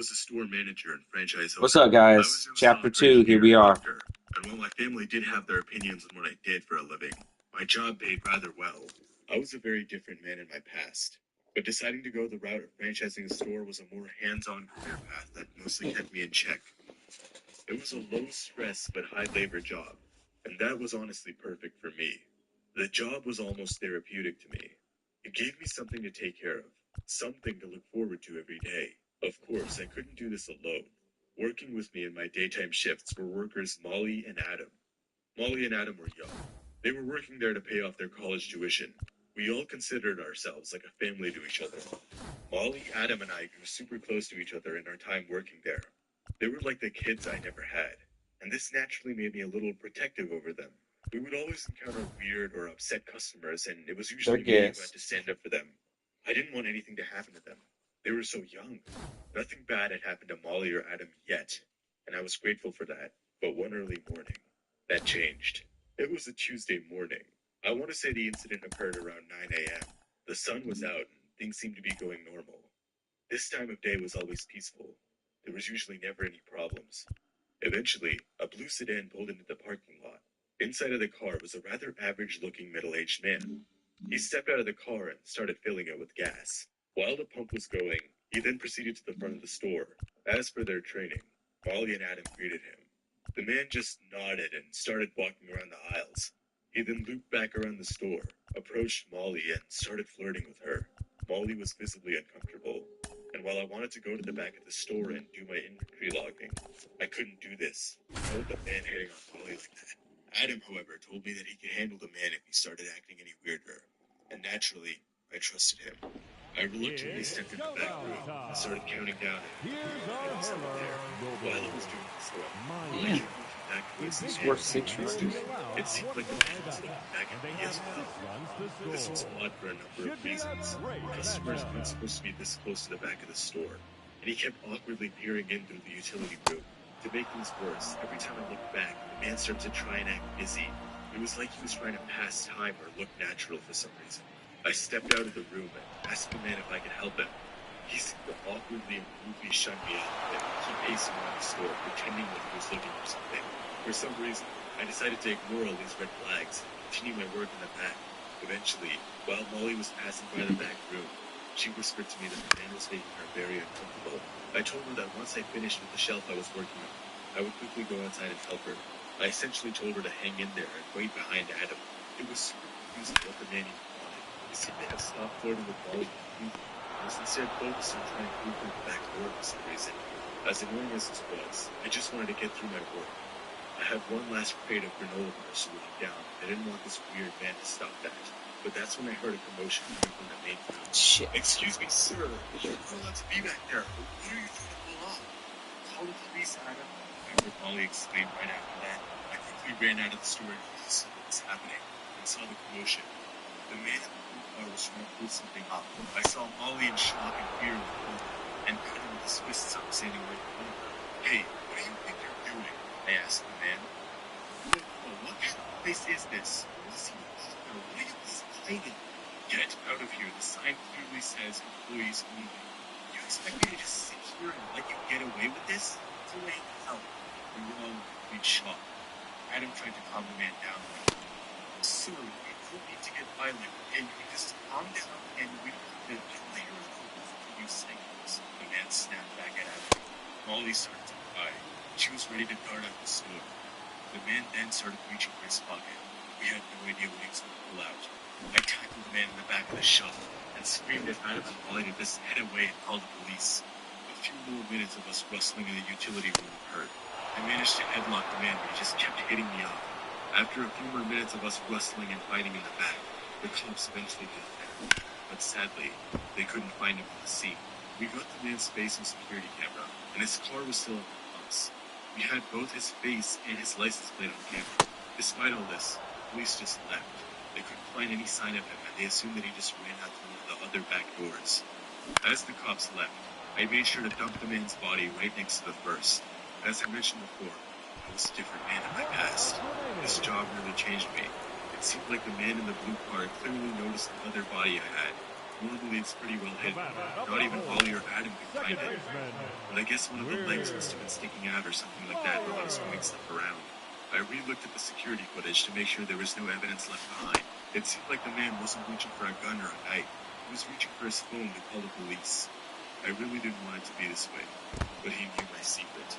was a store manager and franchise owner. What's up, guys? Chapter 2, here we are. And while my family did have their opinions on what I did for a living, my job paid rather well. I was a very different man in my past. But deciding to go the route of franchising a store was a more hands-on career path that mostly kept me in check. It was a low-stress but high-labor job, and that was honestly perfect for me. The job was almost therapeutic to me. It gave me something to take care of, something to look forward to every day. Of course, I couldn't do this alone. Working with me in my daytime shifts were workers Molly and Adam. Molly and Adam were young. They were working there to pay off their college tuition. We all considered ourselves like a family to each other. Molly, Adam, and I grew super close to each other in our time working there. They were like the kids I never had, and this naturally made me a little protective over them. We would always encounter weird or upset customers, and it was usually me who had to stand up for them. I didn't want anything to happen to them. They were so young. Nothing bad had happened to Molly or Adam yet, and I was grateful for that. But one early morning, that changed. It was a Tuesday morning. I want to say the incident occurred around 9 a.m. The sun was out, and things seemed to be going normal. This time of day was always peaceful. There was usually never any problems. Eventually, a blue sedan pulled into the parking lot. Inside of the car was a rather average-looking middle-aged man. He stepped out of the car and started filling it with gas. While the pump was going, he then proceeded to the front of the store. As per their training, Molly and Adam greeted him. The man just nodded and started walking around the aisles. He then looped back around the store, approached Molly, and started flirting with her. Molly was visibly uncomfortable, and while I wanted to go to the back of the store and do my inventory logging, I couldn't do this. I with the man hitting on Molly like that. Adam, however, told me that he could handle the man if he started acting any weirder, and naturally, I trusted him. I reluctantly stepped into the back room and started counting down at items over there. While I was doing this, I kept looking back towards the man who was doing. It seemed like the man was looking back at me as well. This was odd for a number of reasons. Customers weren't supposed to be this close to the back of the store, and he kept awkwardly peering in through the utility room. To make things worse, every time I looked back, the man started to try and act busy. It was like he was trying to pass time or look natural for some reason. I stepped out of the room and asked the man if I could help him. He seemed to awkwardly and rudely shun me out and keep pacing around the store, pretending like he was looking for something. For some reason, I decided to ignore all these red flags and continue my work in the back. Eventually, while Molly was passing by the back room, she whispered to me that the man was making her very uncomfortable. I told her that once I finished with the shelf I was working on, I would quickly go outside and help her. I essentially told her to hang in there and wait behind Adam. It was super confusing what the man even wanted. He seemed to have stopped flirting with Molly completely. I was instead focused on trying to move her back door for some reason. As annoying as this was, I just wanted to get through my work. I had one last crate of granola bars to leave down. I didn't want this weird man to stop that. But that's when I heard a commotion coming from the main room. Shit. Excuse me, sir. You're not allowed to be back there. What are you trying to pull off? Call the police, Adam. After Molly exclaimed right after that, I quickly ran out of the store to see what was happening and saw the commotion. The man in the blue car was trying to pull something up. I saw Molly in shock and fear in the corner, and cutting with his fists up, standing right in front of her. Hey, what do you think you're doing? I asked the man. Whoa, what kind of place is this? What is he doing? What are you hiding? Get out of here. The sign clearly says employees only. You expect me to just sit here and let you get away with this? Too late to help. We were all in complete shock. Adam tried to calm the man down. Sir, we don't need to get violent, and you just calm down and we don't have to play your role for you cycles. The man snapped back at Adam. Molly started to cry. She was ready to dart out the store. The man then started reaching for his pocket. We had no idea what he was going to pull out. I tackled the man in the back of the shop and screamed at Adam and Molly to just head away and call the police. A few more minutes of us rustling in the utility room occurred. I managed to headlock the man, but he just kept hitting me off. After a few more minutes of us rustling and fighting in the back, the cops eventually got there. But sadly, they couldn't find him on the scene. We got the man's face on security camera, and his car was still on us. We had both his face and his license plate on camera. Despite all this, the police just left. They couldn't find any sign of him, and they assumed that he just ran out through one of the other back doors. As the cops left, I made sure to dump the man's body right next to the first. As I mentioned before, I was a different man in my past. This job really changed me. It seemed like the man in the blue car clearly noticed the other body I had. Normally it's pretty well hidden. Not even Ollie or Adam could find it. But I guess one of the legs must have been sticking out or something like that while I was moving stuff around. I re-looked at the security footage to make sure there was no evidence left behind. It seemed like the man wasn't reaching for a gun or a knife. He was reaching for his phone to call the police. I really didn't want it to be this way, but he knew my secret.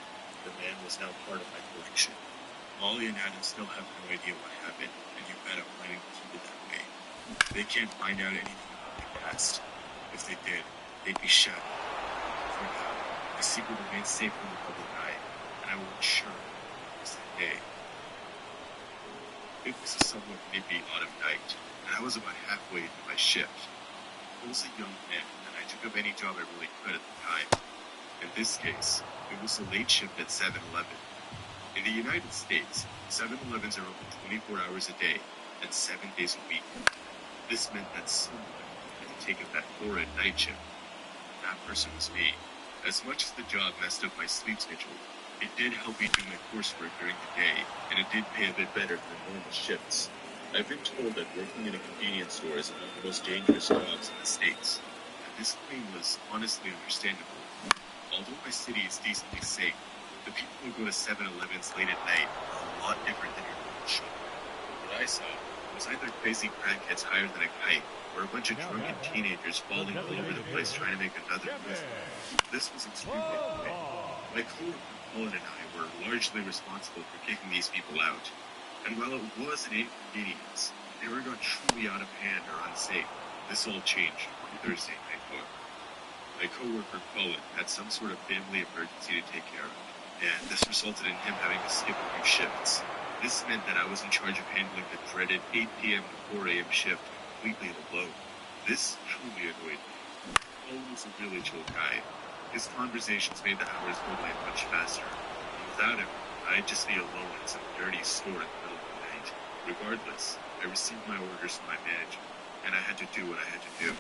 The man was now part of my collection. Molly and Adam still have no idea what happened, and you bet I'm planning to keep it that way. They can't find out anything about my past. If they did, they'd be shattered. For now, my secret remains safe from the public eye, and I will ensure it was the day. It was a somewhat nippy autumn night, and I was about halfway into my shift. I was a young man, and I took up any job I really could at the time. In this case, it was a late shift at 7-Eleven. In the United States, 7-Elevens are open 24 hours a day and 7 days a week. This meant that someone had to take up that horrid night shift. That person was me. As much as the job messed up my sleep schedule, it did help me do my coursework during the day, and it did pay a bit better than normal shifts. I've been told that working in a convenience store is one of the most dangerous jobs in the States, and this claim was honestly understandable. Although my city is decently safe, the people who go to 7-Elevens late at night are a lot different than your normal shop. What I saw was either crazy crackheads higher than a kite, or a bunch of drunken teenagers falling all over the place trying to make another move. This was extremely annoying. My coworker Colin and I were largely responsible for kicking these people out. And while it was an inconvenience, they were not truly out of hand or unsafe. This all changed on Thursday night. My coworker Colin had some sort of family emergency to take care of, and this resulted in him having to skip a few shifts. This meant that I was in charge of handling the dreaded 8 p.m. to 4 a.m. shift completely alone. This truly annoyed me. Colin was a really chill guy. His conversations made the hours go by much faster. And without him, I'd just be alone in some dirty store in the middle of the night. Regardless, I received my orders from my manager, and I had to do what I had to do.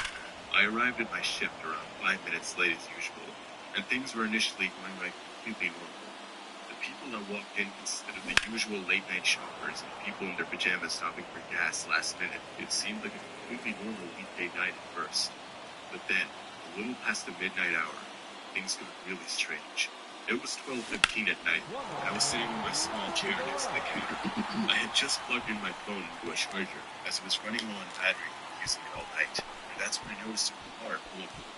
I arrived at my shift around 5 minutes late as usual, and things were initially going like completely normal. The people that walked in consisted of the usual late-night shoppers and people in their pajamas stopping for gas last minute. It seemed like a completely normal weekday night at first. But then, a little past the midnight hour, things got really strange. It was 12:15 at night, and I was sitting in my small chair next to the counter. I had just plugged in my phone into a charger, as it was running low on battery from using it all night, and that's when I noticed a car full of people.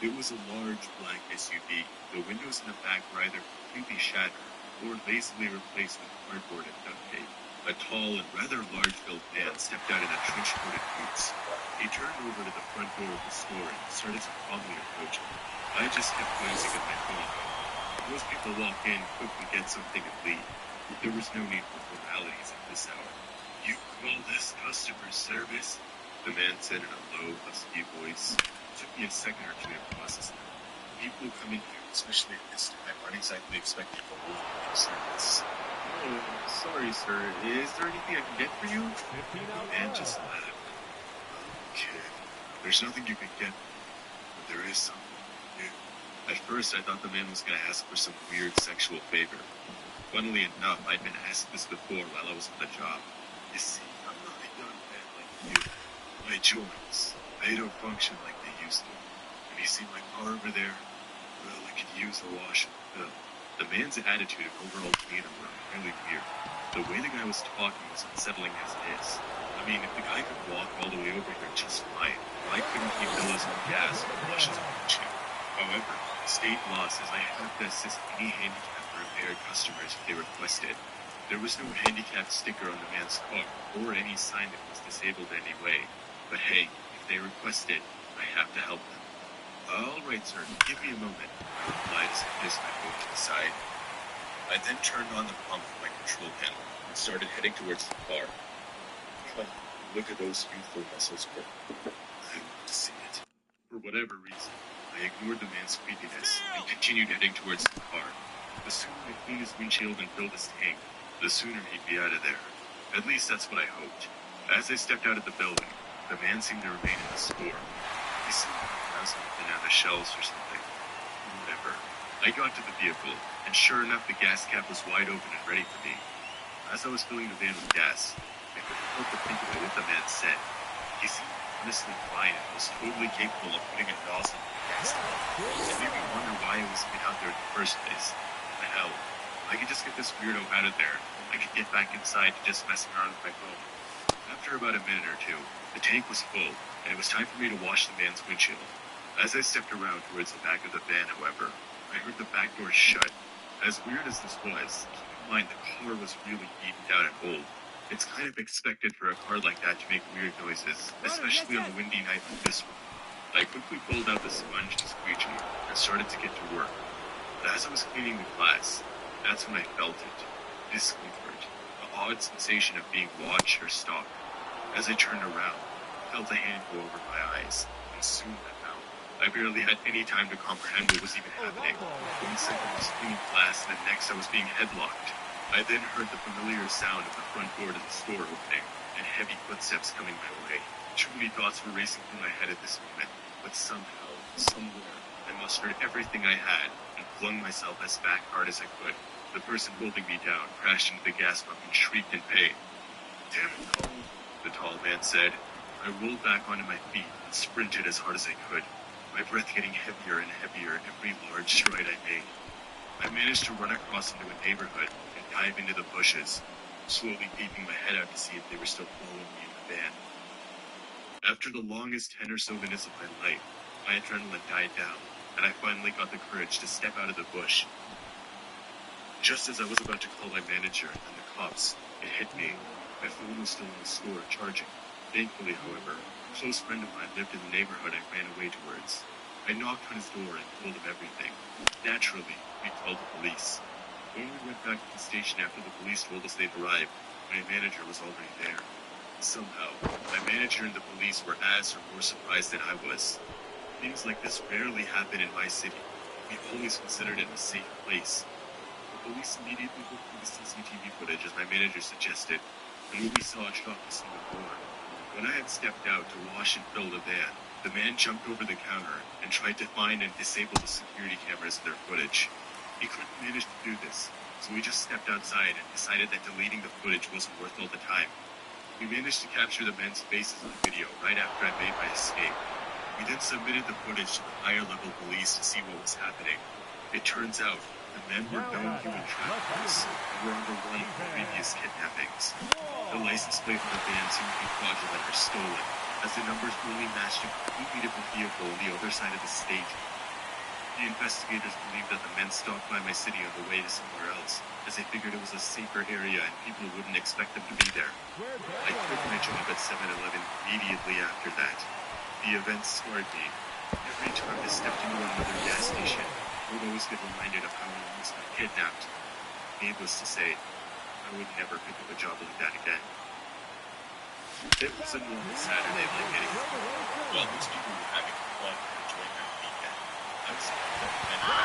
It was a large black SUV. The windows in the back were either completely shattered or lazily replaced with cardboard and duct tape. A tall and rather large-built man stepped out in a trench-coated boots. He turned over to the front door of the store and started to calmly approach it. I just kept glancing at my phone. Most people walk in, quickly get something, and leave. There was no need for formalities at this hour. "You call this customer service?" the man said in a low, husky voice. It took me a second or two to process that. People who come in here, especially at this time, aren't exactly expecting a whole service. "Oh, sorry, sir. Is there anything I can get for you?" The man just laughed. "Okay. There's nothing you can get, but there is something new." At first, I thought the man was going to ask for some weird sexual favor. Funnily enough, I'd been asked this before while I was on the job. "You see, I'm not a young man like you. My joints, they don't function like they used to. And you see my car over there? Well, I could use a wash and fill." The man's attitude and overall demeanor were really weird. The way the guy was talking was unsettling as it is. I mean, if the guy could walk all the way over here just fine, why couldn't he fill his own gas and wash his own windshield? However, state law says I have to assist any handicapped or impaired customers if they request it. There was no handicapped sticker on the man's car, or any sign that was disabled in any way. But hey, if they request it, I have to help them. "All right, sir, give me a moment," I replied as I placed my phone to the side. I then turned on the pump of my control panel and started heading towards the car. God, look at those youthful muscles work. I want to see it. For whatever reason, I ignored the man's creepiness and continued heading towards the car. The sooner I cleaned his windshield and filled his tank, the sooner he'd be out of there. At least that's what I hoped. As I stepped out of the building, the man seemed to remain in the store. He seemed to be browsing something on the shelves or something. Whatever. I got to the vehicle, and sure enough, the gas cap was wide open and ready for me. As I was filling the van with gas, I couldn't help but think about what the man said. He He seemed honestly fine and was totally capable of putting a nozzle in the gas tank. It made me wonder why it was even out there in the first place. The hell, I could just get this weirdo out of there. I could get back inside to just messing around with my phone. After about a minute or two, the tank was full, and it was time for me to wash the man's windshield. As I stepped around towards the back of the van, however, I heard the back door shut. As weird as this was, keep in mind the car was really beaten down and old. It's kind of expected for a car like that to make weird noises, especially on a windy night like this one. I quickly pulled out the sponge and squeegee and started to get to work. But as I was cleaning the glass, that's when I felt it. Discomfort. The odd sensation of being watched or stalked. As I turned around, I felt a hand go over my eyes, and soon I found. I barely had any time to comprehend what was even happening. One second I was cleaning glass, and the next I was being headlocked. I then heard the familiar sound of the front door to the store opening, and heavy footsteps coming my way. Too many thoughts were racing through my head at this moment, but somehow, somewhere, I mustered everything I had, and flung myself as back hard as I could. The person holding me down crashed into the gas pump and shrieked in pain. "Damn it, Cole," the tall man said. I rolled back onto my feet and sprinted as hard as I could, my breath getting heavier and heavier every large stride I made. I managed to run across into a neighborhood and dive into the bushes, slowly peeping my head out to see if they were still following me in the van. After the longest 10 or so minutes of my life, my adrenaline died down, and I finally got the courage to step out of the bush. Just as I was about to call my manager and the cops, it hit me. My phone was still in the store, charging. Thankfully, however, a close friend of mine lived in the neighborhood I ran away towards. I knocked on his door and told him everything. Naturally, we called the police. When we went back to the station after the police told us they'd arrived, my manager was already there. Somehow, my manager and the police were as or more surprised than I was. Things like this rarely happen in my city. We've always considered it a safe place. The police immediately looked through the CCTV footage as my manager suggested, and what we saw shocked us even more. When I had stepped out to wash and fill the van, the man jumped over the counter and tried to find and disable the security cameras in their footage. He couldn't manage to do this, so we just stepped outside and decided that deleting the footage wasn't worth all the time. We managed to capture the men's faces on video right after I made my escape. We then submitted the footage to the higher level police to see what was happening. It turns out the men were known human traffickers and were on the run for previous kidnappings. The license plate on the van seemed to be fraudulent or stolen, as the numbers only matched a completely different vehicle on the other side of the state. The investigators believed that the men stopped by my city on the way to somewhere else, as they figured it was a safer area and people wouldn't expect them to be there. I quit my job at 7-Eleven immediately after that. The events scarred me. Every time I stepped into another gas station, I would always get reminded of how I almost got kidnapped. Needless to say, I would never pick up a job like that again. It was a normal Saturday like any other. While most people were having fun and enjoying their weekend, I was thinking that the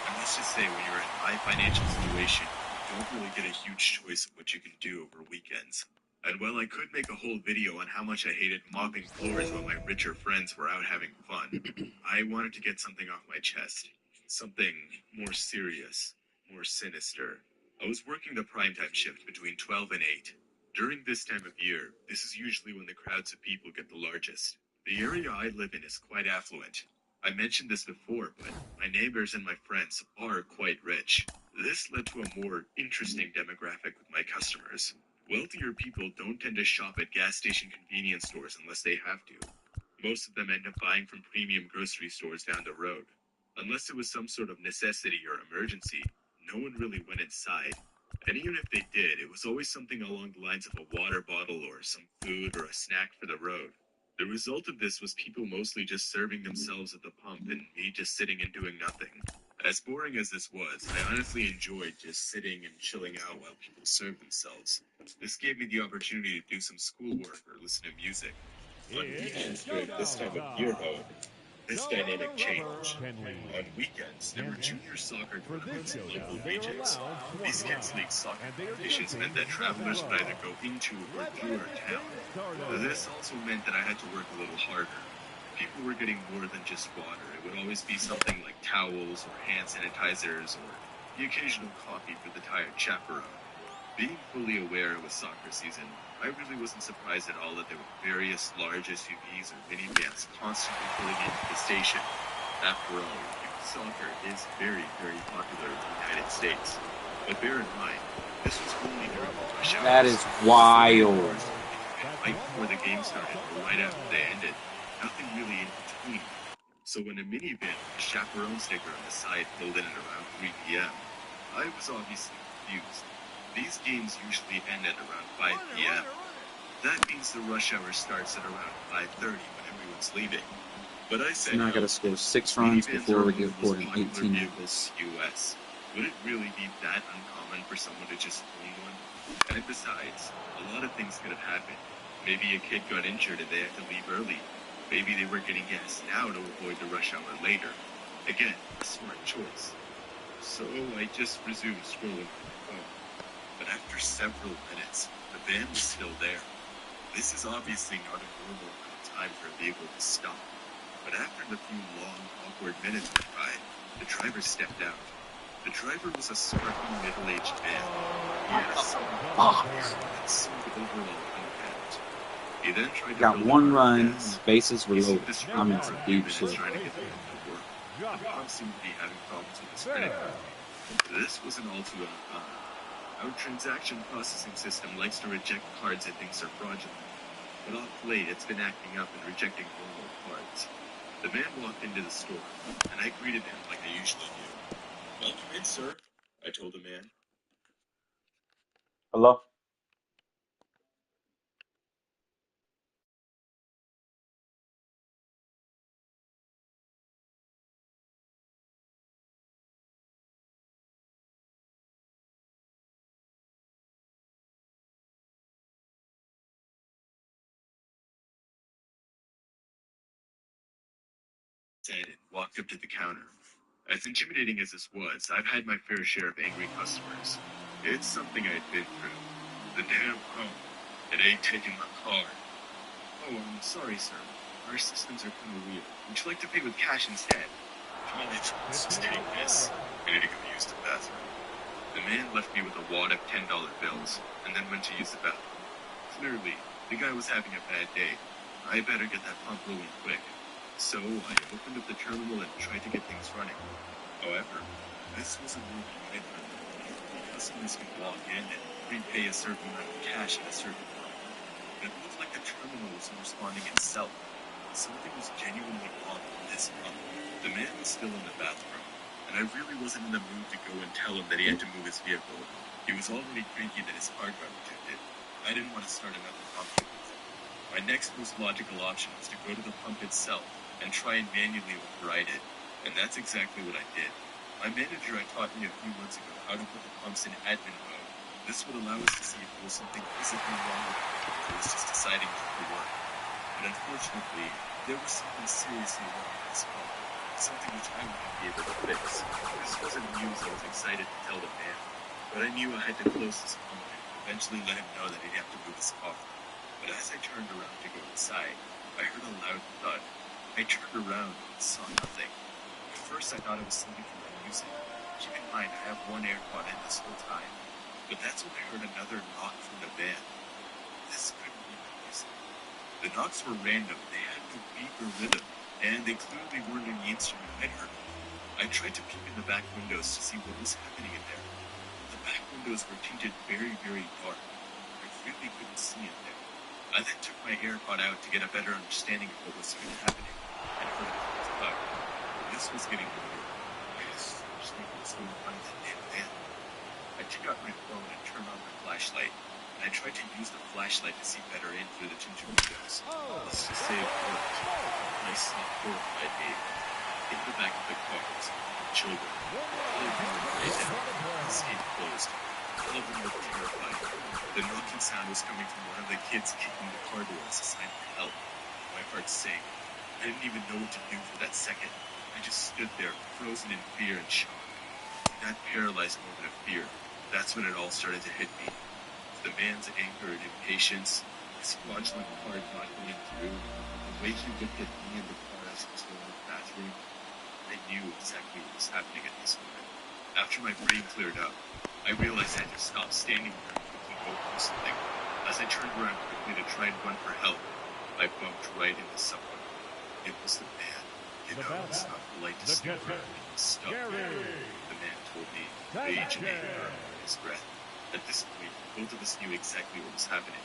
and let's just say when you're in a high financial situation, you don't really get a huge choice of what you can do over weekends. And while I could make a whole video on how much I hated mopping floors while my richer friends were out having fun, I wanted to get something off my chest. Something more serious, more sinister. I was working the primetime shift between 12 and 8. During this time of year, this is usually when the crowds of people get the largest. The area I live in is quite affluent. I mentioned this before, but my neighbors and my friends are quite rich. This led to a more interesting demographic with my customers. Wealthier people don't tend to shop at gas station convenience stores unless they have to. Most of them end up buying from premium grocery stores down the road. Unless it was some sort of necessity or emergency, no one really went inside. And even if they did, it was always something along the lines of a water bottle or some food or a snack for the road. The result of this was people mostly just serving themselves at the pump and me just sitting and doing nothing. As boring as this was, I honestly enjoyed just sitting and chilling out while people served themselves. This gave me the opportunity to do some schoolwork or listen to music. On weekends during this time of year, however, this dynamic changed. On weekends, there were junior soccer tournaments in local regions. These kids' league soccer competitions meant that travelers would either go into or through our town. This also meant that I had to work a little harder. People were getting more than just water. It would always be something like towels or hand sanitizers or the occasional coffee for the tired chaperone. Being fully aware it was soccer season, I really wasn't surprised at all that there were various large SUVs or minivans constantly pulling into the station. After all, youth soccer is very, very popular in the United States. But bear in mind, this was only during the rush hour. That is wild. Right before the game started or right after they ended. Nothing really in between. So when a minivan with a chaperone sticker on the side pulled in at around 3 p.m., I was obviously confused. These games usually end at around 5 p.m. That means the rush hour starts at around 5:30 when everyone's leaving. But I said, Now I gotta score 6 runs before we get recording 18 of this. US. Would it really be that uncommon for someone to just own one? And besides, a lot of things could have happened. Maybe a kid got injured and they had to leave early. Maybe they were getting gas now to avoid the rush hour later. Again, a smart choice. So I just resumed scrolling on my phone. But after several minutes, the van was still there. This is obviously not a normal amount of time for a vehicle to stop. But after the few long, awkward minutes went by, the driver stepped out. The driver was a sparkling middle-aged man. He had a somewhat and seemed overall unkept. He then tried to Got build one a run, gas. bases were He low. seemed to I'm in struggle some for a few deep minutes shit. trying to get the van to work. The pump seemed to be having problems with his credit card. This wasn't all too uncommon. Our transaction processing system likes to reject cards it thinks are fraudulent. But off late, it's been acting up and rejecting normal cards. The man walked into the store, and I greeted him like I usually do. Welcome in, sir, I told the man. Hello? Said and walked up to the counter. As intimidating as this was, I've had my fair share of angry customers. It's something I'd been through. The damn phone. It ain't taking my card. Oh, I'm sorry, sir. Our systems are kind of weird. Would you like to pay with cash instead? Fine, let's just take this. I need to go use the bathroom. The man left me with a wad of $10 bills, and then went to use the bathroom. Clearly, the guy was having a bad day. I better get that pump rolling quick. So I opened up the terminal and tried to get things running. However, this wasn't working either. Customers could walk in and prepay a certain amount of cash at a certain point. It looked like the terminal wasn't responding itself. Something was genuinely wrong with this pump. The man was still in the bathroom, and I really wasn't in the mood to go and tell him that he had to move his vehicle. He was already cranky that his card got rejected. I didn't want to start another conflict with him. My next most logical option was to go to the pump itself and try and manually override it, and that's exactly what I did. My manager had taught me a few months ago how to put the pumps in admin mode. This would allow us to see if there was something physically wrong with it, or it was just deciding not to work. But unfortunately, there was something seriously wrong with this pump, something which I wouldn't be able to fix. This wasn't news I was excited to tell the man, but I knew I had to close this pump and eventually let him know that he'd have to move his car. But as I turned around to go inside, I heard a loud thud. I turned around and saw nothing. At first I thought it was something from my music. Keep in mind, I have one AirPod in this whole time. But that's when I heard another knock from the van. This couldn't be my music. The knocks were random, they had no beat or rhythm, and they clearly weren't any instrument I'd heard. I tried to peek in the back windows to see what was happening in there. The back windows were tinted very, very dark. I really couldn't see in there. I then took my AirPod out to get a better understanding of what was even happening, and heard a thud. This was getting weird. I just seriously was going on in that damn van. I took out my phone and turned on my flashlight, and I tried to use the flashlight to see better in through the tinted windows. Let's just say it worked. I saw horrified me. In the back of the car was children. All of them were grayed out, the skin closed. All of them looked terrified. The knocking sound was coming from one of the kids kicking the car door as a sign for help. My heart sank. I didn't even know what to do for that second. I just stood there, frozen in fear and shock. In that paralyzed moment of fear, that's when it all started to hit me. The man's anger and impatience, his fraudulent card not going through, the way he looked at me in the car as he was going to the bathroom, I knew exactly what was happening at this moment. After my brain cleared up, I realized I had to stop standing there and quickly go for something. As I turned around quickly to try and run for help, I bumped right into someone. It was the man. You know, it's not polite to stop. Stop. The man told me, rage and anger under his breath. At this point, both of us knew exactly what was happening.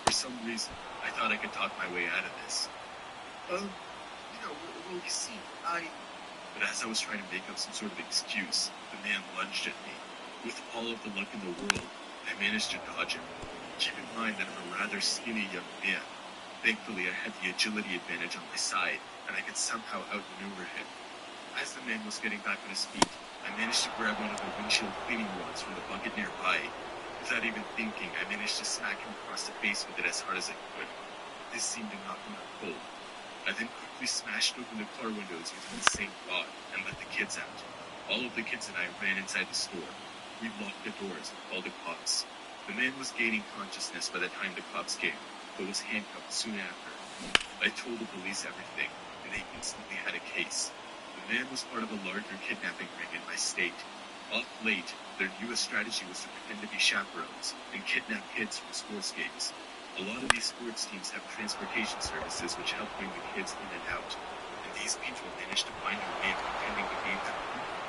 For some reason, I thought I could talk my way out of this. Well, you see, But as I was trying to make up some sort of excuse, the man lunged at me. With all of the luck in the world, I managed to dodge him. Keep in mind that I'm a rather skinny young man. Thankfully, I had the agility advantage on my side, and I could somehow outmaneuver him. As the man was getting back on his feet, I managed to grab one of the windshield cleaning rods from the bucket nearby. Without even thinking, I managed to smack him across the face with it as hard as I could. This seemed to knock him out cold. I then quickly smashed open the car windows using the same rod and let the kids out. All of the kids and I ran inside the store. We locked the doors and called the cops. The man was gaining consciousness by the time the cops came, but was handcuffed soon after. I told the police everything, and they instantly had a case. The man was part of a larger kidnapping ring in my state. Off late, their newest strategy was to pretend to be chaperones and kidnap kids from sports games. A lot of these sports teams have transportation services which help bring the kids in and out, and these people managed to find a way of pretending to be them.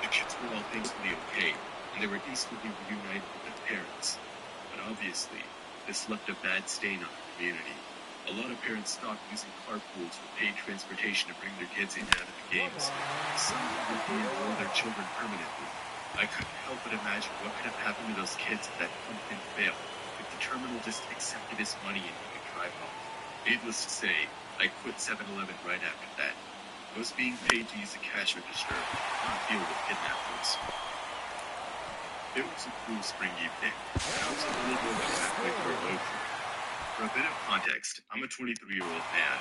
The kids were all thankfully okay, and they were instantly reunited with their parents. But obviously, this left a bad stain on the community. A lot of parents stopped using carpools for paid transportation to bring their kids in and out of the games. Some even enrolled their children permanently. I couldn't help but imagine what could have happened to those kids if that pumpkin failed, if the terminal just accepted his money and he could drive home. Needless to say, I quit 7-Eleven right after that. I was being paid to use the cash register, not deal with kidnappers. It was a cool spring evening, and I was a little more than halfway through a road trip. For a bit of context, I'm a 23-year-old man.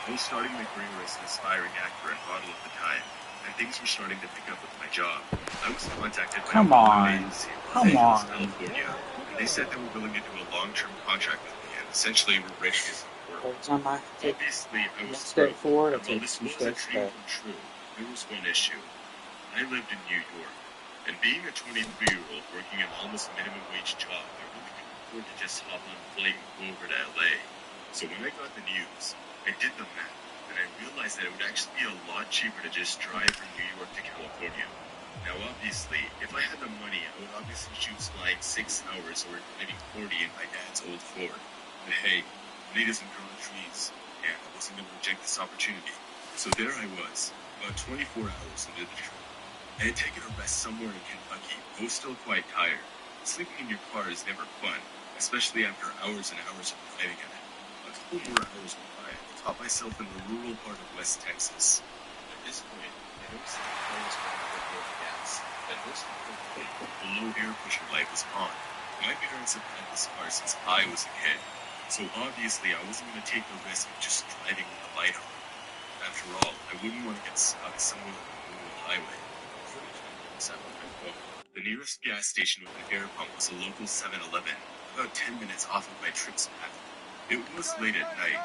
I was starting my career as an aspiring actor and model at the time, and things were starting to pick up with my job. I was contacted by a modeling agency in Los Angeles, California, and they said they were willing to do a long-term contract with me, and essentially were ready to support me. Obviously, I was thrilled, and while this was a dream come true, there was one issue. I lived in New York, and being a 23-year-old working an almost minimum wage job, I really couldn't afford to just hop on a plane and go over to LA. So when I got the news, I did the math, and I realized that it would actually be a lot cheaper to just drive from New York to California. Now obviously, if I had the money, I would obviously choose flying 6 hours or driving 40 in my dad's old Ford. But hey, money doesn't grow on trees, and I wasn't going to reject this opportunity. So there I was, about 24 hours into the trip. I had taken a rest somewhere in Kentucky, but was still quite tired. Sleeping in your car is never fun, especially after hours and hours of driving in it. A couple more hours went by, and I caught myself in the rural part of West Texas. At this point, I noticed that the car was running a bit low on gas, and most importantly, the low air pressure light was on. My parents have had this car since I was a kid, so obviously I wasn't going to take the risk of just driving with the light on. After all, I wouldn't want to get stuck somewhere on a rural highway. The nearest gas station with an air pump was a local 7-Eleven, about 10 minutes off of my trip's path. It was late at night,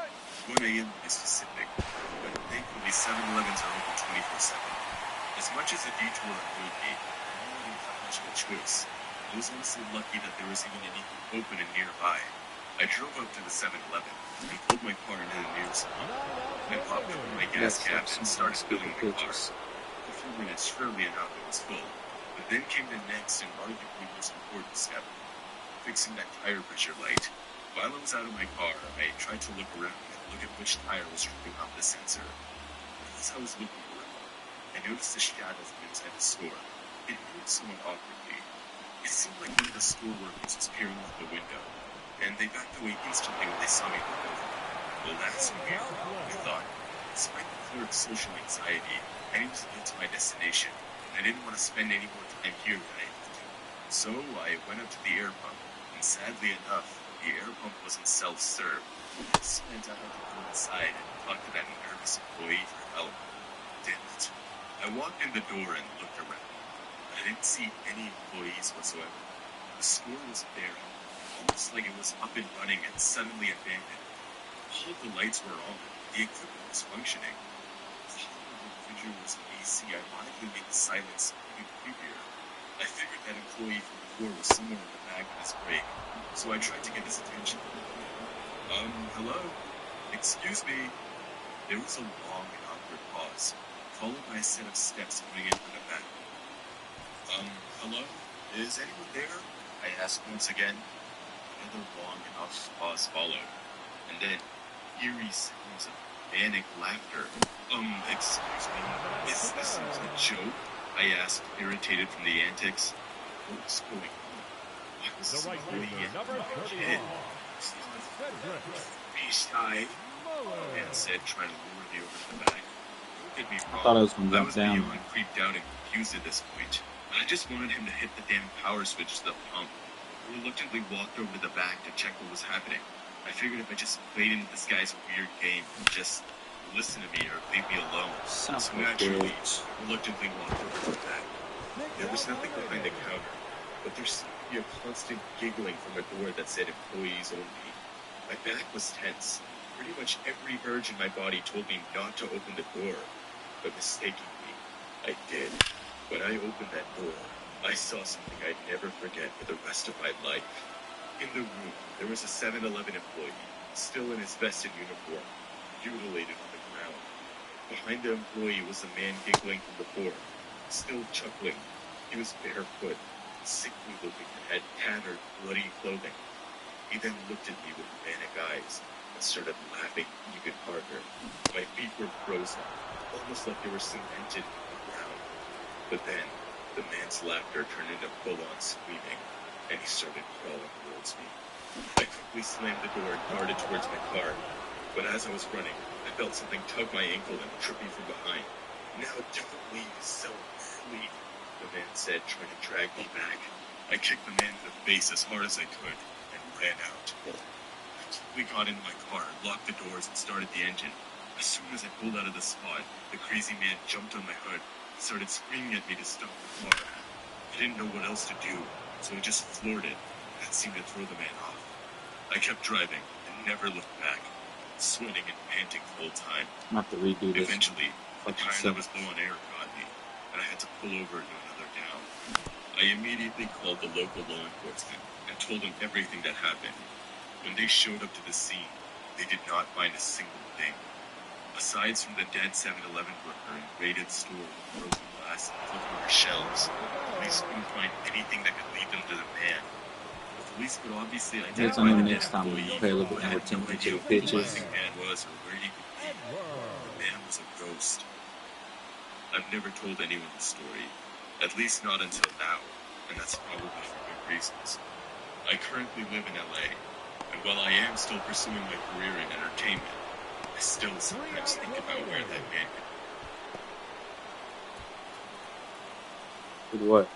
1 a.m. to be specific, but thankfully 7-Elevens are open 24/7. As much as a detour annoyed me, I didn't really have much of a choice. I was honestly lucky that there was even anything open and nearby. I drove up to the 7-Eleven and pulled my car into the nearest one. I popped open my gas cap and started filling my car. A few minutes, surely enough, it was full. But then came the next and arguably most important step, fixing that tire pressure light. While I was out of my car, I tried to look around and look at which tire was tripping off the sensor. As I was looking around, I noticed the shadow from inside the store. It moved somewhat awkwardly. It seemed like one of the store workers was peering out the window, and they backed away instantly when they saw me look over. Well, that's weird, I thought. Despite the clerk's social anxiety, I needed to get to my destination. I didn't want to spend any more time here than I had to. So I went up to the air pump, and sadly enough, the air pump wasn't self-serve. This meant I had to go inside and talk to that nervous employee for help. Damn it. I walked in the door and looked around. I didn't see any employees whatsoever. The store was bare, almost like it was up and running and suddenly abandoned. All of the lights were on, the equipment was functioning. The refrigerator was AC, ironically made the silence even creepier. I figured that employee from before was somewhere in the back of his break, so I tried to get his attention. Hello? Excuse me. There was a long and awkward pause, followed by a set of steps coming in from the back. Hello? Is anyone there? I asked once again. Another long and awkward pause followed, and then eerie sounds of manic laughter. Excuse me, is this a joke? I asked, irritated from the antics. What's going on? I was slowly and my kid. Be shy, the man said, trying to lure me over to the back. Don't get me wrong. I thought I was going to I jump was down. beyond creeped out and confused at this point. I just wanted him to hit the damn power switch to the pump. I reluctantly walked over to the back to check what was happening. I figured if I just played into this guy's weird game, he'd just listen to me or leave me alone. So naturally, reluctantly walked over to the back. There was nothing behind the counter, but there seemed to be a constant giggling from a door that said employees only. My back was tense. Pretty much every urge in my body told me not to open the door, but mistakenly, I did. When I opened that door, I saw something I'd never forget for the rest of my life. In the room, there was a 7-Eleven employee, still in his vested uniform, mutilated on the ground. Behind the employee was a man giggling from before, still chuckling. He was barefoot, sickly looking, and had tattered, bloody clothing. He then looked at me with manic eyes and started laughing even harder. My feet were frozen, almost like they were cemented in the ground. But then, the man's laughter turned into full-on screaming, and he started crawling towards me. I quickly slammed the door and darted towards my car, but as I was running, I felt something tug my ankle and trip me from behind. Now don't leave so early, the man said, trying to drag me back. I kicked the man in the face as hard as I could and ran out. I quickly got into my car, locked the doors, and started the engine. As soon as I pulled out of the spot, the crazy man jumped on my hood and started screaming at me to stop the car. I didn't know what else to do, so I just floored it. That seemed to throw the man off. I kept driving and never looked back, sweating and panting the whole time. I'm going to have to redo this. Eventually, the tire that was low on air got me, and I had to pull over to another town. I immediately called the local law enforcement and told them everything that happened. When they showed up to the scene, they did not find a single thing. Aside from the dead 7-Eleven worker and raided store with broken glass and clipboard shelves, police couldn't find anything that could lead them to the man. The police could obviously identify I know the next time we employee, pay a little bit but more had no attention to idea the who the pictures. laughing man was or where he could be. The man was a ghost. I've never told anyone the story, at least not until now, and that's probably for good reasons. I currently live in LA, and while I am still pursuing my career in entertainment, I still sometimes think about where that man could With what?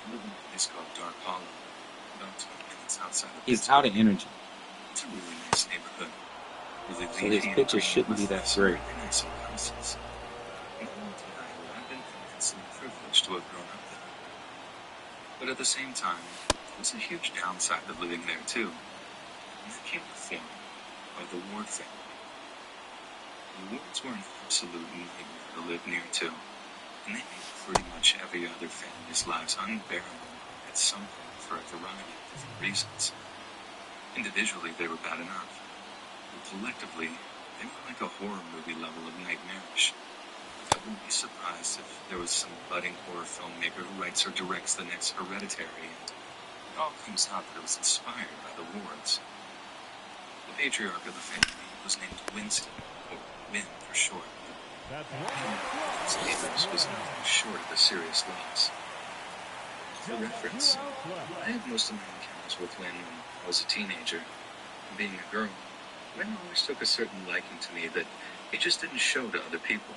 I live in a place called Dark Hollow, about 20 minutes outside of He's Pittsburgh. out of energy, It's a really nice neighborhood. Really so his leafy and pictures green shouldn't be with that some great. really nice old houses. And I won't deny that I've been immensely privileged to have grown up there. But at the same time, there's a huge downside to living there too. And that came in the form of the Ward family. The Wards were an absolute nightmare to live near to, and they made pretty much every other family's lives unbearable at some point for a variety of different reasons. Individually, they were bad enough, but collectively, they were like a horror movie level of nightmarish. I wouldn't be surprised if there was some budding horror filmmaker who writes or directs the next Hereditary, and it all comes out that it was inspired by the Wards. The patriarch of the family was named Winston, or Win for short. His neighbors was nothing short of a serious loss. For reference, I had most of my encounters with Win when I was a teenager. And being a girl, Win always took a certain liking to me that he just didn't show to other people.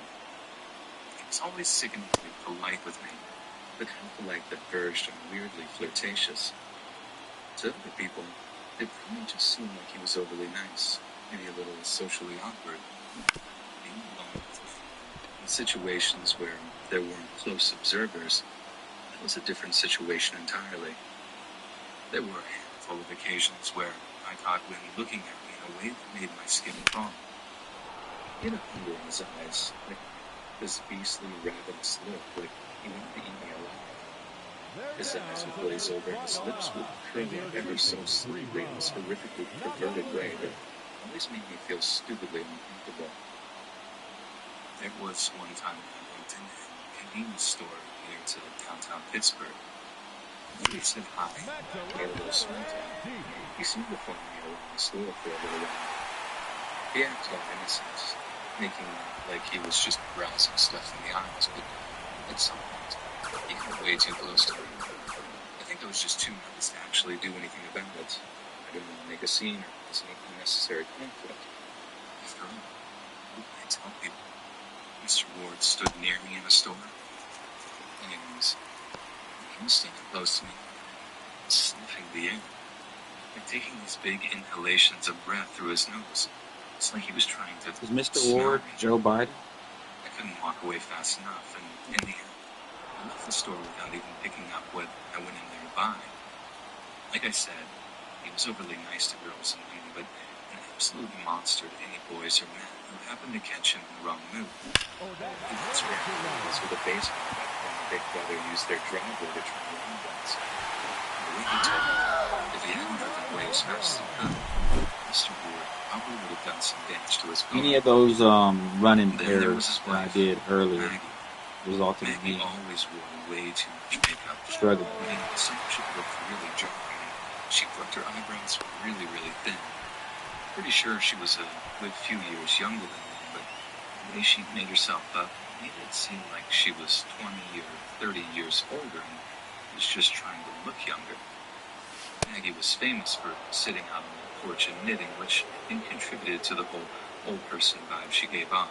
He was always sickeningly polite with me, the kind of polite that verged on weirdly flirtatious. To other people, it probably just seemed like he was overly nice, maybe a little socially awkward. Being alone with a friend in situations where there weren't close observers, that was a different situation entirely. There were a handful of occasions where I caught Win looking at me in a way that made my skin crawl. He had a hunger in his eyes, like this beastly, ravenous look, like he wanted to eat me alive. His eyes would glaze over and his lips would curl up ever so slightly in this horrifically perverted way that always made me feel stupidly uncomfortable. There was one time I went in a convenience store near to downtown Pittsburgh. He said hi, made a little small talk. He seemed to follow me around the store for a little while. He acted all innocent, making like he was just browsing stuff in the aisles, but at some point, he got way too close to me. I think I was just too nervous to actually do anything about it. I didn't want to make a scene or cause any unnecessary conflict. After all, who would I tell people? Mr. Ward stood near me in the store. Anyways, he was standing close to me, sniffing the air, like taking these big inhalations of breath through his nose. It's like he was trying to. Is Mr. Ward Joe Biden? I couldn't walk away fast enough, and in the end, I left the store without even picking up what I went in there to buy. Like I said, he was overly nice to girls and women, but an absolute monster to any boys or men who happened to catch him in the wrong mood. He once ran was with a baseball bat when my big brother used their driveway to try to run guns. The way he told me, if he hadn't driven away as fast as he could, Mr. Ward probably would have done some damage to his car. Any of those running Then there was errors his that I wife, did earlier Maggie. resulted in Maggie me always wore way too much makeup. struggling. I mean, some she looked really jarring, and she plucked her eyebrows really, really thin. Pretty sure she was a good few years younger than me, but the way she made herself up made it seem like she was 20 or 30 years older and was just trying to look younger. Maggie was famous for sitting out on the porch and knitting, which I think contributed to the whole old person vibe she gave off.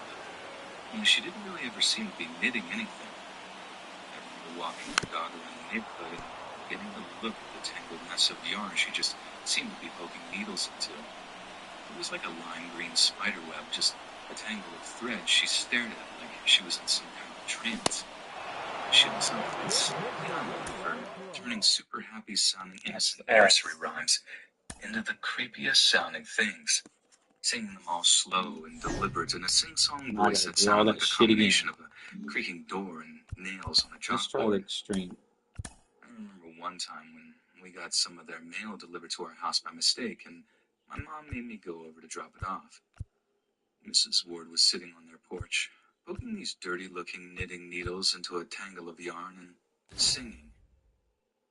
Only she didn't really ever seem to be knitting anything. I remember walking the dog around the neighborhood and getting a look at the tangled mess of yarn she just seemed to be poking needles into. It was like a lime green spider web, just a tangle of thread she stared at like she was in some kind of trance. She also played slightly on for turning super happy sounding innocent nursery rhymes into the creepiest sounding things, singing them all slow and deliberate in a sing-song And I voice gotta that do all sounded that like a shit again. combination of a creaking door and nails on a Let's try the chalkboard. extreme. I remember one time when we got some of their mail delivered to our house by mistake, and my mom made me go over to drop it off. Mrs. Ward was sitting on their porch, poking these dirty-looking knitting needles into a tangle of yarn and singing,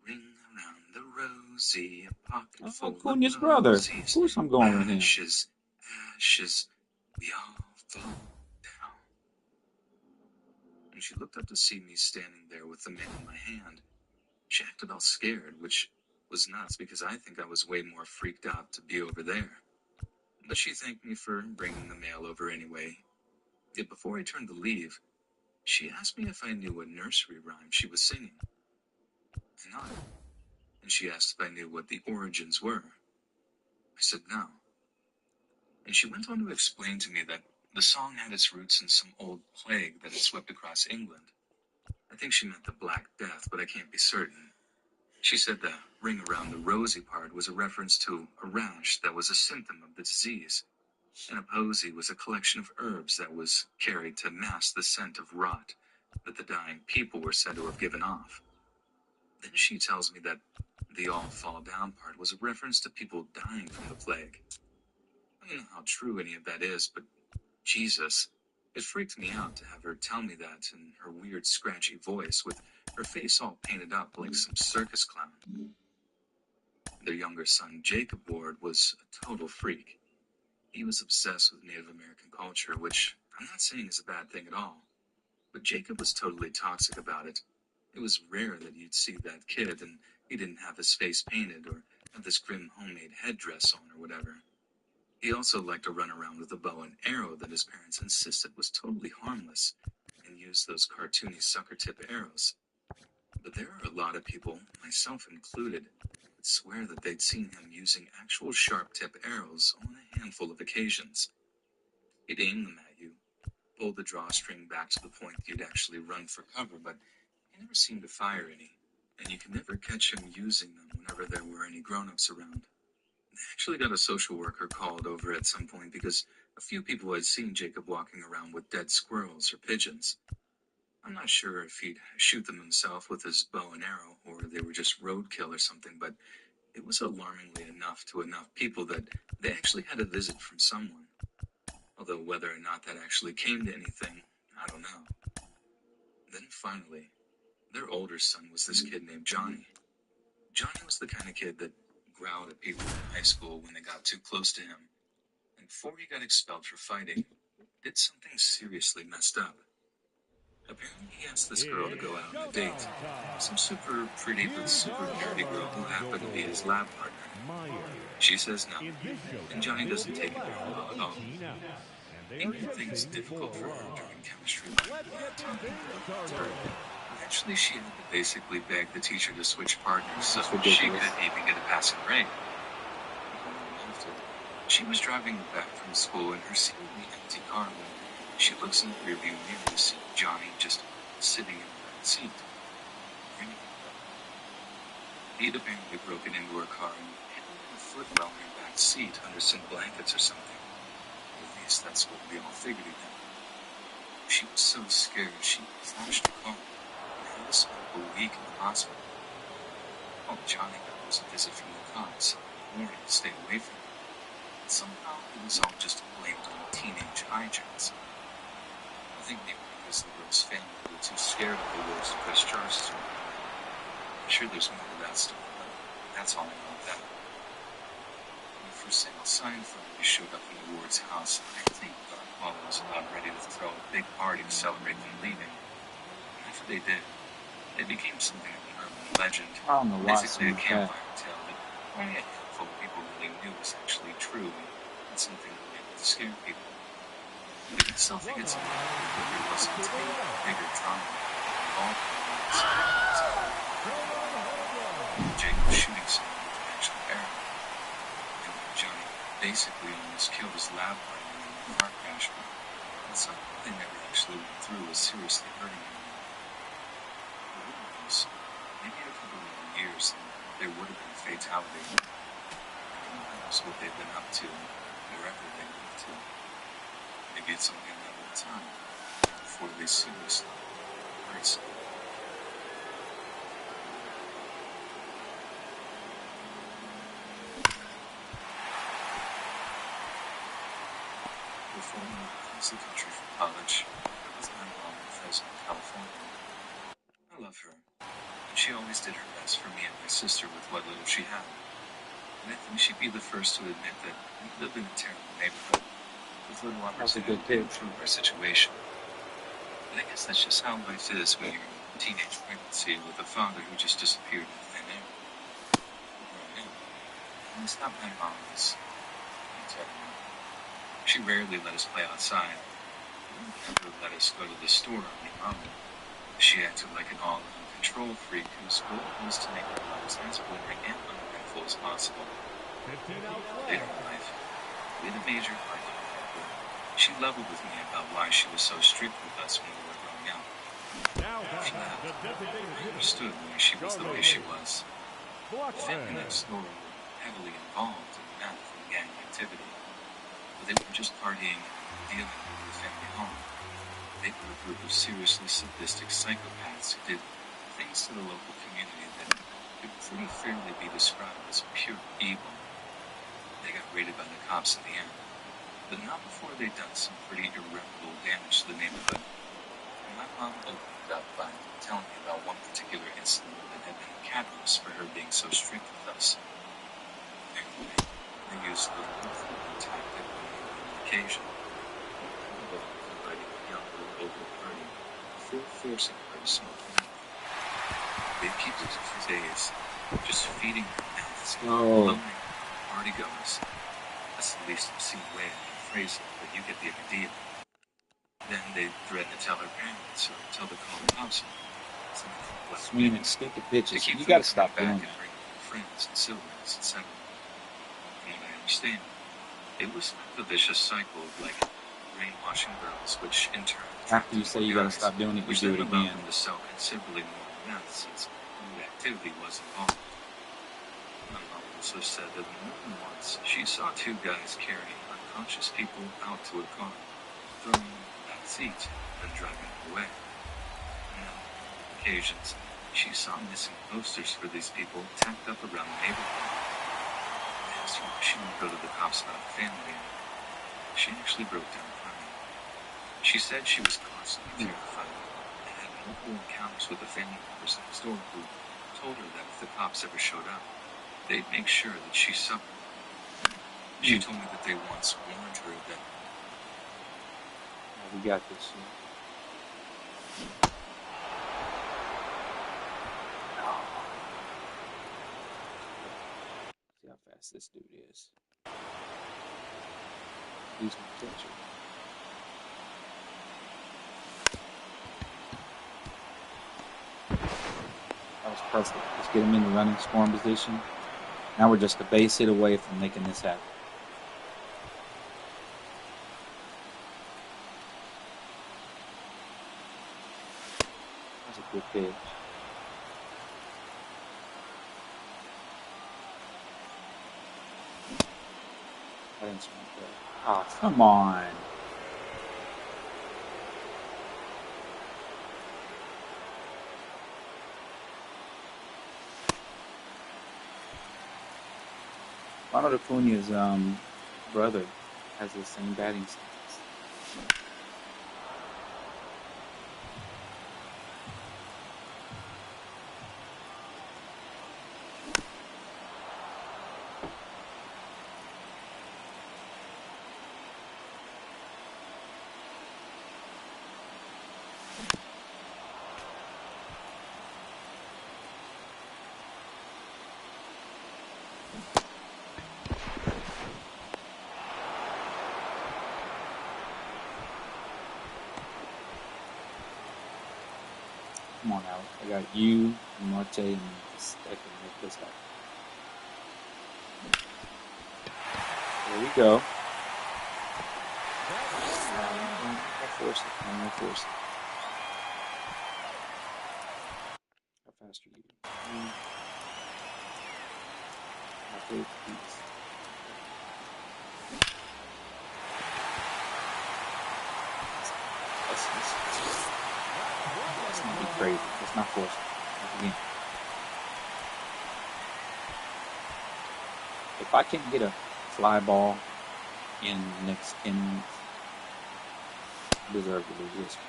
"Ring around the rosy, a pocket full of Cunha's brother. Of posies. course I'm going with him. Ashes, ashes, we all fall down." And she looked up to see me standing there with the mail in my hand. She acted all scared, which was nuts because I think I was way more freaked out to be over there. But she thanked me for bringing the mail over anyway. Yet before I turned to leave, she asked me if I knew what nursery rhyme she was singing. I nodded, and she asked if I knew what the origins were. I said no. And she went on to explain to me that the song had its roots in some old plague that had swept across England. I think she meant the Black Death, but I can't be certain. She said the ring around the rosy part was a reference to a rash that was a symptom of the disease, and a posy was a collection of herbs that was carried to mask the scent of rot that the dying people were said to have given off. Then she tells me that the all fall down part was a reference to people dying from the plague. I don't know how true any of that is, but Jesus, it freaked me out to have her tell me that in her weird scratchy voice with her face all painted up like some circus clown. Their younger son, Jacob Ward, was a total freak. He was obsessed with Native American culture, which I'm not saying is a bad thing at all. But Jacob was totally toxic about it. It was rare that you'd see that kid and he didn't have his face painted or have this grim homemade headdress on or whatever. He also liked to run around with a bow and arrow that his parents insisted was totally harmless and used those cartoony sucker tip arrows. But there are a lot of people, myself included, that swear that they'd seen him using actual sharp tip arrows on a handful of occasions. He'd aim them at you, pull the drawstring back to the point you'd actually run for cover, but he never seemed to fire any, and you could never catch him using them whenever there were any grown-ups around. They actually got a social worker called over at some point because a few people had seen Jacob walking around with dead squirrels or pigeons. I'm not sure if he'd shoot them himself with his bow and arrow, or they were just roadkill or something, but it was alarmingly enough to enough people that they actually had a visit from someone. Although whether or not that actually came to anything, I don't know. Then finally, their older son was this kid named Johnny. Johnny was the kind of kid that growled at people in high school when they got too close to him. And before he got expelled for fighting, did something seriously messed up. Apparently he asked this girl to go out on a date. Some super pretty but super nerdy girl who happened to be his lab partner. She says no, and Johnny doesn't take it very well at all. He made things difficult for her during chemistry lab, talking about her. Eventually she had to basically beg the teacher to switch partners so she couldn't even get a passing grade. She was driving back from school in her seemingly empty car when she looks in the rearview mirror to see Johnny just sitting in the back seat. He'd apparently broken into her car and hit her foot well in her back seat under some blankets or something. At least that's what we all figured it out. She was so scared she flashed her car and had to spend a week in the hospital. Oh, Johnny got a visit from the cops, warning to stay away from her. Somehow it was all just blamed on teenage hijinks. I think maybe because the girl's family were too scared of the words to press charges on her. I'm sure there's more to that story, but that's all I know of that. When the for sale sign finally showed up in the Ward's house, I think Paul was about ready to throw a big party to celebrate them leaving. And after they did, it became something of an urban legend. I don't know why Basically a it's campfire tale that only a handful of people really knew was actually true, and something related to scare people. But I still think it's important that there wasn't a bigger drama involved in the Jacob shooting someone with an actual arrow. And Johnny basically almost killed his lab partner in a car crash, but somehow they never actually went through with seriously hurting him. Who knows? Maybe a couple more years and there would have been a fatality. Who knows what they've been up to, wherever they went to. Maybe it's only a matter of time before they seriously hurt someone. Before I moved across the country for college, I was my mom in Fresno, California. I love her, and she always did her best for me and my sister with what little she had. And I think she'd be the first to admit that we lived in a terrible neighborhood with little opportunity to improve our situation. But I guess that's just how life is when you're in teenage pregnancy with a father who just disappeared into thin air. At least not my mom was. She rarely let us play outside. She never let us go to the store on her own. She acted like an all-in control freak whose goal was to make our lives as boring and uneventful as possible. Later in life, we had a major argument. She leveled with me about why she was so strict with us when we were growing up. After that, I understood why she was the way she was. The family next door were heavily involved in meth and gang activity. But they weren't just partying and dealing with the family home. They were a group of seriously sadistic psychopaths who did things to the local community that could pretty fairly be described as pure evil. They got raided by the cops in the end, but not before they'd done some pretty irreparable damage to the neighborhood. And my mom opened up by telling me about one particular incident that had been a catalyst for her being so strict with us. Apparently, they used the little tactic on occasion. Inviting a young girl over to party before forcing her to smoke meth. They'd keep her for days, just feeding her meth, loaning partygoers. That's the least obscene way I can phrase it, but you get the idea. Then they'd threaten to tell her parents or tell the call the cops. Swinging stupid bitches. You gotta stop doing that. Friends and siblings, etc. From what I understand, it was the vicious cycle of like brainwashing girls, which in turn After you say you gotta stop doing it, you do it again. Them to sell considerably more meth since the activity was involved. My mom also said that more than once she saw two guys carrying unconscious people out to a car, throwing them in the back seat, and driving them away. occasions, she saw missing posters for these people tacked up around the neighborhood. I asked her why she didn't go to the cops about the family, and she actually broke down crying. She said she was constantly terrified and had multiple encounters with the family members in the store who told her that if the cops ever showed up, they'd make sure that she suffered. She told me that they once warned her that We got this. See how fast this dude is. He's my catcher. That was perfect. Let's get him in the running scoring position. Now we're just a base hit away from making this happen. That's a good pitch. I didn't swing that. Oh, come on. Ronald Acuna's brother has the same batting stance. Come on, Alex. I got you, Marte, and that can make this happen. There we go. Don't force it. Don't force it. How fast are you? My favorite piece. Let's not be crazy. Let's not force it. Again. If I can't get a fly ball in the next 10 minutes, I deserve to lose this one.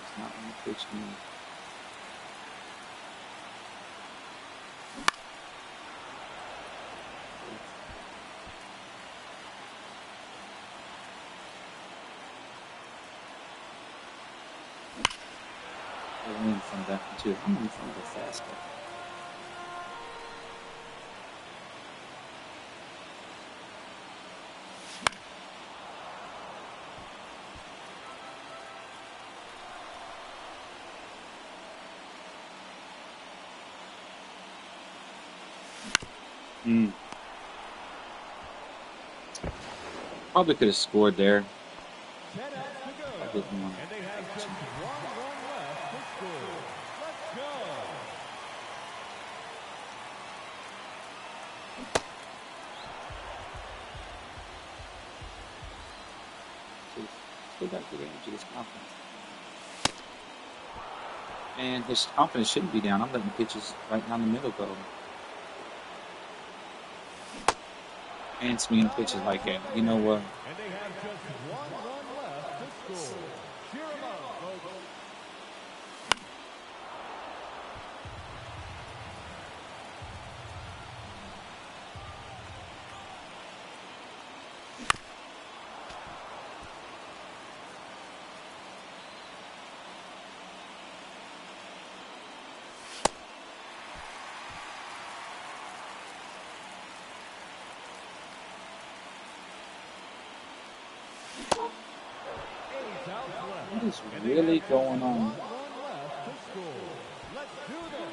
It's not going to pitch me. I'm in front of that one too. I'm in front of the fast guy. Probably could have scored there. I didn't want to. Still got good energy, his confidence. And his confidence shouldn't be down. I'm letting pitches right down the middle go. And swinging pitches like that. You know what? And they have just one run left to score. Cheer 'em up, folks. What is really going on? Let's do this.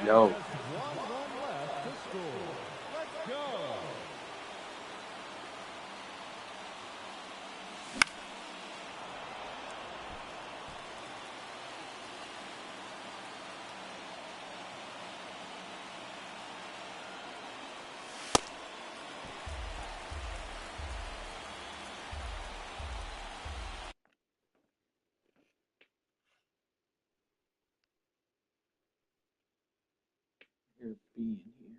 go. Just 1 run left to score. Let's go. Here, be in here.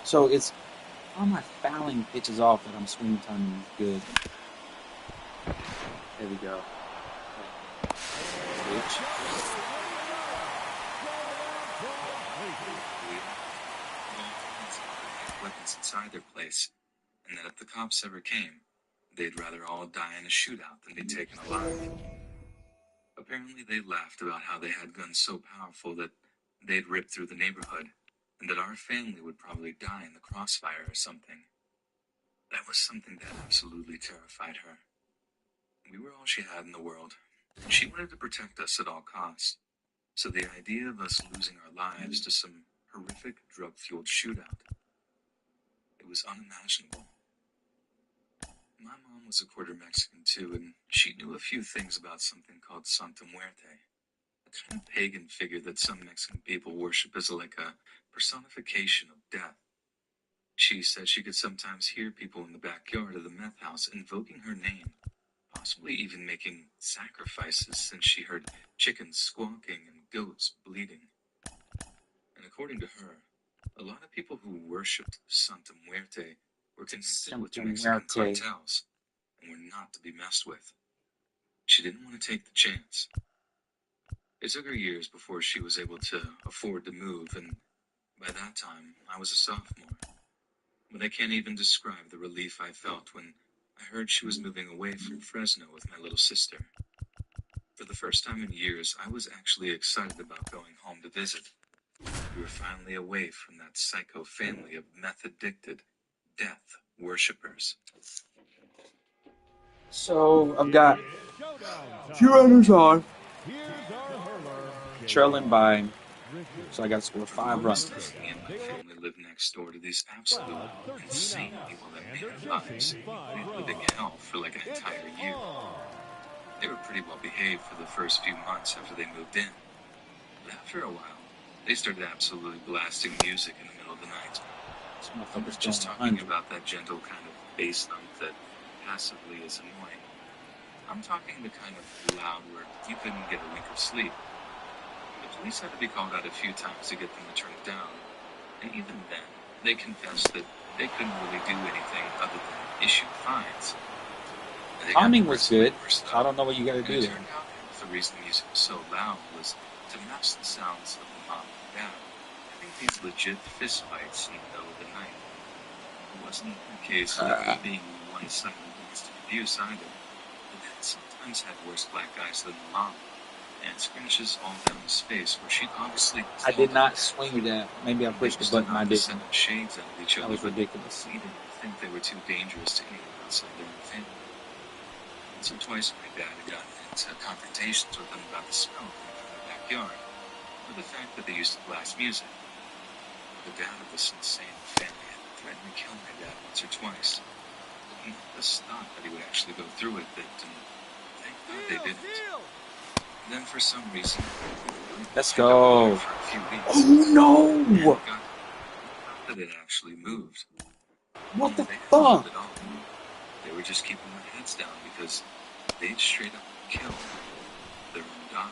So it's all my fouling pitches off that I'm swing timing is good. There we go. Switch. Weapons inside their place, and that if the cops ever came, they'd rather all die in a shootout than be taken alive. Apparently, they laughed about how they had guns so powerful that they'd rip through the neighborhood, and that our family would probably die in the crossfire or something. That was something that absolutely terrified her. We were all she had in the world, and she wanted to protect us at all costs. So the idea of us losing our lives to some horrific drug-fueled shootout, it was unimaginable. My mom was a quarter Mexican too, and she knew a few things about something called Santa Muerte, a kind of pagan figure that some Mexican people worship as like a personification of death. She said she could sometimes hear people in the backyard of the meth house invoking her name, possibly even making sacrifices since she heard chickens squawking and goats bleating. And according to her, a lot of people who worshipped Santa Muerte were connected with the Mexican cartels and were not to be messed with. She didn't want to take the chance. It took her years before she was able to afford to move, and by that time, I was a sophomore. But I can't even describe the relief I felt when I heard she was moving away from Fresno with my little sister. For the first time in years, I was actually excited about going home to visit. We were finally away from that psycho family of meth-addicted death worshippers. So I've got Showdown two time. runners on, Here's our hurler. trailing by, Richard. so I got to score 5 runs. Me and my family lived next door to these absolute insane people that made our lives a living hell for like an entire year. They were pretty well behaved for the first few months after they moved in. But after a while, they started absolutely blasting music in the middle of the night. This I'm motherfucker's not just going talking 100. about that gentle kind of bass thump that passively is annoying. I'm talking the kind of loud where you couldn't get a wink of sleep. The police had to be called out a few times to get them to turn it down, and even then, they confessed that they couldn't really do anything other than issue fines. They got Timing was good, worse, so I don't know what you got to and do it there. turned out that the reason the music was so loud was to match the sounds of the mom and dad having these legit fistfights in the middle of the night. It wasn't a case of it being one-sided domestic abuse either. The dad sometimes had worse black eyes than the mom, and scratches all down his face where she'd obviously I did not swing with that. Maybe I pushed the button I set didn't. up shades out of each That other, was but ridiculous. we didn't think they were too dangerous to anyone outside their own family. Once or twice my dad had gotten into confrontations with them about the smell coming from the backyard, or the fact that they used to blast music. The dad of this insane family had threatened to kill my dad once or twice. None of us thought that he would actually go through with it, and thank God they didn't. Then for some reason, Let's go. for a few weeks, Oh no! and got that it actually moved. What the They hadn't fuck? moved at all. They were just keeping their heads down because they'd straight up killed their own daughter.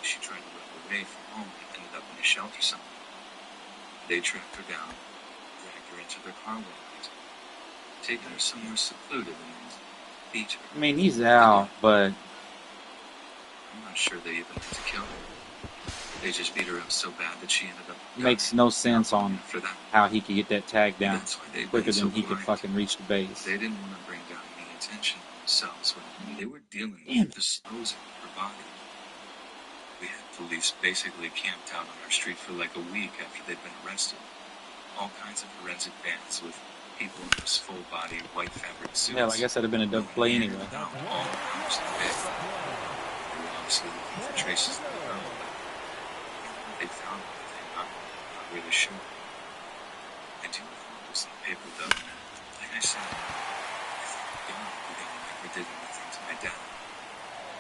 She tried to run away from home and ended up in a shelter somewhere. They tracked her down, dragged her into their car one night, taken her somewhere secluded, and beat her. I mean, he's out, but I'm not sure they even meant to kill her. They just beat her up so bad that she ended up makes no sense on after that. how he could get that tag down That's why they've quicker been so than he could quiet. fucking reach the base. They didn't want to bring down any attention on themselves when they were dealing Damn. with disposing of her body. We had police basically camped out on our street for like a week after they'd been arrested. All kinds of forensic vans with People in those full-body white fabric suits. Yeah, I guess that'd have been a dub play anyway. Now, all across the bay. They were obviously looking for traces of the girl, but what they found, I'm not really sure. I do recall it was in the paper, though. Like I said, I think God never did anything to my dad,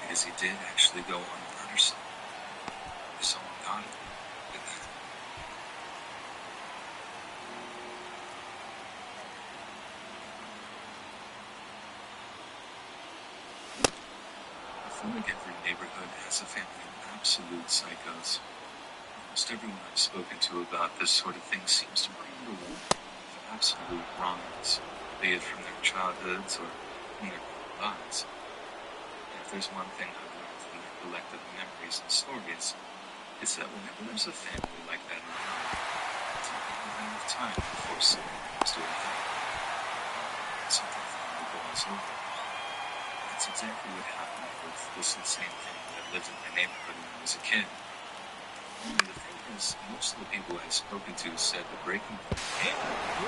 because he did actually go on the murder side. His own God did that. I feel like every neighborhood has a family of absolute psychos. Almost everyone I've spoken to about this sort of thing seems to bring the wall of absolute wrongness, be it from their childhoods or from their lives. And if there's one thing I've learned from their collective memories and stories, it's that whenever there's a family like that around, it's not a matter of time before something comes to a head. Something finally boils over. That's exactly what happened with this insane family that lived in my neighborhood when I was a kid. Only the thing is, most of the people I've spoken to said the breaking point came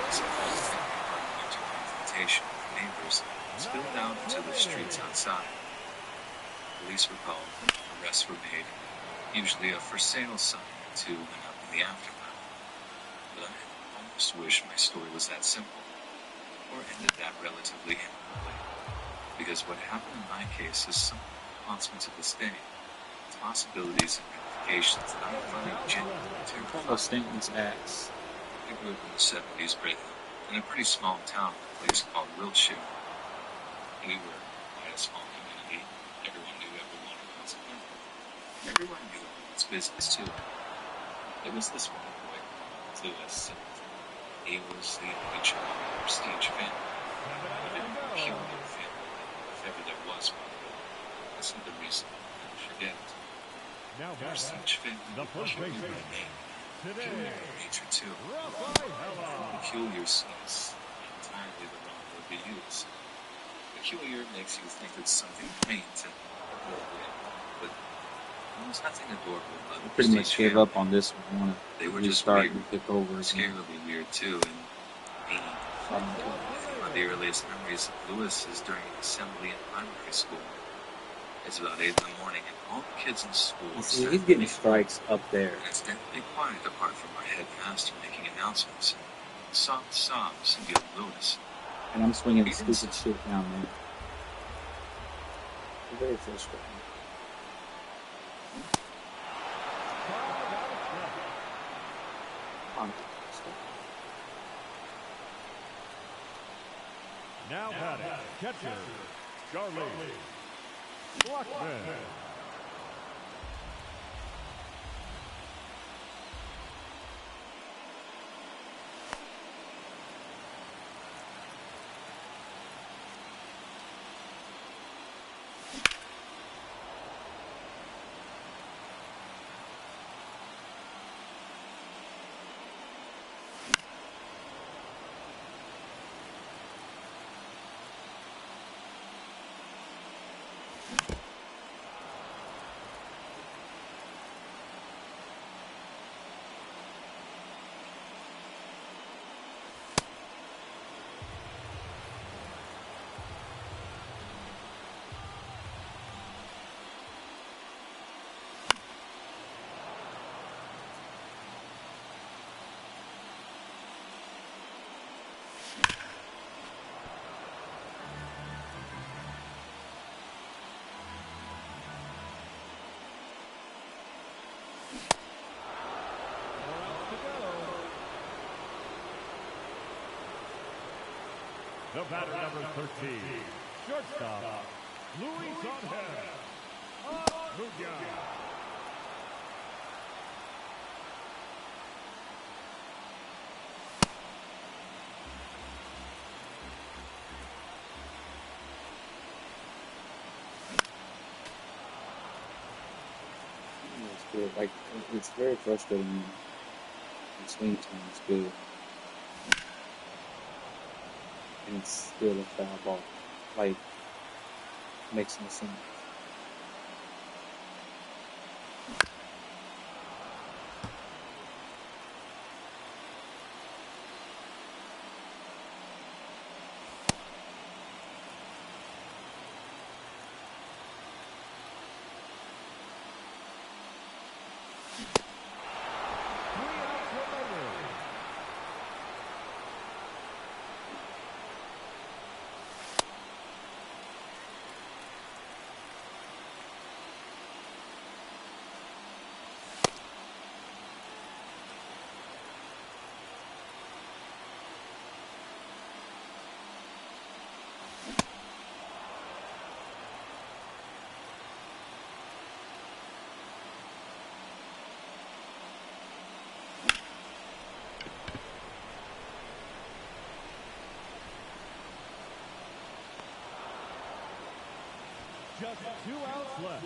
as a family argument or confrontation with neighbors spilled out into the streets outside. Police were called, arrests were made, usually a for sale sign or two went up in the aftermath. But I almost wish my story was that simple, or ended that relatively amicably. Because what happened in my case is something that haunts me to this day. Its possibilities and ramifications that I find genuinely terrifying. Carlos Stanton's ass. I grew up in the 70s, Britain, in a pretty small town, a place called Wiltshire. We were quite a small community. Everyone knew everyone, and consequently, everyone knew everyone's business too. There was this one boy, Lewis, and he was the only child of a prestige family. A very peculiar family, if ever there was one. That's not the reason I never forget it. Now There was back such family the first peculiar baseman. by name, Today, peculiar by nature too. Rafaela. Peculiar seems entirely the wrong word to use. Peculiar makes you think it's something quaint and appropriate, but there was nothing adorable about the Pretty much prestige gave up on this one. I want They were to just restart weird, and kick over again. scarily weird too, and mean. One of the earliest memories of Lewis is during assembly in primary school. It's about 8 in the morning, and all the kids in school You are see, he's standing getting before strikes up there. and it's deadly quiet apart from our headmaster making announcements and soft sobs of young Lewis. And I'm swinging stupid shit down there. It's very frustrating. Come on. Now batting, catcher, Charlie Blackman. The batter number 13, shortstop, Luis Angel Aguilar. It's good. Like, it's very frustrating. The swing time is good. And it's still a foul ball. Like, makes no sense. just 2 outs left.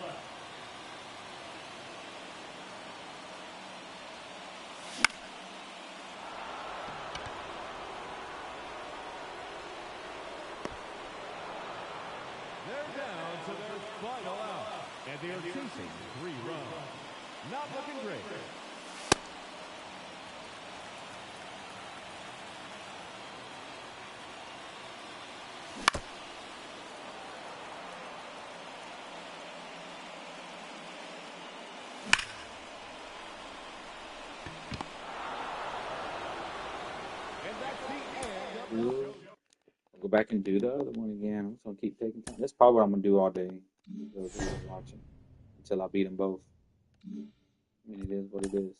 They're down to their final out, and they're chasing 3 runs. Not looking great. And that's the end of the show. I'll go back and do the other one again. I'm just gonna keep taking time. That's probably what I'm gonna do all day. Watching until I beat them both. I mean, it is what it is.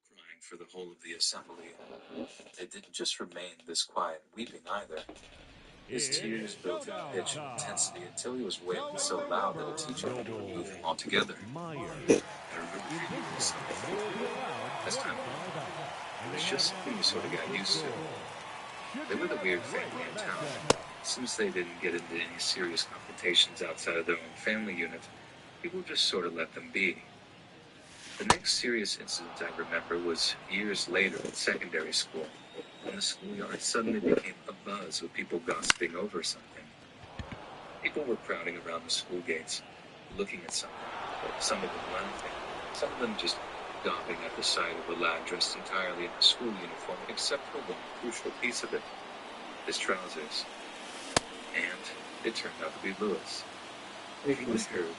Crying for the whole of the assembly. They didn't just remain this quiet and weeping either. His tears built in pitch and intensity until he was wailing so loud that a teacher had to remove him altogether. I remember feeling something. As time went on, it was just something you sort of got used to. They were the weird family in town. As soon as they didn't get into any serious confrontations outside of their own family unit, people just sort of let them be. The next serious incident I remember was years later in secondary school, when the schoolyard suddenly became abuzz with people gossiping over something. People were crowding around the school gates, looking at something, some of them laughing, some of them just gawping at the sight of a lad dressed entirely in a school uniform except for one crucial piece of it, his trousers. And it turned out to be Lewis. From what I heard,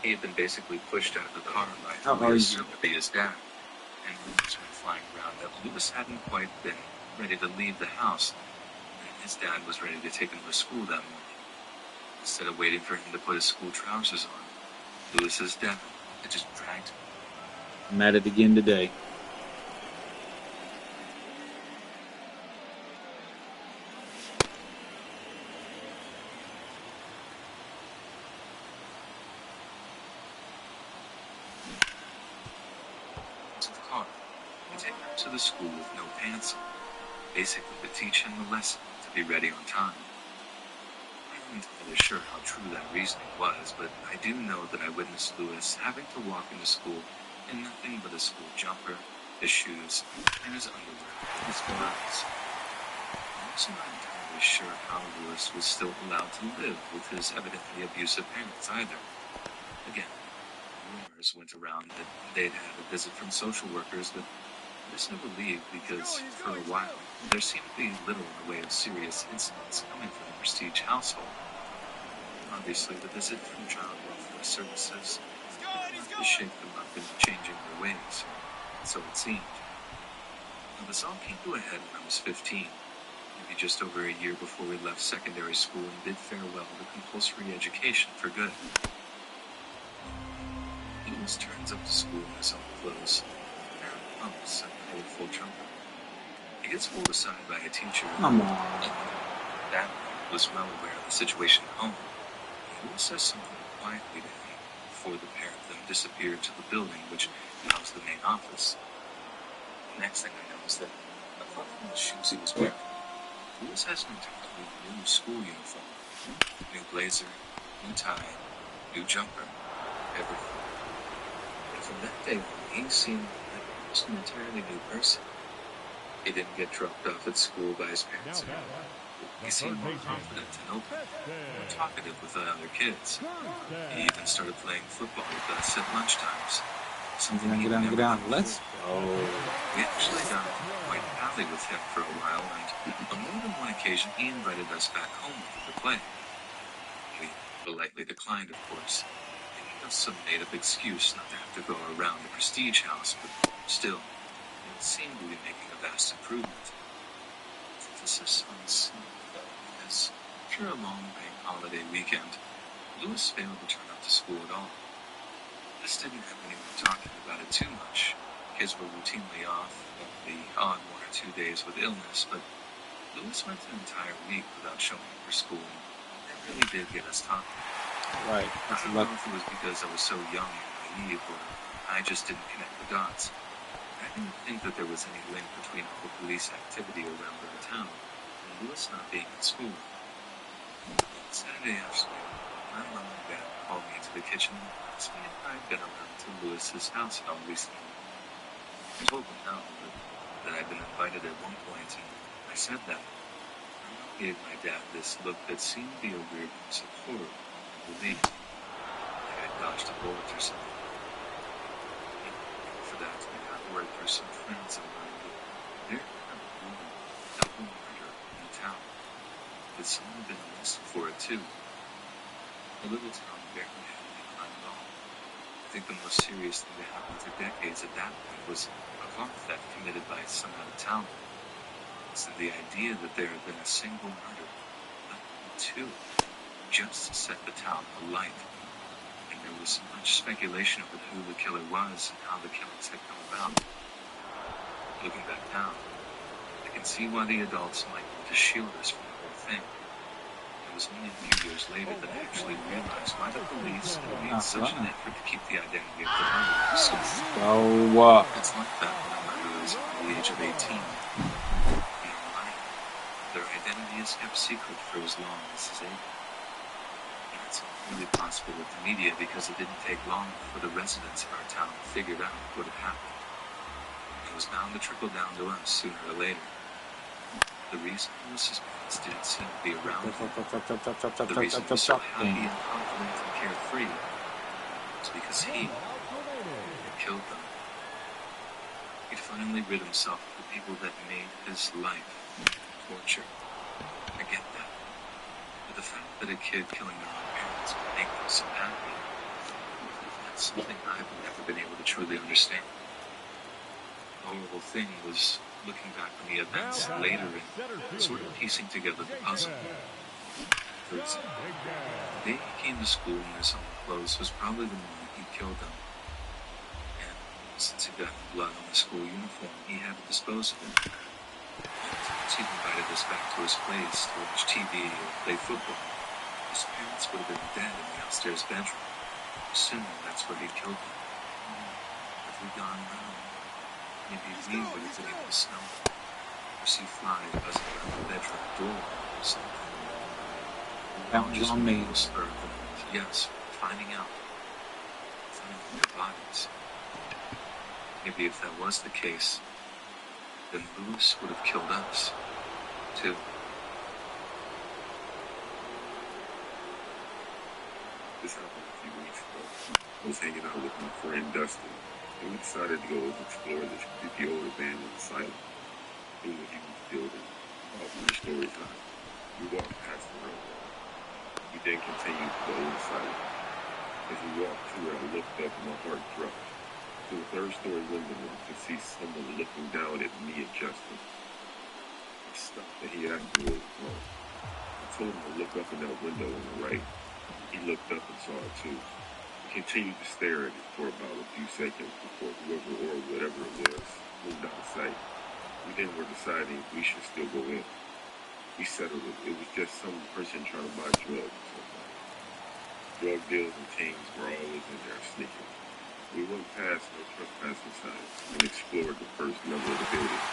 he had been basically pushed out of the car by who he assumed to be his dad, and rumors went flying around that Lewis hadn't quite been ready to leave the house, and his dad was ready to take him to school that morning. Instead of waiting for him to put his school trousers on, Lewis's dad had just dragged him. I'm at it again today. To the car and take him to the school with no pants on, basically to teach him the lesson to be ready on time. I'm not entirely sure how true that reasoning was, but I do know that I witnessed Lewis having to walk into school in nothing but a school jumper, his shoes, and his underwear, and his gloves. I'm also not entirely sure how Lewis was still allowed to live with his evidently abusive parents either. Again, rumors went around that they'd had a visit from social workers, but this never believed because, for a while, there seemed to be little in the way of serious incidents coming from the Prestige household. Obviously, the visit from child welfare services had to shake them up into changing their ways, so it seemed. Now, this all came to a head when I was 15, maybe just over a year before we left secondary school and bid farewell to compulsory education for good. Lewis turns up to school in his own clothes, a pair of pumps and a colorful jumper. He gets pulled aside by a teacher. Come on. That was well aware of the situation at home. Lewis says something quietly to me before the pair of them disappeared to the building which housed the main office. The next thing I know is that, apart from the shoes he was wearing, Lewis has an entirely new school uniform. New blazer, new tie, new jumper, everything. And from that day on, he seemed like almost an entirely new person. He didn't get dropped off at school by his parents anymore. He seemed more confident and open, more talkative with the other kids. He even started playing football with us at lunchtimes. Something he Get never down. done Let's before. go. We actually got quite pally with him for a while, and on more than one occasion he invited us back home with him to play. We politely declined, of course, thinking of some made-up excuse not to have to go around the Prestige House, but still, it seemed to be making a vast improvement. Emphasis on seemed, because after a long bank holiday weekend, Lewis failed to turn up to school at all. This didn't have anyone talking about it too much. Kids were routinely off, the odd 1 or 2 days with illness, but Lewis went an entire week without showing up for school, and that really did get us talking. Right. I don't know if it was because I was so young and naive, or I just didn't connect the dots. I didn't think that there was any link between all the police activity around our town and Lewis not being in school. Saturday afternoon, my mom and dad called me into the kitchen and asked me if I'd been around to Lewis's house at all recently. I told them no, but that I'd been invited at one point, and I said that. My mom gave my dad this look that seemed to be a weird mix of horror and relief, like I'd dodged a bullet or something. For that, I got word through some friends of mine that there had been a double murder in town. That someone had been arrested for it too. The little town barely had any crime at all. I think the most serious thing that happened for decades at that point was a car theft committed by some out-of-towner. So the idea that there had been a single murder, not two, just to set the town alight. And there was much speculation over who the killer was and how the killings had come about. Looking back now, I can see why the adults might want to shield us from the whole thing. It was only a few years later that I actually realized why the police had made such an effort to keep the identity of the murderer secret. It's like that when a murderer is under the age of 18. In our life, their identity is kept secret for as long as is able. And it's only possible with the media because it didn't take long for the residents of our town figured out what had happened. It was bound to trickle down to us sooner or later. The reason Lewis's parents didn't seem to be around him, the reason he was so happy and confident and carefree, was because he had killed them. He'd finally rid himself of the people that made his life torture. I get that. But the fact that a kid killing their own parents would make them so happy, that's something I've never been able to truly understand. The horrible thing was looking back on the events later and sort of piecing together the puzzle. For example, the day he came to school in his own clothes was probably the moment he killed them. And since he got blood on the school uniform, he had to dispose of it. Once he'd invited us back to his place to watch TV or play football, his parents would have been dead in the upstairs bedroom, assuming that's where he killed them. If we'd gone around, maybe we would have been able to smell them, or see flies buzzing around the bedroom door or something. That was on me. Spur of the moment, yes, finding their bodies. Maybe if that was the case, then Lewis would have killed us, too. This happened a few weeks ago. I was hanging out with my friend Dustin, and we decided to go explore this creepy old abandoned site. It was a huge building, all from the story time. We walked past the railroad. We then continued to go inside. As we walked through it, I looked up and my heart dropped. Through the third story window, I could see someone looking down at me and Justin. The stuff that he asked me was wrong. I told him to look up in that window on the right. He looked up and saw it too. He continued to stare at it for about a few seconds before whoever or whatever it was moved out of sight. We then were deciding we should still go in. We settled it. It was just some person trying to buy drugs or something. Drug deals and teens were always in there sneaking. We went past no trespassing signs and explored the first level of the building.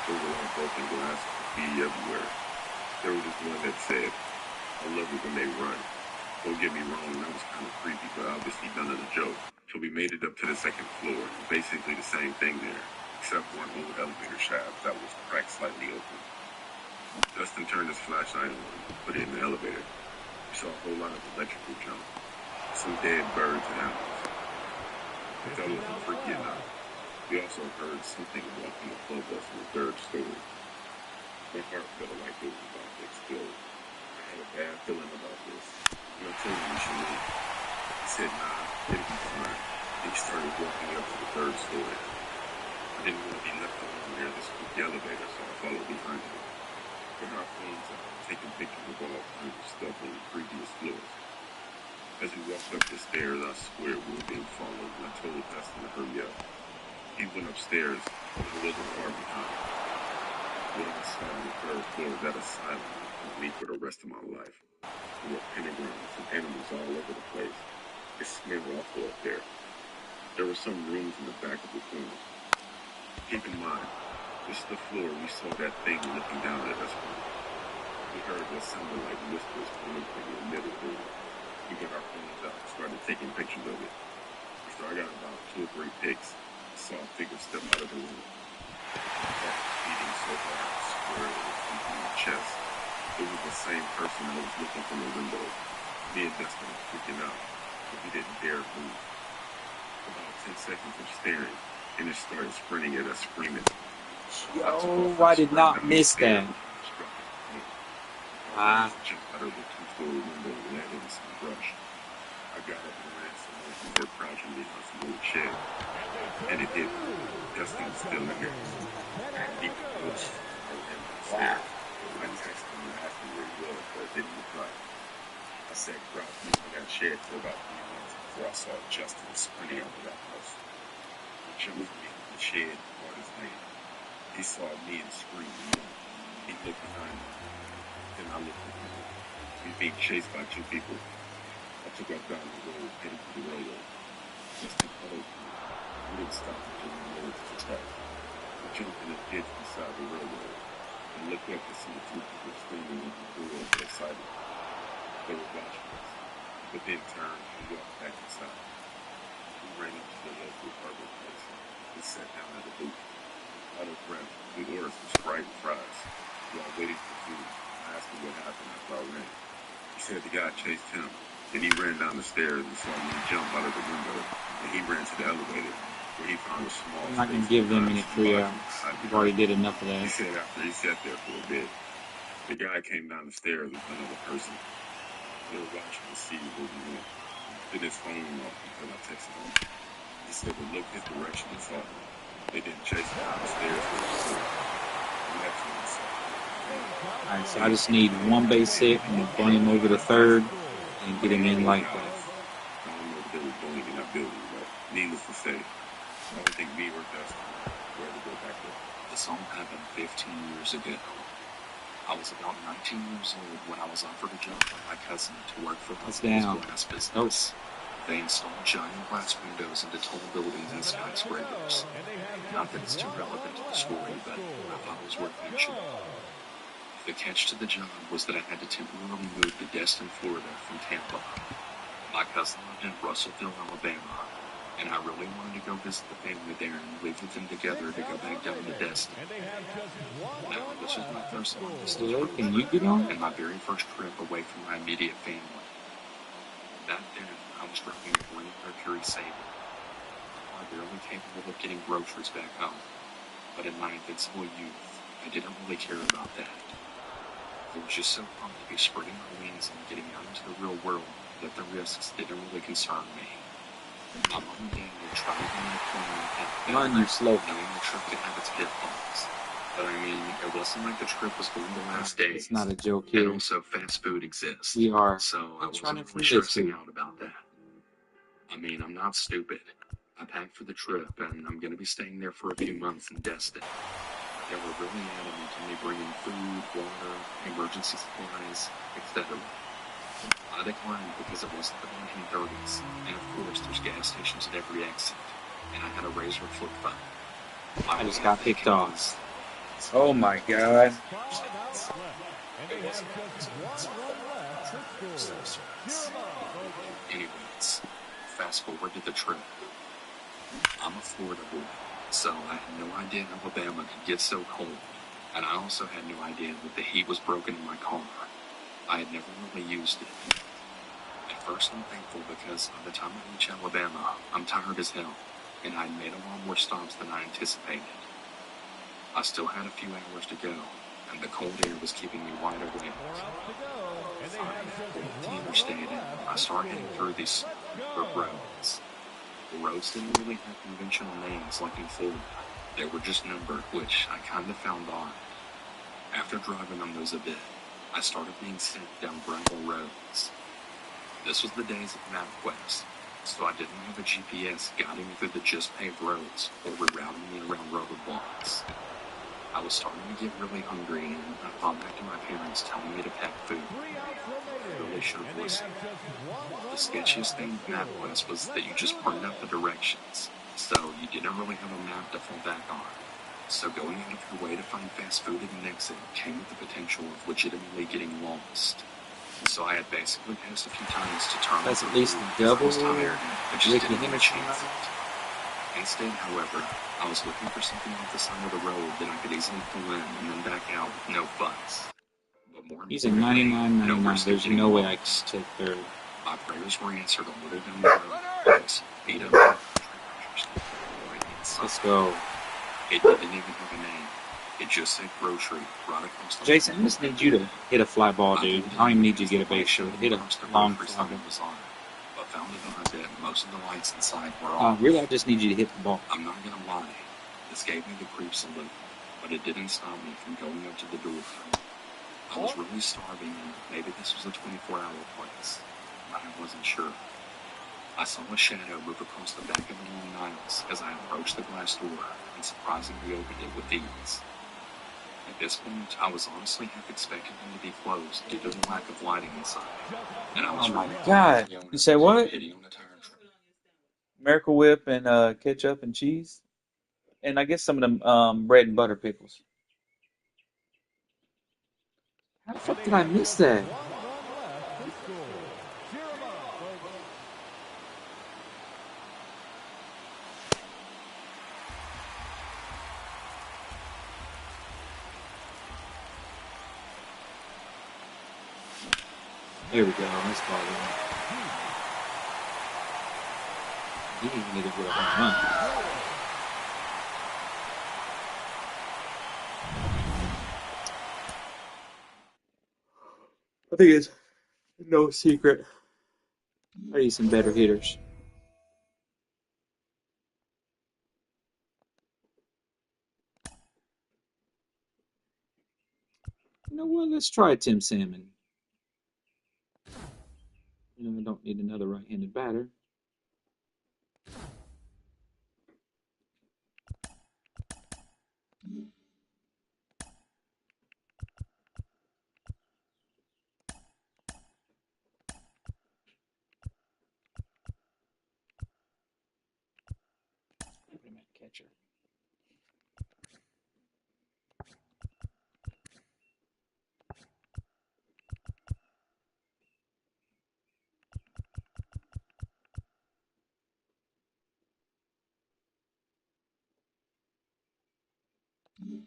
There was a lot of broken glass and graffiti everywhere. There was this one that said, "I love it when they run." Don't get me wrong, that was kind of creepy, but obviously done as a joke. So we made it up to the second floor, basically the same thing there, except for an old elevator shaft that was cracked slightly open. Dustin turned his flashlight on and put it in the elevator. We saw a whole lot of electrical junk, some dead birds and animals. But that wasn't freaky enough. We also heard something walking above us in the third story. My heart felt like it was about to explode. I had a bad feeling about this. And I told him we should leave. He said, "Nah, it'll be fine." And he started walking up to the third story. I didn't want to be left alone near this spooky elevator, so I followed behind him. We had our phones out, taking pictures of all kinds of stuff on the previous floors. As we walked up the stairs, I swear we were being followed, and I told Dustin to hurry up. He went upstairs, but it wasn't far behind. What I saw on the third floor was that asylum would haunt me for the rest of my life. There were pentagrams and animals all over the place. It smelled awful up there. There were some rooms in the back of the corner. Keep in mind, this is the floor we saw that thing looking down at us from. We heard what sounded like whispers coming from the middle room. We got our phones out and started taking pictures of it. After I got about 2 or 3 pics, I saw a figure step out of the room. My heart was beating so hard, I swear it was deep in my chest. It was the same person that was looking from the window. Me and Dustin were freaking out, but we didn't dare move. About 10 seconds of staring, and it started sprinting at us, screaming. Yo, I did not miss that. Jumped out of the 2-story window and landed in some brush. I got up and ran some more before crouching behind some old shed. And it hit me. Dustin was still in there. He was. I ran downstairs. I texted him and asked him where he was, but it didn't reply. I sat crouched behind that shed for about 3 minutes before I saw Justin sprinting out of that house. He jumped from behind the shed on his hand. He saw me and screamed. He looked behind me. Then I looked at him. We were being chased by 2 people. I took off down the road, heading for the railroad. Justin followed me. We didn't stop until we made it to the track. We jumped in a ditch beside the railroad and looked up to see the 2 people screaming at the door of the asylum. They were watching us, but then turned and walked back inside. We ran up to the local apartment place and sat down at a booth. Out of breath, we ordered some Sprite and fries. While waiting for food, I asked him what happened after I ran. He said the guy chased him. Then he ran down the stairs and saw me jump out of the window. And he ran to the elevator, where he found a small I'm not gonna give them any free outs. You've already did enough of He that. said after he sat there for a bit, the guy came down the stairs with another person. They were watching to see where we went. Then his phone went off until I texted him. He said to look his direction and saw him. They didn't chase him down the stairs for the floor. We left him inside. Alright, so I just need 1 base hit and run him over the third and get him in like that. I don't know what they were doing in that building, but needless to say, I don't think me or Dustin were ever go back there. This all happened 15 years ago. I was about 19 years old when I was offered a job by my cousin to work for That's his down. glass business. They installed giant glass windows into tall buildings and skyscrapers. Not that it's too relevant to the story, but I thought it was worth mentioning. The catch to the job was that I had to temporarily move to Destin, Florida from Tampa. My cousin lived in Russellville, Alabama, and I really wanted to go visit the family there and live with them together to go back down to Destin. Now, this was my first long distance So, road can you trip get on? and my very first trip away from my immediate family. Back then, I was driving a green Mercury Sabre. I was barely capable of getting groceries back home, but in my invincible youth, I didn't really care about that. I was just so pumped to be spreading my wings and getting out into the real world that the risks didn't really concern me. My mom and dad would try to give me a corner at the Run, you slow. knowing the trip could have its pitfalls. But I mean, it wasn't like the trip was going to last days. It's not a joke And here. also, fast food exists. We are So I running wasn't from really this stressing dude. out about that. I mean, I'm not stupid. I packed for the trip, and I'm going to be staying there for a few months in Destin. They were really adamant on me bringing food, water, emergency supplies, etc. I declined because it wasn't the 1930s, and of course there's gas stations at every exit, and I had a razor flip phone. I just got picked off. Oh my god. Anyways, fast forward to the trip. I'm a Florida boy, so I had no idea Alabama could get so cold, and I also had no idea that the heat was broken in my car. I had never really used it. At first I'm thankful because by the time I reach Alabama, I'm tired as hell, and I had made a lot more stops than I anticipated. I still had a few hours to go, and the cold air was keeping me wide awake. Finally, I pulled up the interstate, and I started heading through these roads. The roads didn't really have conventional names like in Florida. They were just numbered, which I kind of found odd. After driving on those a bit, I started being sent down gravel roads. This was the days of MapQuest, so I didn't have a GPS guiding me through the just paved roads or rerouting me around roadblocks. I was starting to get really hungry, and I thought back to my parents telling me to pack food. I really should have listened. The sketchiest thing with MapQuest was that you just printed out the directions, so you didn't really have a map to fall back on. So going out of your way to find fast food at an exit came with the potential of legitimately getting lost. So I had basically passed a few times to turn. That's at least double. I was tired, but just Ricky didn't want to Henderson. chance it. Instead, however, I was looking for something off the side of the road that I could easily pull in and then back out with no fuss. But more He's a importantly, 99.99. risk of There's getting no way I lost. can take third. My prayers were answered a little down the road. Beat up. Let's go. It didn't even have a name. It just said grocery right across the Jason, I just need you to hit a fly ball, dude. I don't even need you to get a base shot. Hit a long fly ball. But found it odd that most of the lights inside were off. Really, I just need you to hit the ball. I'm not gonna lie. This gave me the creeps a little, but it didn't stop me from going up to the door. I was really starving, and maybe this was a 24-hour place, but I wasn't sure. I saw a shadow move across the back of the long aisles as I approached the glass door and surprisingly opened it with ease. At this point, I was honestly half expecting them to be closed due to the lack of lighting inside. And I was Oh my god. You say what? Miracle Whip and ketchup and cheese. And I guess some of them bread and butter pickles. How the fuck did I miss that? Here we go. Let's ball one. He didn't even need to go home run. I think it's no secret. I need some better hitters. You know what? Let's try Tim Salmon. You know, I don't need another right-handed batter. Put him at catcher. No,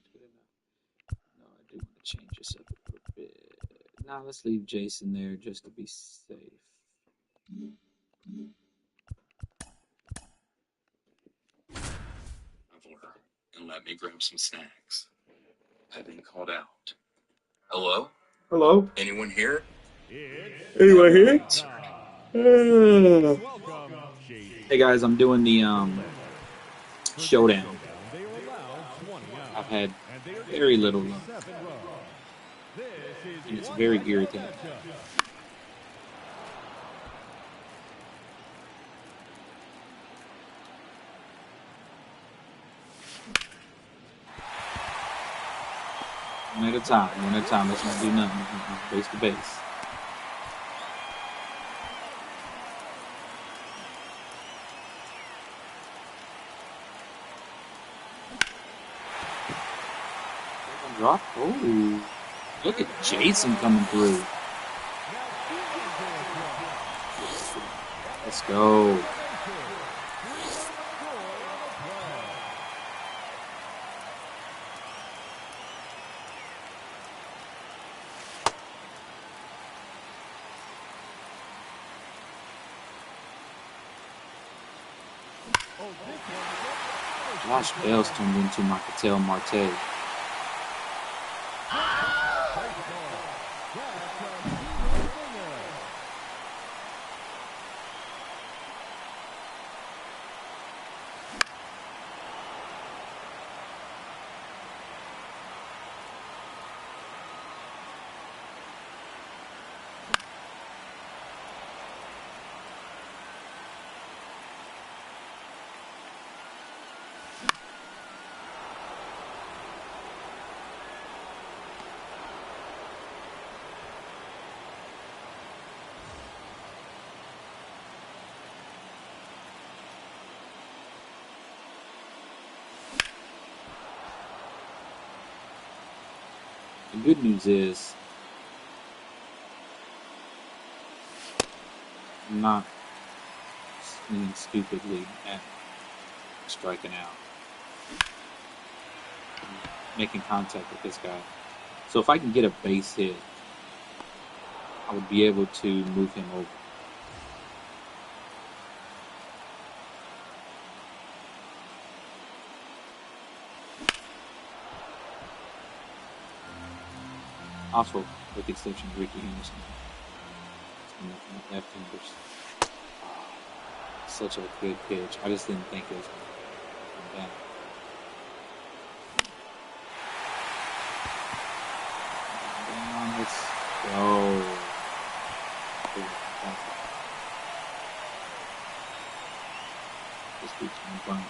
I do want to change this up a little bit. Now let's leave Jason there just to be safe. And let me grab some snacks. I've been called out. Hello? Hello? Anyone here? Anyone here? Welcome, Jason Hey guys, I'm doing the showdown. They are allowed 20 I've out. had And they are very little given luck, 7 runs. This and is it's one very heck of a irritating. matchup. One at a time, one at a time. Let's not do nothing. Base to base. Drop. Oh, look at Jason coming through. Let's go. Josh Bell's turned into my Patel Marte. The good news is I'm not swinging stupidly at striking out. I'm making contact with this guy. So if I can get a base hit, I would be able to move him over. Also, with the exception of Ricky Henderson. Left-handers. Such a good pitch. I just didn't think it was going to come down. Let's go. This beats my bunt.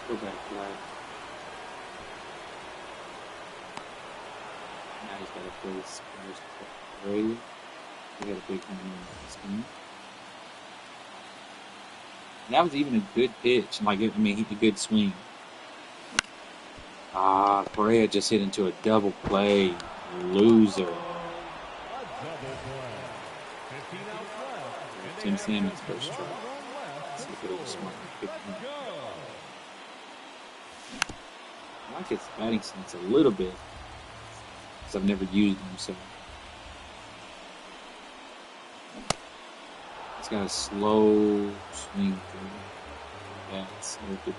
Go back right. Now he's got a face Ray. He had a big home run this game. And that was even a good pitch. Like, I mean, a good swing. Correa just hit into a double play. Loser. Tim Salmon's first strike. Let's see if it'll smart. I like his batting stance a little bit, because I've never used him, so. He's got a slow swing through. Yeah, it's good.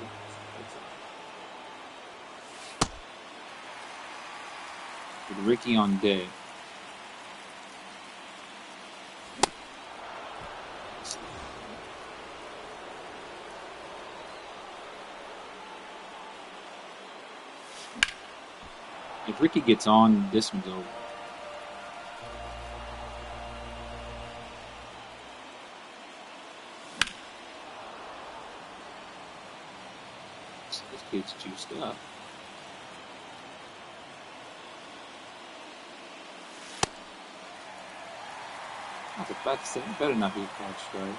With Ricky on deck. If Ricky gets on, this one's over. This kid's juiced up. I was about to say, it better not be a called strike.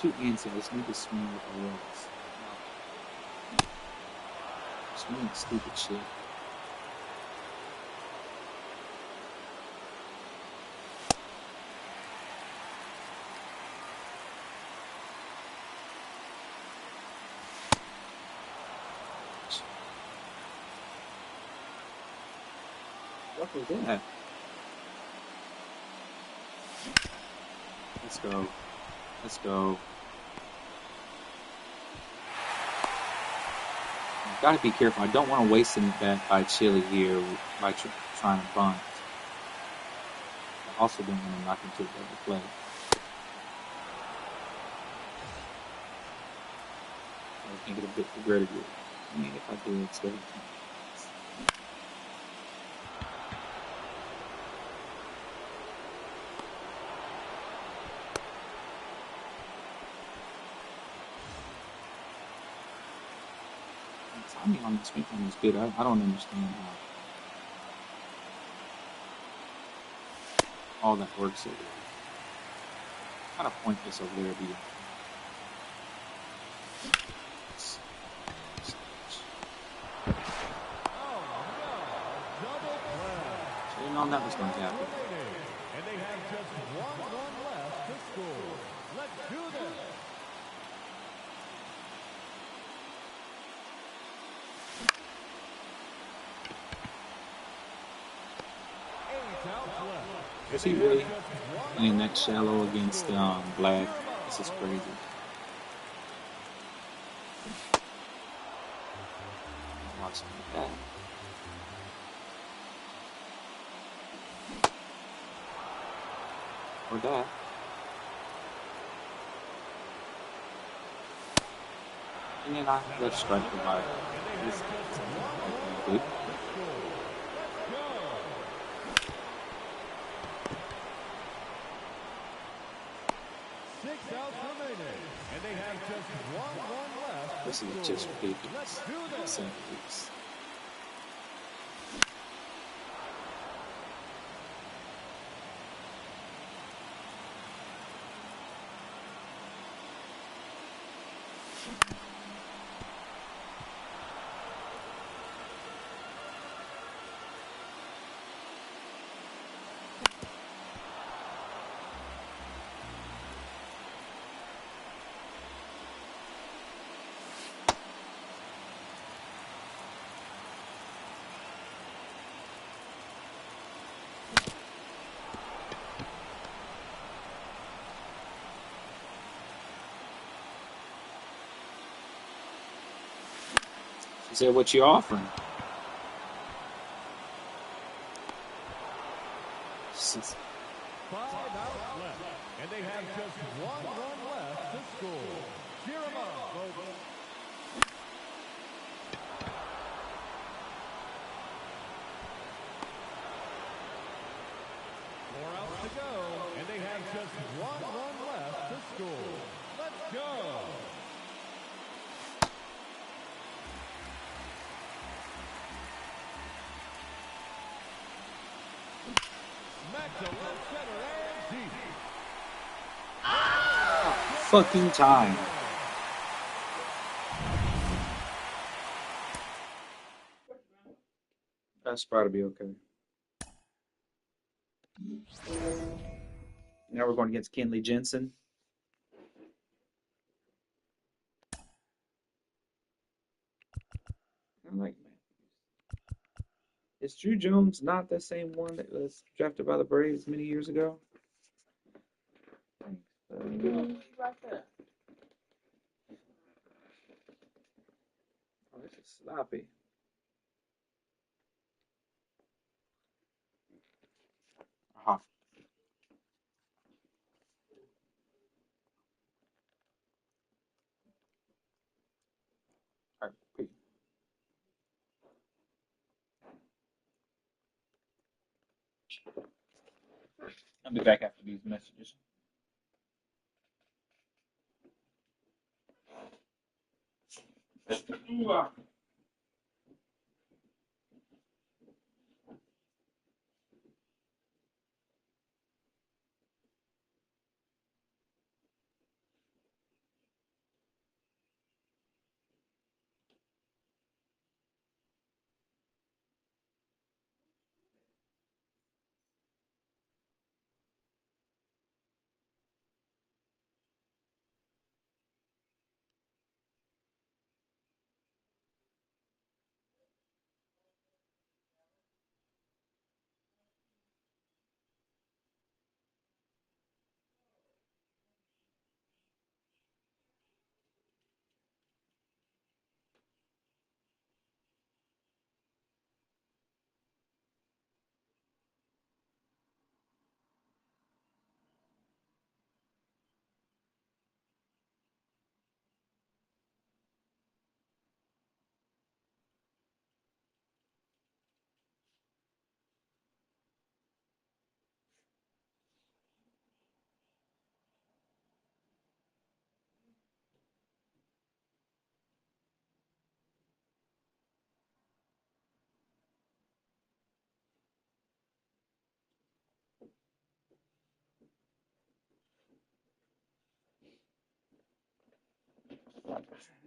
Too antsy. I just need to swing with the legs. Swing stupid shit. What was that? Let's go. Let's go. Gotta be careful. I don't want to waste any bat by Chili here by trying to bunt. I also don't want to knock into a double play. I can get a bit regretted it. I mean, if I do, it's good. Timing on this weekend is good. I don't understand how all that works over there. Kind of pointless over there, dude. I didn't know that was going to happen. And they have just one run left to score. Let's do this. Is he really playing that shallow against Black? This is crazy. Watch that. Or that. And then I left strike the ball. Good. 6 outs remaining, and they have just one run left. This is just ridiculous. This. She said, "What you offering?" She's, 5 outs left, and they have just one run left to score. Cheer them up, folks. Four outs to go, and they have just one run left to score. Let's go. Smack to left center and deep. fucking time. That's probably be okay. Now we're going against Kenley Jensen. I'm like, man, is Drew Jones not the same one that was drafted by the Braves many years ago? Right there. Oh, this is sloppy. Aha. All right, Pete. I'll be back after these messages.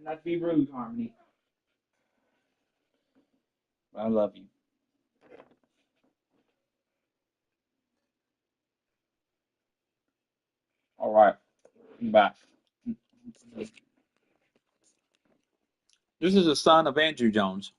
Not to be rude, Harmony. I love you. All right, I'm back. This is the son of Andrew Jones.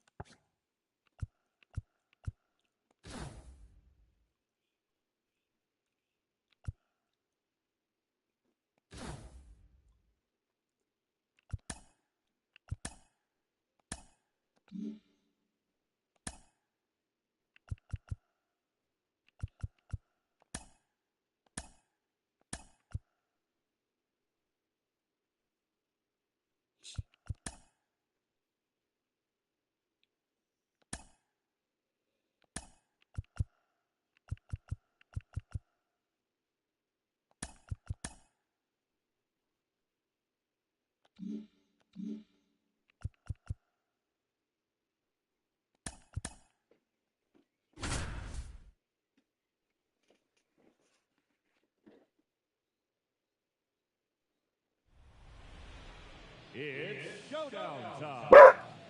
It's showdown time.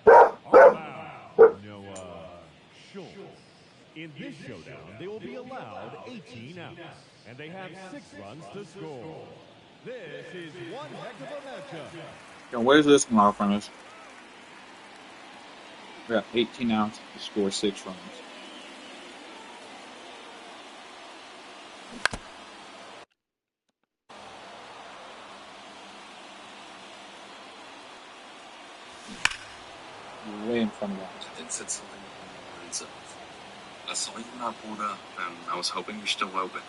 All about Noah Schultz. In this showdown, they will be allowed 18 outs, and they have 6 runs to score. This is one heck of a matchup. So where's this come out from us? We got 18 outs to score 6 runs. You're way in front of us. I then said something along the lines of, I saw you not pulled up, and I was hoping you're still open.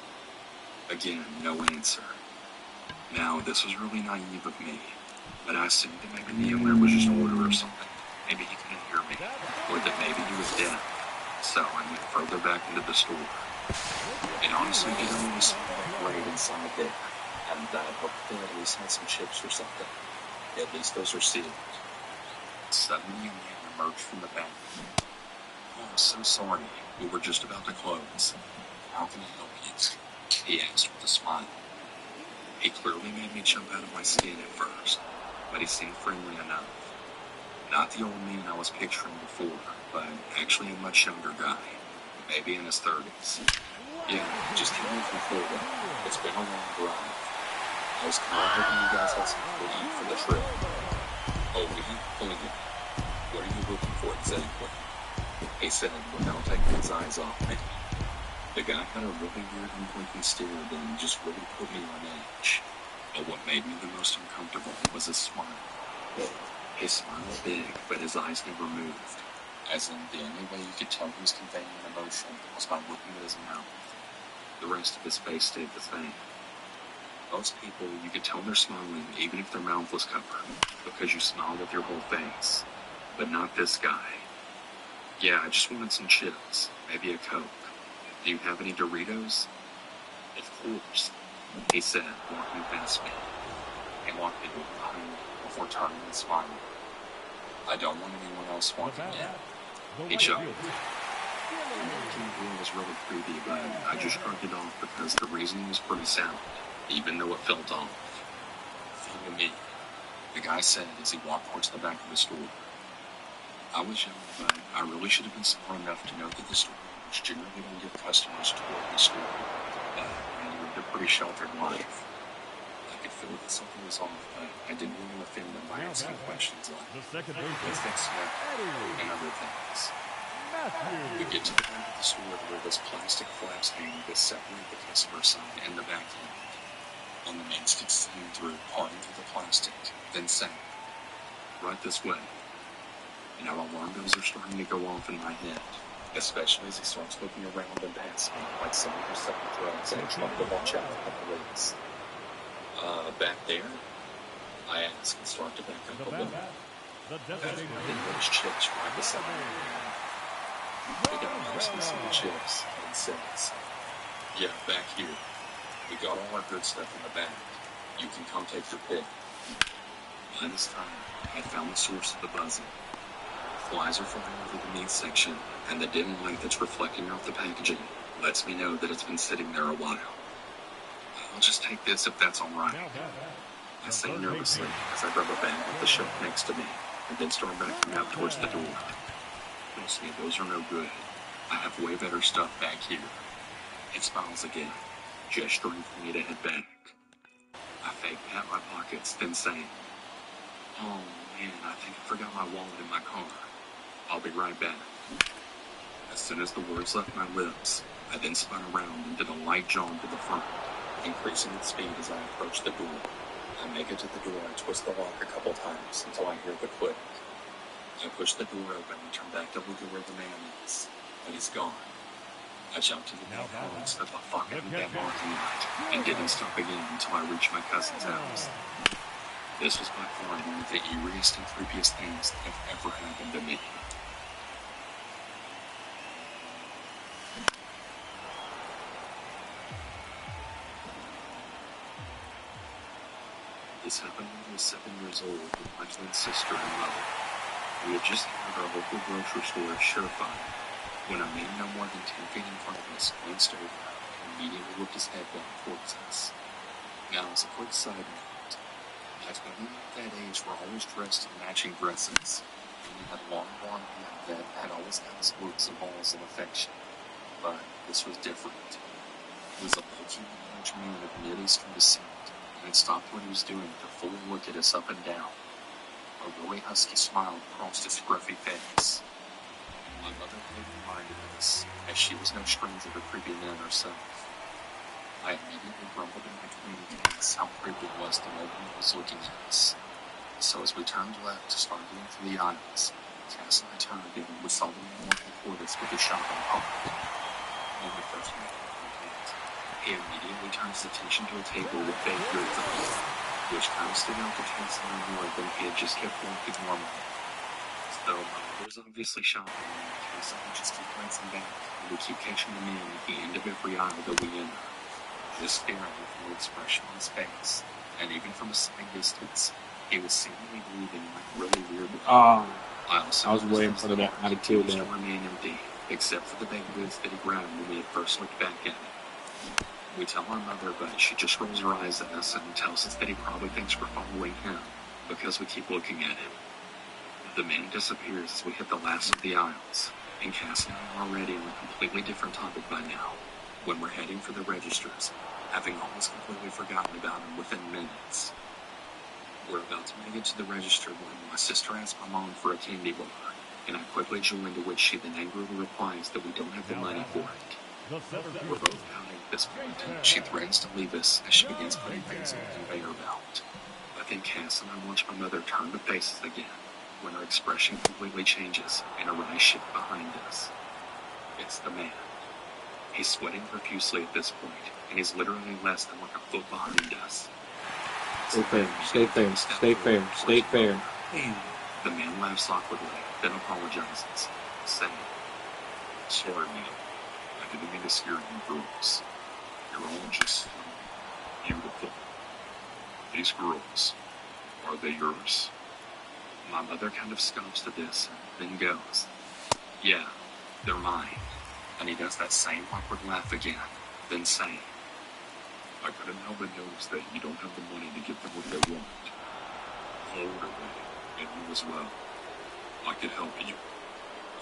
Again, no answer. Now, this was really naive of me, but I assumed that maybe the owner was just an order or something. Maybe he couldn't hear me, or that maybe he was deaf. So I went further back into the store. And honestly, didn't really smell great inside there. And I hoped they at least had some chips or something. At least those are sealed. Suddenly, a man emerged from the back. Oh, I'm so sorry. We were just about to close. How can I help you? He asked with a smile. He clearly made me jump out of my skin at first, but he seemed friendly enough. Not the old man I was picturing before, but actually a much younger guy, maybe in his 30s. Yeah, just came in from Florida. It's been a long drive. I was kind of hoping you guys had something to eat for the trip. Oh, yeah? What are you looking for exactly? He said without taking his eyes off me. The guy had a really weird unblinking stare that just really put me on edge. But what made me the most uncomfortable was his smile. His smile was big, but his eyes never moved. As in, the only way you could tell he was conveying an emotion was by looking at his mouth. The rest of his face stayed the same. Most people, you could tell they're smiling even if their mouth was covered, because you smile with your whole face. But not this guy. Yeah, I just wanted some chips, maybe a Coke. Do you have any Doritos? Of course, he said, walking past me. He walked into behind me before turning and smiling. I don't want anyone else walking in. He chuckled. The was really creepy, but I just shrugged it off because the reasoning was pretty sound, even though it felt off. Follow me, the guy said as he walked towards the back of the store. I was young, but I really should have been smart enough to know that the store owners generally don't give customers to work the store. But I lived a pretty sheltered life. I could feel that something was off, but I didn't want to offend them by asking questions like, what's that smell? And other things. We get to the back of the store where those plastic flaps hang that separate the customer side and the back end. On the main stick seen through, parting through the plastic, then saying, right this way. Now alarm bells are starting to go off in my head, especially as he starts looking around and past me like someone who's selling drugs and trying to watch out for the police. Back there? I ask and start to back up a little. That's where they notice chips right beside me. The guy pours me some chips and says, yeah, back here. We got all our good stuff in the back. You can come take your pick. By this time, I found the source of the buzzing. Flies are flying over the meat section, and the dim light that's reflecting off the packaging lets me know that it's been sitting there a while. I'll just take this if that's all right. I say nervously as I grab a bag off the shelf next to me and then start backing out towards the door. Trust me, those are no good. I have way better stuff back here. It smiles again, gesturing for me to head back. I fake pat my pockets, then say, "Oh man, I think I forgot my wallet in my car. I'll be right back." As soon as the words left my lips, I then spun around and did a light jog to the front, increasing its speed as I approached the door. I make it to the door and twist the lock a couple times until I hear the click. I push the door open and turn back to look at where the man is, but he's gone. I jump to the back hall and spit the fuck out of that parking lot and didn't stop again until I reached my cousin's house. This was by far one of the eeriest and creepiest things that have ever happened to me. This happened when I was 7 years old with my twin sister and mother. We had just entered our local grocery store at Surefire when a man no more than 10 feet in front of us glanced over and immediately whipped his head down towards us. Now, as a quick side note, my twin at that age were always dressed in matching dresses, and he had long blonde hair that had always had his looks and balls of affection. But this was different. He was a bulging, large man of Mid-Eastern descent, and had stopped what he was doing to fully look at us up and down. A really husky smile crossed his scruffy face. My mother had reminded us, as she was no stranger to creepy men herself. I immediately grumbled in my twin face how creepy it was to know one was looking at us. So as we turned left to start going through the aisles, Cass and I turned and we saw the man walking toward us with his shopping cart. When we first met him, he immediately turned his attention to a table with baked goods on it, which kind of stood out to Cass and I more than he had just kept walking normally. So my mother was obviously shopping, and Cass and I just keep glancing back, and we keep catching the man at the end of every aisle that we enter, just staring with no expression on his face, and even from a slight distance, he was seemingly breathing like really weird. I was waiting for that attitude to remain empty, except for the baked goods that he grabbed when we had first looked back at him. We tell our mother, but she just rolls her eyes at us and tells us that he probably thinks we're following him because we keep looking at him. The man disappears as we hit the last of the aisles, and Cass and I are already on a completely different topic by now, when we're heading for the registers, having almost completely forgotten about him within minutes. We're about to make it to the register when my sister asks my mom for a candy bar, and I quickly join, to which she then angrily replies that we don't have the money for it. We're both pouting at this point, and she threatens to leave us as she begins putting things in the conveyor belt. But then Cass and I watch my mother turn to faces again, when her expression completely changes and her eyes shift behind us. It's the man. He's sweating profusely at this point, and he's literally less than like a foot behind us. Stay fair, stay fair, stay fair, stay fair. The man laughs awkwardly, then apologizes, saying, "Sorry, man. I didn't mean to scare you girls. You're all just beautiful. These girls, are they yours?" My mother kind of scoffs to this, and then goes, "Yeah, they're mine." And he does that same awkward laugh again, then saying, "I couldn't help but notice that you don't have the money to get them what they want. How old are they? And you as well. I can help you.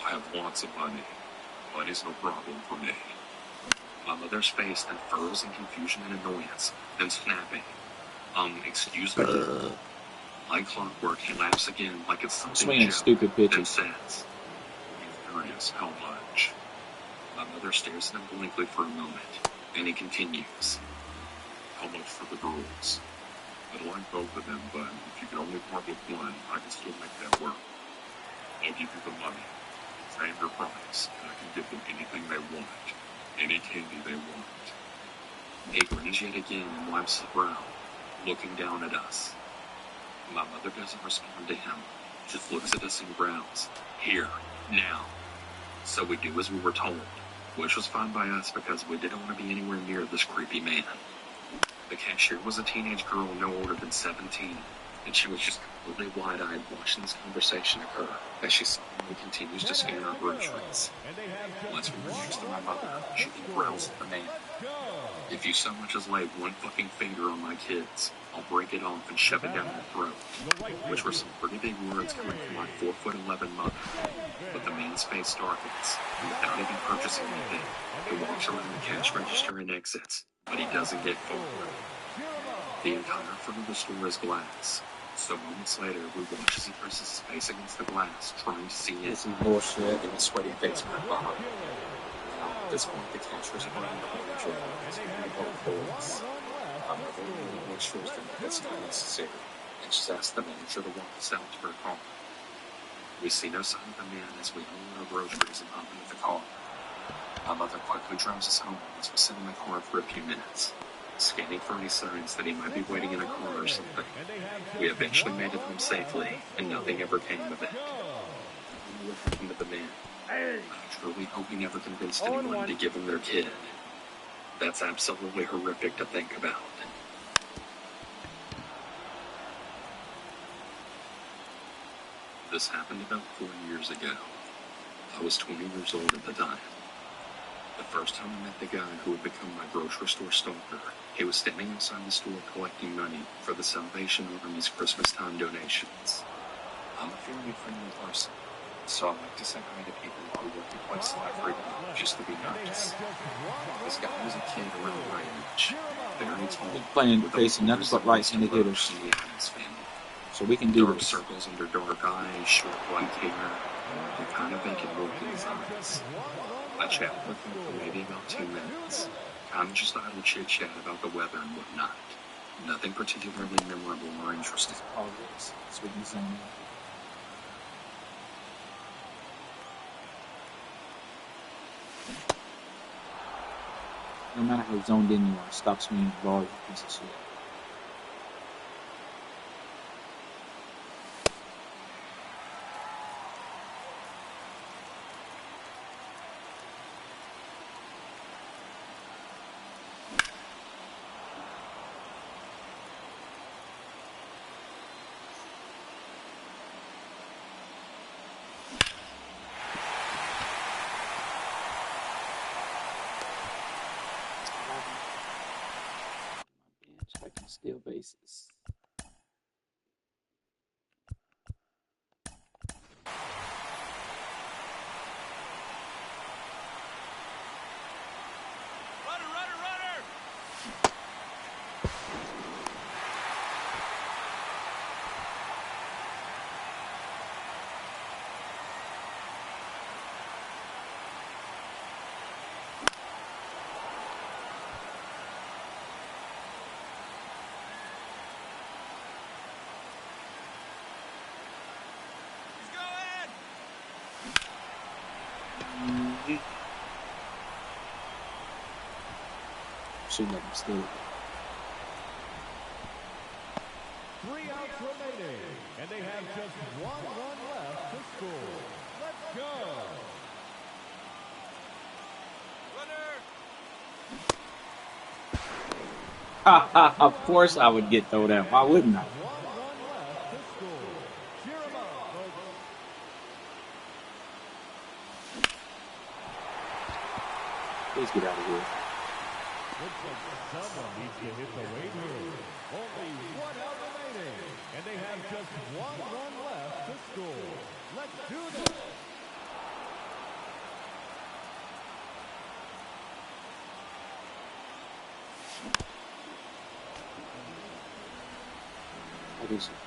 I have lots of money. Money's no problem for me." My mother's face then furrows in confusion and annoyance, then snapping, excuse me." Like clockwork, he laughs again like it's something Swinging joke, stupid then bitches. says, I'm curious, how much? My mother stares at him blankly for a moment, and he continues, How much for the girls? I'd like both of them, but if you can only part with one, I can still make that work. I'll give you the money. Name your price, and I can give them anything they want. Any candy they want. He grins yet again and wipes his brow, looking down at us. My mother doesn't respond to him, just looks at us and growls, "Here, now." So we do as we were told, which was fine by us because we didn't want to be anywhere near this creepy man. The cashier was a teenage girl no older than 17, and she was just completely wide-eyed watching this conversation occur as she solemnly continues to scan her groceries. Once we were next to my mother, she growls at the man. If you so much as lay one fucking finger on my kids, I'll break it off and shove it down your throat. Which were some pretty big words coming from my 4'11" mother. But the man's face darkens, and without even purchasing anything, he walks around the cash register and exits, but he doesn't get forward. The entire front of the store is glass, so moments later we watch as he presses his face against the glass, trying to see in. This is bullshit. In a sweaty face with Bob. Now, at this point, the cashiers are running the whole job, and both boys. My mother really makes sure that that's not necessary, and she's asked the manager to walk us out to her car. We see no sign of the man as we unload our groceries and hop into the car. My mother quickly drives us home as we sit in the car for a few minutes, scanning for any signs that he might be waiting in a car or something. We eventually made it home safely, and nothing ever came of it. I don't know what happened to the man. I truly hope he never convinced anyone to give him their kid. That's absolutely horrific to think about. This happened about 4 years ago. I was 20 years old at the time. The first time I met the guy who would become my grocery store stalker, he was standing inside the store collecting money for the Salvation Army's Christmas time donations. I'm a fairly friendly person, so I like to say hi to people who work at places I frequent just to be nice. This guy was a kid around my age, very tall, Playing facing nothing but right indicators. in the Adams family. So we can do Dark this. circles under dark eyes, short white hair, and kind of vacant look in his eyes. I chatted with him for maybe about 2 minutes, kind of just idle chit-chat about the weather and whatnot. Nothing particularly memorable or interesting. All this. So we can zone in. No matter how zoned in you are, stop swinging the ball, you piece of shit. I can steal bases. Should let him steal it. 3 outs remaining, and they have just 1 run left to score. Let's go. Of course I would get thrown out. Why wouldn't I? 1 run left to score. Cheer 'em up, folks. Please get out of here. Looks like someone needs to hit the weight room. Only 1 out remaining, and they have just 1 run left to score. Let's do this. What is it?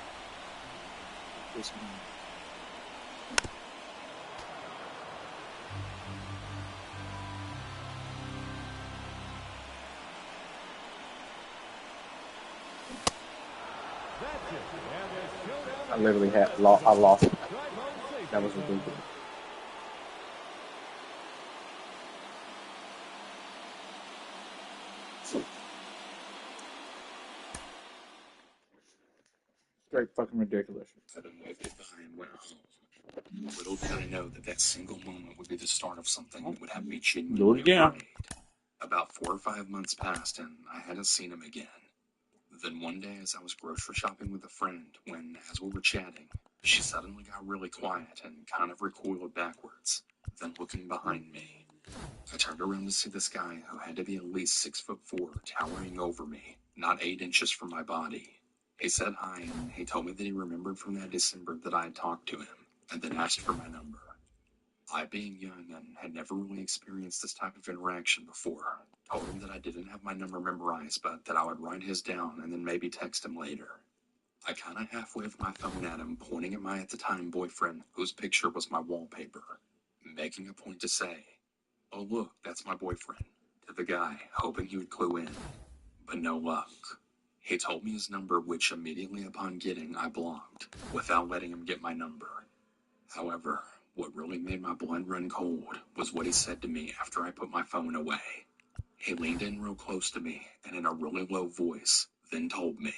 This one. That's it. And the showdown. I literally had I lost it. That was ridiculous. Straight fucking ridiculous. I then waved goodbye and went home. Little did I know that that single moment would be the start of something that would have me genuinely afraid. About 4 or 5 months passed, and I hadn't seen him again. Then one day, as I was grocery shopping with a friend, as we were chatting, she suddenly got really quiet and kind of recoiled backwards, then looking behind me. I turned around to see this guy who had to be at least 6'4", towering over me, not 8 inches from my body. He said hi, and he told me that he remembered from that December that I had talked to him, and then asked for my number. I, being young and had never really experienced this type of interaction before, told him that I didn't have my number memorized, but that I would write his down and then maybe text him later. I kind of half waved my phone at him, pointing at my at-the-time boyfriend, whose picture was my wallpaper, making a point to say, "Oh look, that's my boyfriend," to the guy, hoping he would clue in. But no luck. He told me his number, which immediately upon getting, I blocked, without letting him get my number. However, what really made my blood run cold was what he said to me after I put my phone away. He leaned in real close to me and in a really low voice, then told me,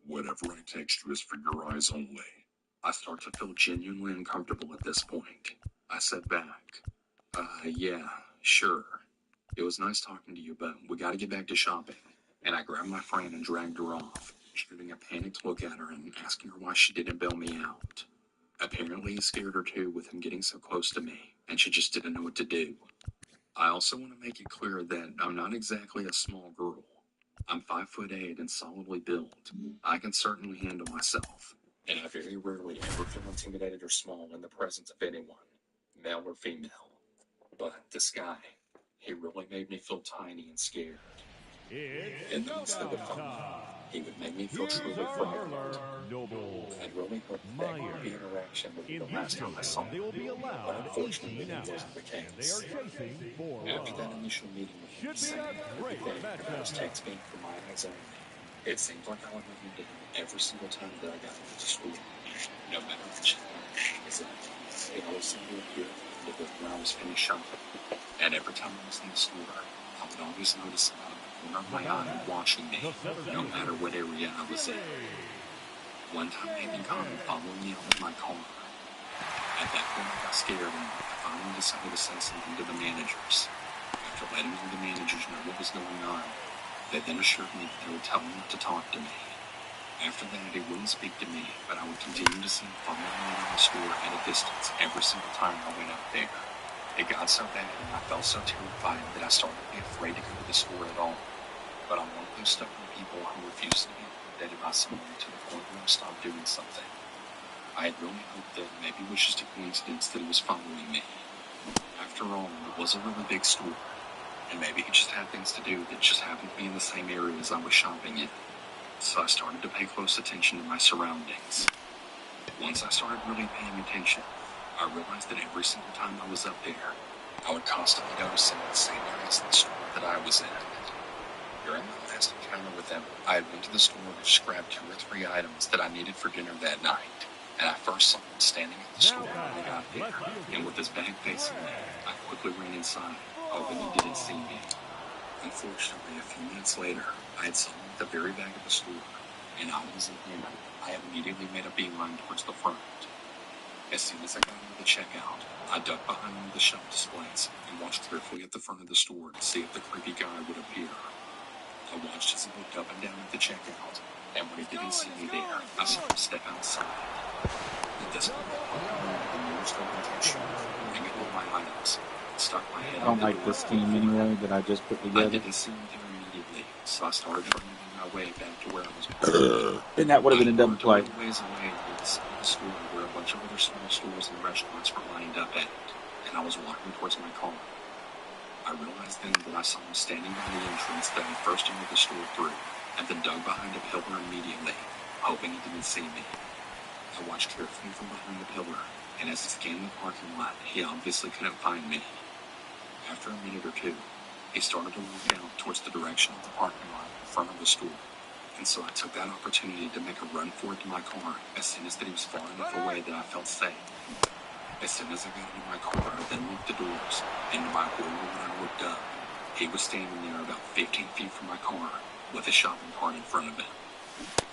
"Whatever I text you is for your eyes only." I start to feel genuinely uncomfortable at this point. I said back, yeah, sure. It was nice talking to you, but we gotta get back to shopping." And I grabbed my friend and dragged her off, shooting a panicked look at her and asking her why she didn't bail me out. Apparently it scared her too with him getting so close to me, and she just didn't know what to do. I also want to make it clear that I'm not exactly a small girl. I'm 5'8" and solidly built. I can certainly handle myself, and I very rarely ever feel intimidated or small in the presence of anyone, male or female. But this guy, he really made me feel tiny and scared. In the midst of the fun, he would make me feel truly frightened. I'd really hoped that creepy interaction would be the last time I saw him, but unfortunately that wasn't the case. After that initial meeting with him, saying everything about his text being for my eyes only, it seemed like I would run into him every single time that I got into school. No matter which time I was at, it always seemed to appear when I was finished shopping. And every time I was in the store, I would always notice him out of the corner of my eye watching me, no matter what area I was in. One time he even caught me following me out with my car. At that point I got scared and I finally decided to say something to the managers. After letting all the managers know what was going on, they then assured me that they would tell him not to talk to me. After that, he wouldn't speak to me, but I would continue to see him following me around the store at a distance every single time I went out there. It got so bad and I felt so terrified that I started to be afraid to go to the store at all. But I'm one of those stubborn people who refused to be intimidated by someone to the point where I stopped doing something. I had really hoped that maybe it was just a coincidence that he was following me. After all, it was a really big store, and maybe he just had things to do that just happened to be in the same area as I was shopping in. So I started to pay close attention to my surroundings. Once I started really paying attention, I realized that every single time I was up there, I would constantly notice him in the same areas in the store that I was in. During my last encounter with him, I had went to the store and just grabbed 2 or 3 items that I needed for dinner that night, and I first saw him standing at the store when I got there, and with his back facing me, I quickly ran inside, hoping he didn't see me. Unfortunately, a few minutes later, I had saw him at the very back of the store, and I was in him. I immediately made a beeline towards the front. As soon as I got into the checkout, I ducked behind one of the shelf displays and watched carefully at the front of the store to see if the creepy guy would appear. I watched as he looked up and down at the checkout, and when he didn't see me there, I saw him step outside. At this point, I walked over to the nearest open top shelf, grabbing all my items, stuck my head I don't into like the this door. team anyway that I just put I together. didn't see him there immediately, so I started running my way back to where I was parked. And that would have been a double I play. parked a ways away near the side of the store where a bunch of other small stores and restaurants were lined up at, and I was walking towards my car. I realized then that I saw him standing by the entrance that I first entered the store through, and then dug behind a pillar immediately, hoping he didn't see me. I watched carefully from behind the pillar, and as he scanned the parking lot, he obviously couldn't find me. After a minute or two, he started to walk out towards the direction of the parking lot in front of the store, and so I took that opportunity to make a run for it to my car as soon as that he was far enough away that I felt safe. As soon as I got into my car, I then looked the doors, and to my horror when I looked up, he was standing there about 15 feet from my car with a shopping cart in front of him.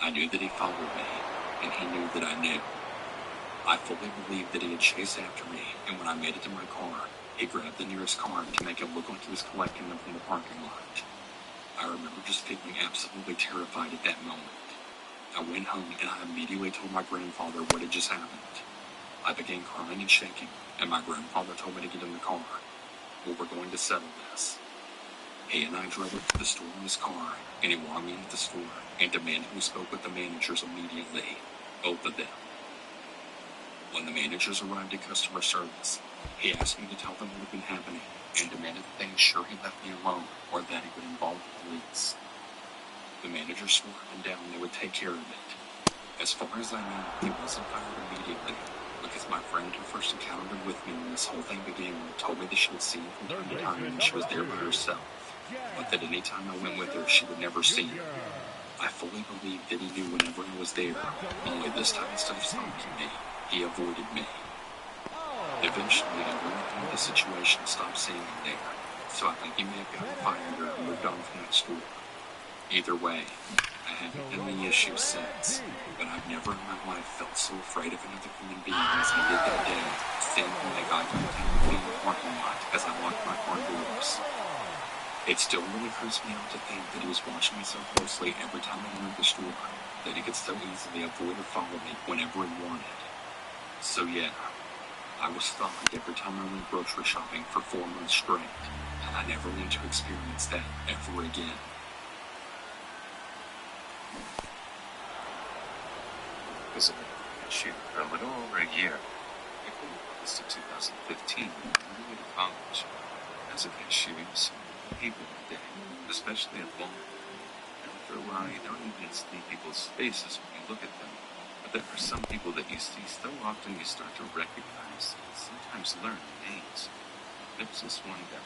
I knew that he followed me, and he knew that I knew. I fully believed that he had chased after me, and when I made it to my car, he grabbed the nearest car to make it look like he was collecting them from the parking lot. I remember just feeling absolutely terrified at that moment. I went home and I immediately told my grandfather what had just happened. I began crying and shaking, and my grandfather told me to get in the car. We were going to settle this. He and I drove up to the store in his car, and he walked me into the store and demanded we spoke with the managers immediately, both of them. When the managers arrived at customer service, he asked me to tell them what had been happening and demanded that they ensure he left me alone or that he would involve the police. The managers swore up and down they would take care of it. As far as I know, he wasn't fired immediately, because my friend who first encountered with me when this whole thing began told me that she would see him from time to time when she was there by herself, but that any time I went with her, she would never see him. I fully believed that he knew whenever I was there, only this time instead of stalking me, he avoided me. Eventually, I learned how the situation stopped seeing him there, so I think he may have gotten fired or moved on from that school. Either way, I haven't had any issues since, but I've never in my life felt so afraid of another human being as I did that day, seeing him make eye contact with me in the parking lot as I locked my car doors. It still really creeps me out to think that he was watching me so closely every time I entered the store, that he could so easily avoid or follow me whenever he wanted. So yeah, I was stalked every time I went grocery shopping for 4 months straight, and I never want to experience that ever again. Was a shoot for a little over a year. It was 2015 when I moved to college. As a cashier, so people every day, especially at Walmart. After a while, you don't even see people's faces when you look at them. But there are some people that you see so often you start to recognize and sometimes learn names. There's this one guy,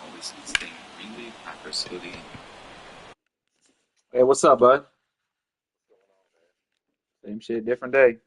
always staying really Packers hoodie. Hey, what's up, bud? Same shit, different day.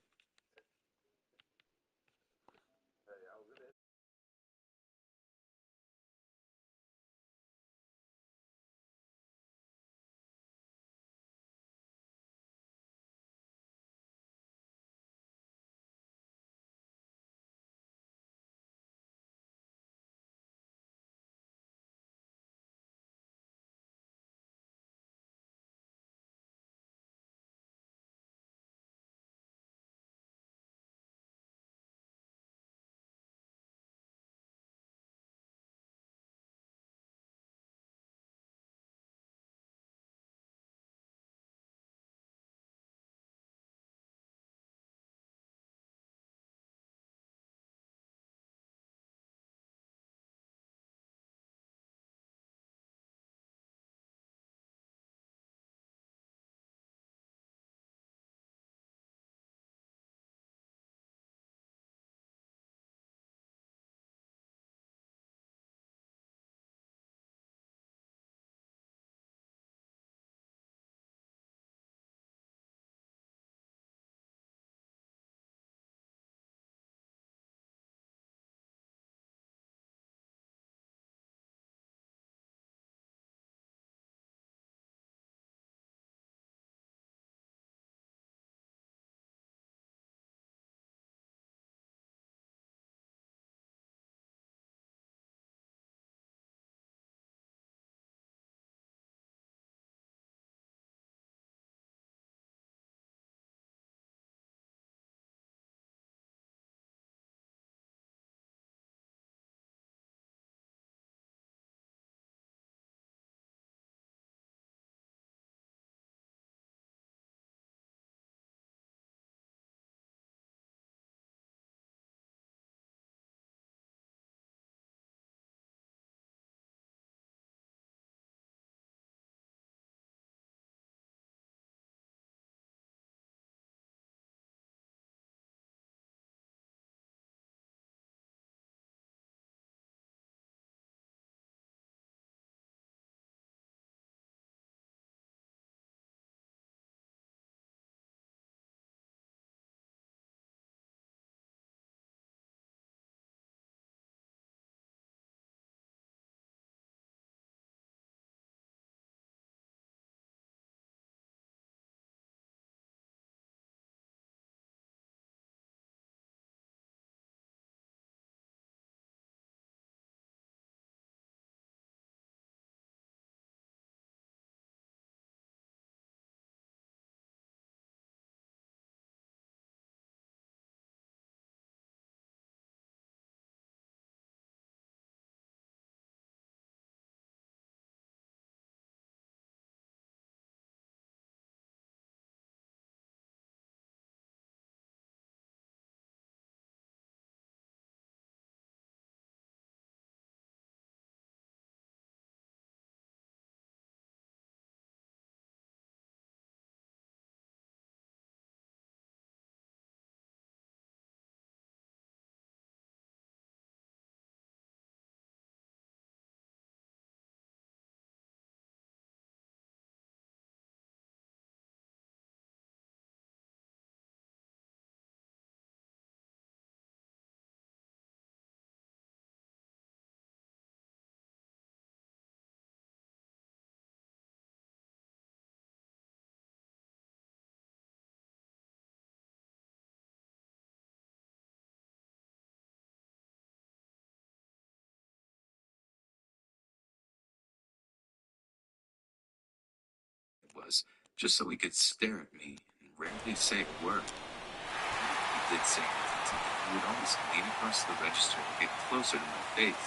was just so he could stare at me and rarely say a word. He did say anything, he would always lean across the register to get closer to my face.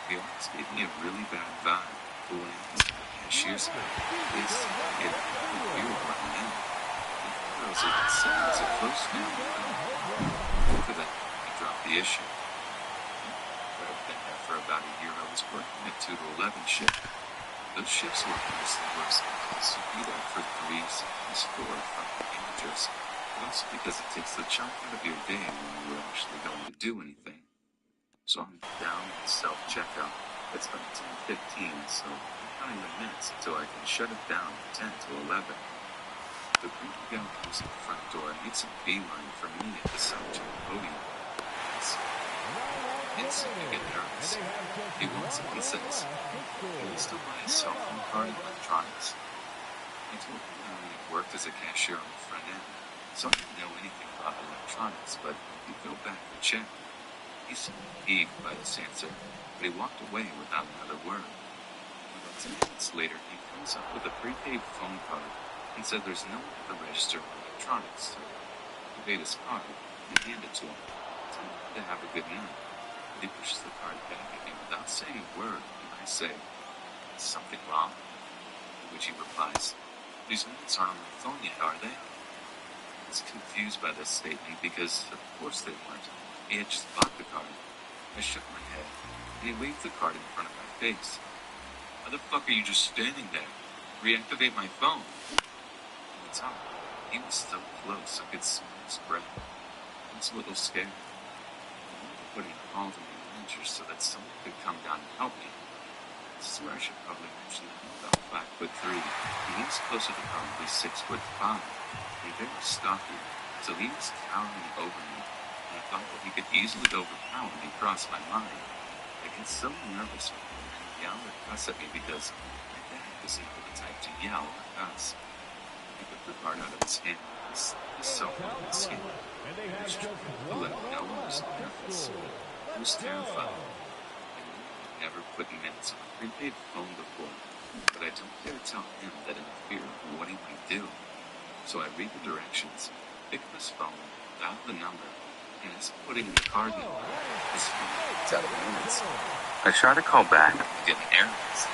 He always gave me a really bad vibe, but when I asked the cashier's face, I get a weird one now. The girls even said it was a close family friend. After that, he dropped the issue. Where I've been there for about a year, I was working a 2 to 11 shift. Those shifts were mostly worse because you'd be there for 3, sometimes 4 fucking managers, but also because it takes the chunk out of your day when you were actually going to do anything. So I'm down at self-checkout. It's about 10:15, so I'm counting the minutes until I can shut it down at 10 to 11. The creepy guy comes in the front door and makes a beeline for me at the self-check podium. Instantly get nervous. He wants it, he says. He wants to buy a cell phone card and electronics. I told him I only worked as a cashier on the front end, so I didn't know anything about electronics, but he go back to check. He seemed peeved by this answer, but he walked away without another word. About 10 minutes later, he comes up with a prepaid phone card and said there's no one at the register for electronics, so he paid his card and handed it to him. Tell him to have a good night. But he pushes the card back at me without saying a word, and I say, "Is something wrong?" To which he replies, "These minutes aren't on my phone yet, are they?" I was confused by this statement because, of course, they weren't. He had just bought the card. I shook my head, and he waved the card in front of my face. "How the fuck are you just standing there? Reactivate my phone." At the time, he was so close I could smell his breath. I was a little scared. I wanted to put in a call to my manager so that someone could come down and help me. I swear I should probably mention that I'm about 5'3", and he was closer to probably 6'5", and very stocky, so he was towering over me. And I thought that he could easily overpower me crossed my mind. I get so nervous when he yelled or cuss at me because my dad was never the type to yell or cuss. I took the card out of his hand and slapped his cell phone on the skin. I was trying to let him know I was nervous. I was terrified. I knew I'd never put minutes on a prepaid phone before, but I don't dare tell him that in fear of what he might do. So I read the directions, pick up his phone, dial the number, and as I'm putting in the card number, his phone gets out of minutes. I try to call back and get an error message.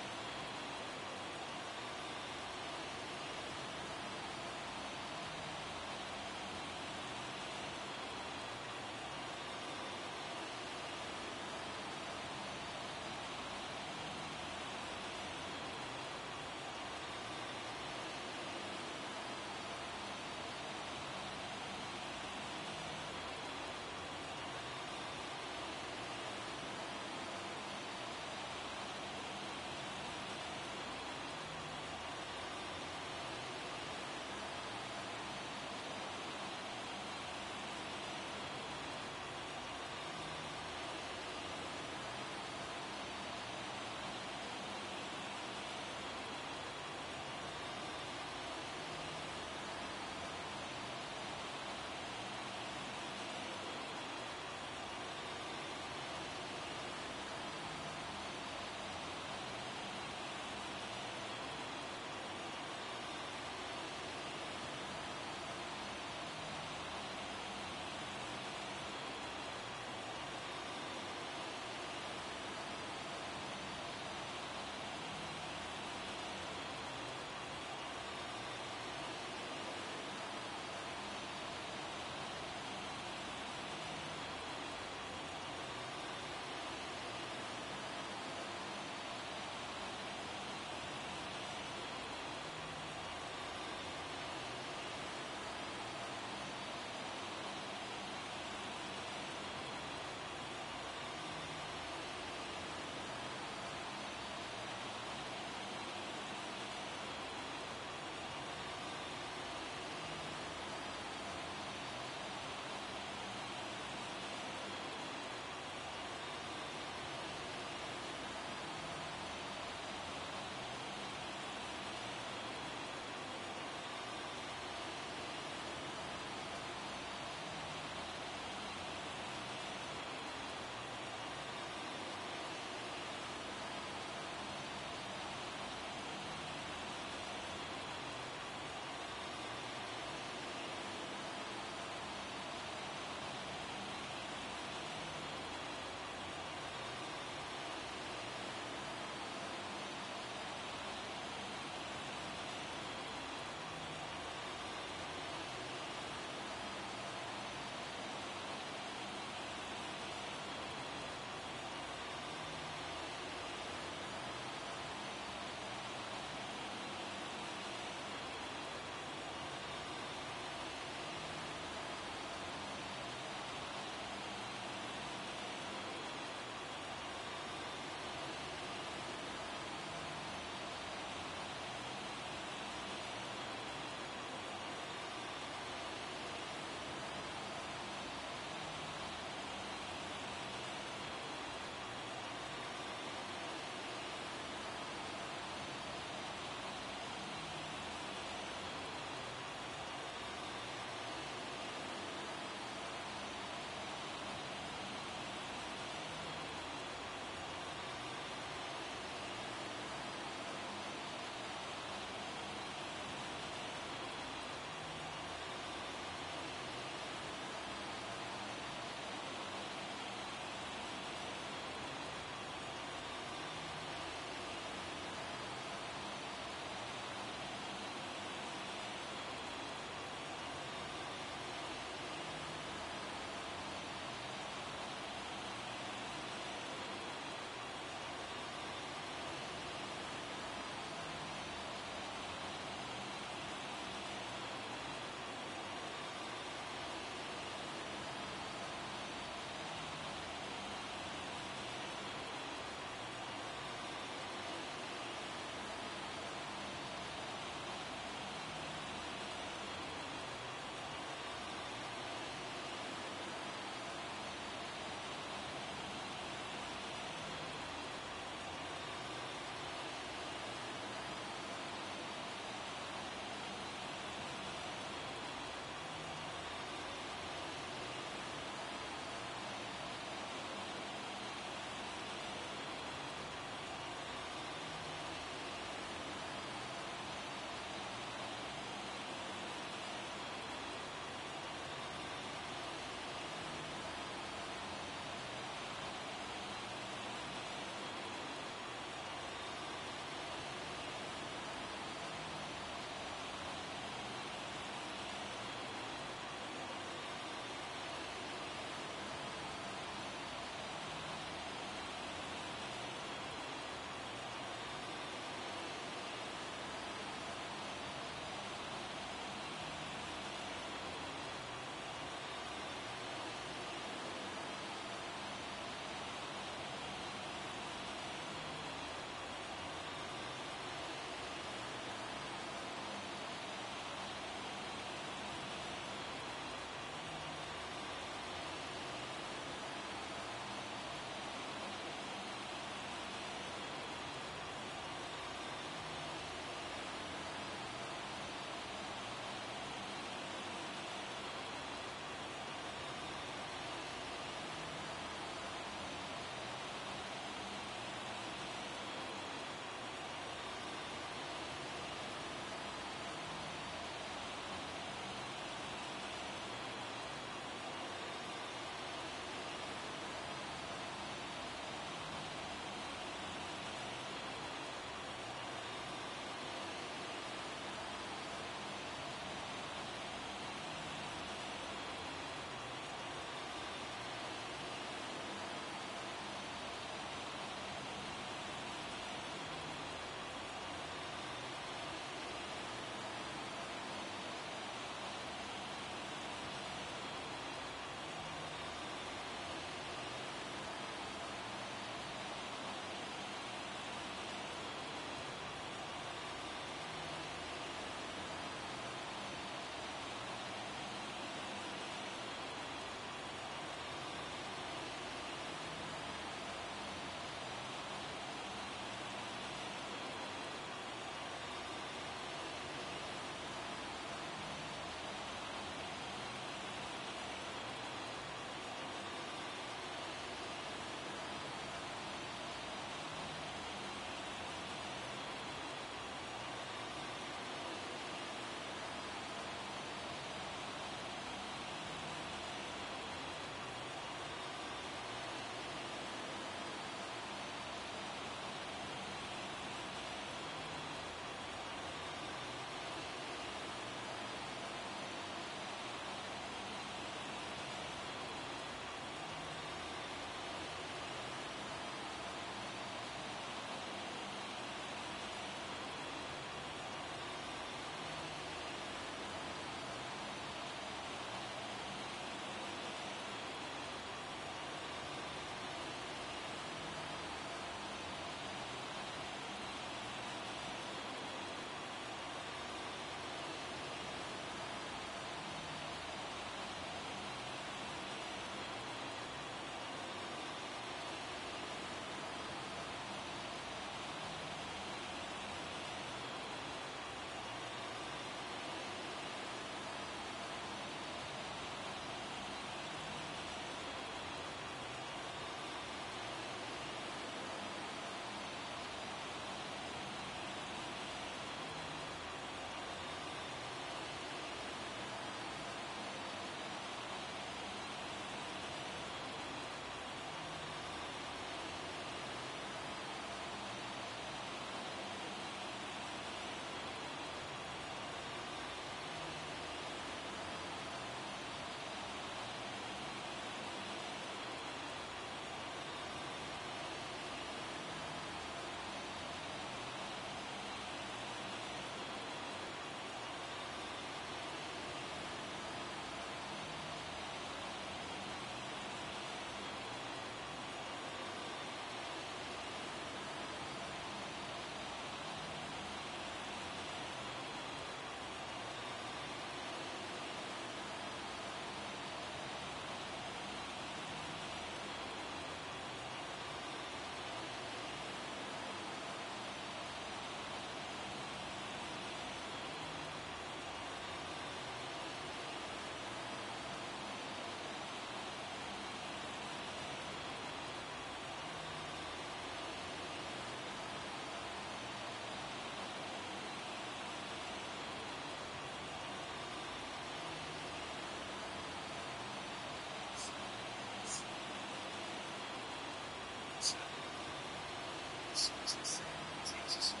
As soon as he said he takes his phone,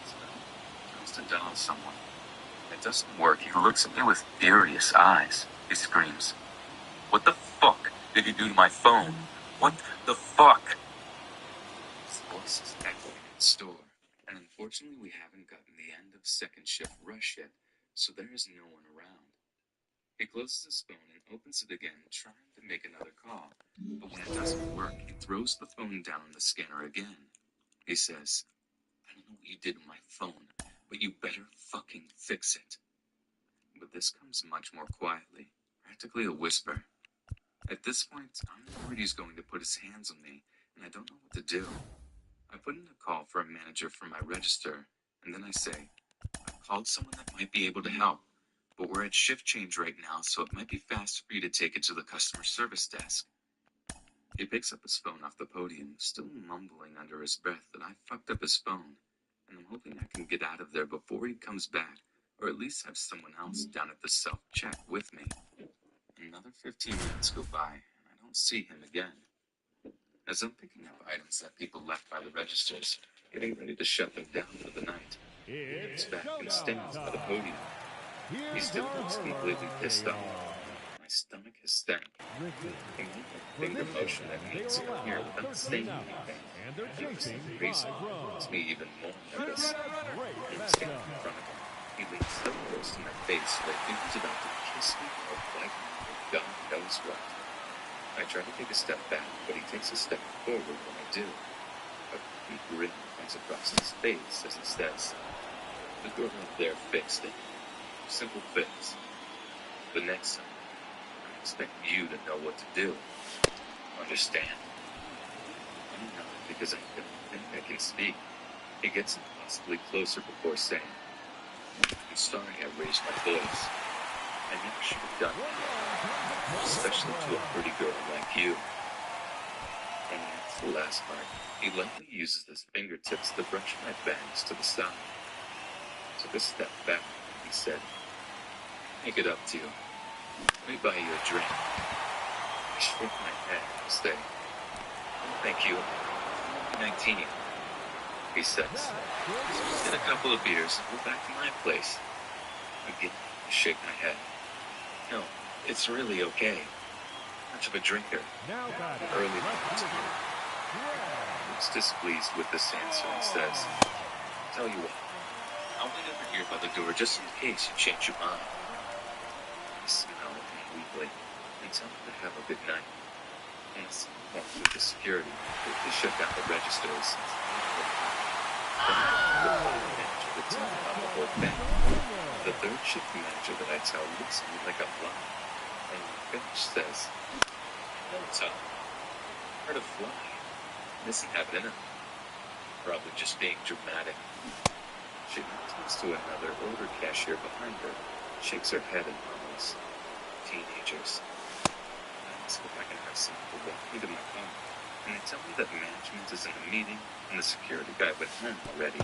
his mouth tries to dial someone. It doesn't work. He looks at me with furious eyes. He screams, "What the fuck did you do to my phone? What the fuck?" His voice is echoing in the store, and unfortunately we haven't gotten the end of second shift rush yet, so there is no one around. He closes his phone and opens it again, trying to make another call. But when it doesn't work, he throws the phone down on the scanner again. He says, "I don't know what you did with my phone, but you better fucking fix it." But this comes much more quietly, practically a whisper. At this point, I'm worried he's going to put his hands on me, and I don't know what to do. I put in a call for a manager for my register, and then I say, "I've called someone that might be able to help, but we're at shift change right now, so it might be faster for you to take it to the customer service desk." He picks up his phone off the podium, still mumbling under his breath that I fucked up his phone, and I'm hoping I can get out of there before he comes back, or at least have someone else down at the self-check with me. Another 15 minutes go by, and I don't see him again. As I'm picking up items that people left by the registers, getting ready to shut them down for the night, he comes back and stands by the podium. He still looks completely pissed off. My stomach has stank. He made a finger motion that means come here without saying anything. And for some reason, it makes me even more nervous. When I stand in front of him, he leans so close to my face that I think he's about to kiss me or bite me or God knows what. I try to take a step back, but he takes a step forward when I do. A complete grin comes across his face as he says, "The girl up there fixed it. Simple fix. The next time, I expect you to know what to do. Understand?" I'm not, because I don't think I can speak. He gets impossibly closer before saying, "I'm sorry I raised my voice. I never should have done that, especially to a pretty girl like you." And that's the last part. He lightly uses his fingertips to brush my bangs to the side. Took a step back, he said, "Make it up to you. Let me buy you a drink." I shake my head and say, "Thank you. 19. He says, "Get a couple of beers and go back to my place." Again, I shake my head. "No, it's really okay. Much of a drinker. Early morning." He looks displeased with this answer and says, "Tell you what, I'll wait over here by the door just in case you change your mind." I smile at him weakly and tell him to have a good night. And I sit home with the security quickly shut down the registers. Then the manager would tell me about the whole thing. The third shift manager that I tell looks at me like I'm blind, and when I finish says, "No, Tom, heard of fly. Doesn't have it in him. Probably just being dramatic." She turns to another older cashier behind her, shakes her head and mumbles, "Teenagers." I ask if I can have someone to walk me to my car, and they tell me that management is in a meeting and the security guy went home already.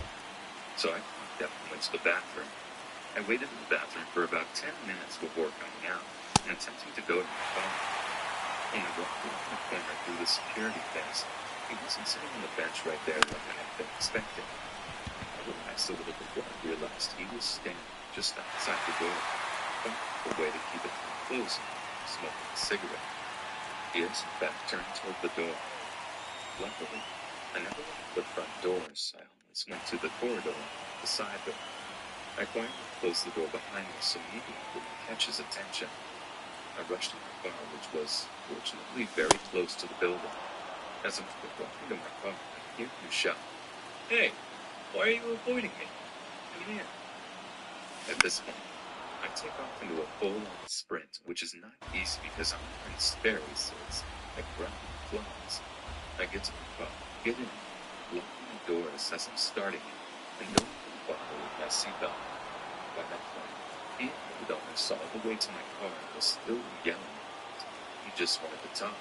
So I walked up and went to the bathroom. I waited in the bathroom for about 10 minutes before coming out and attempting to go to my car. When I walked around the corner through the security fence, he wasn't sitting on the bench right there like I had been expecting. I relaxed a little before I realized he was standing just outside the door, finding a way to keep it from closing, smoking a cigarette. He is, in fact, turned toward the door. Luckily, I never locked the front doors. I always went to the corridor, the side door. I quietly closed the door behind me so neither would catch his attention. I rushed to my car, which was, fortunately, very close to the building. As I'm walking to my car, I hear him shout, "Hey, why are you avoiding me? Come here." At this point, I take off into a full-on sprint, which is not easy because I'm wearing Sperry's, so it's like running flies. I get to the car, get in, lock my doors as I'm starting it, and don't even bother with my seatbelt. By that point, he had moved almost all the way to my car and was still yelling at it. He just wanted to talk.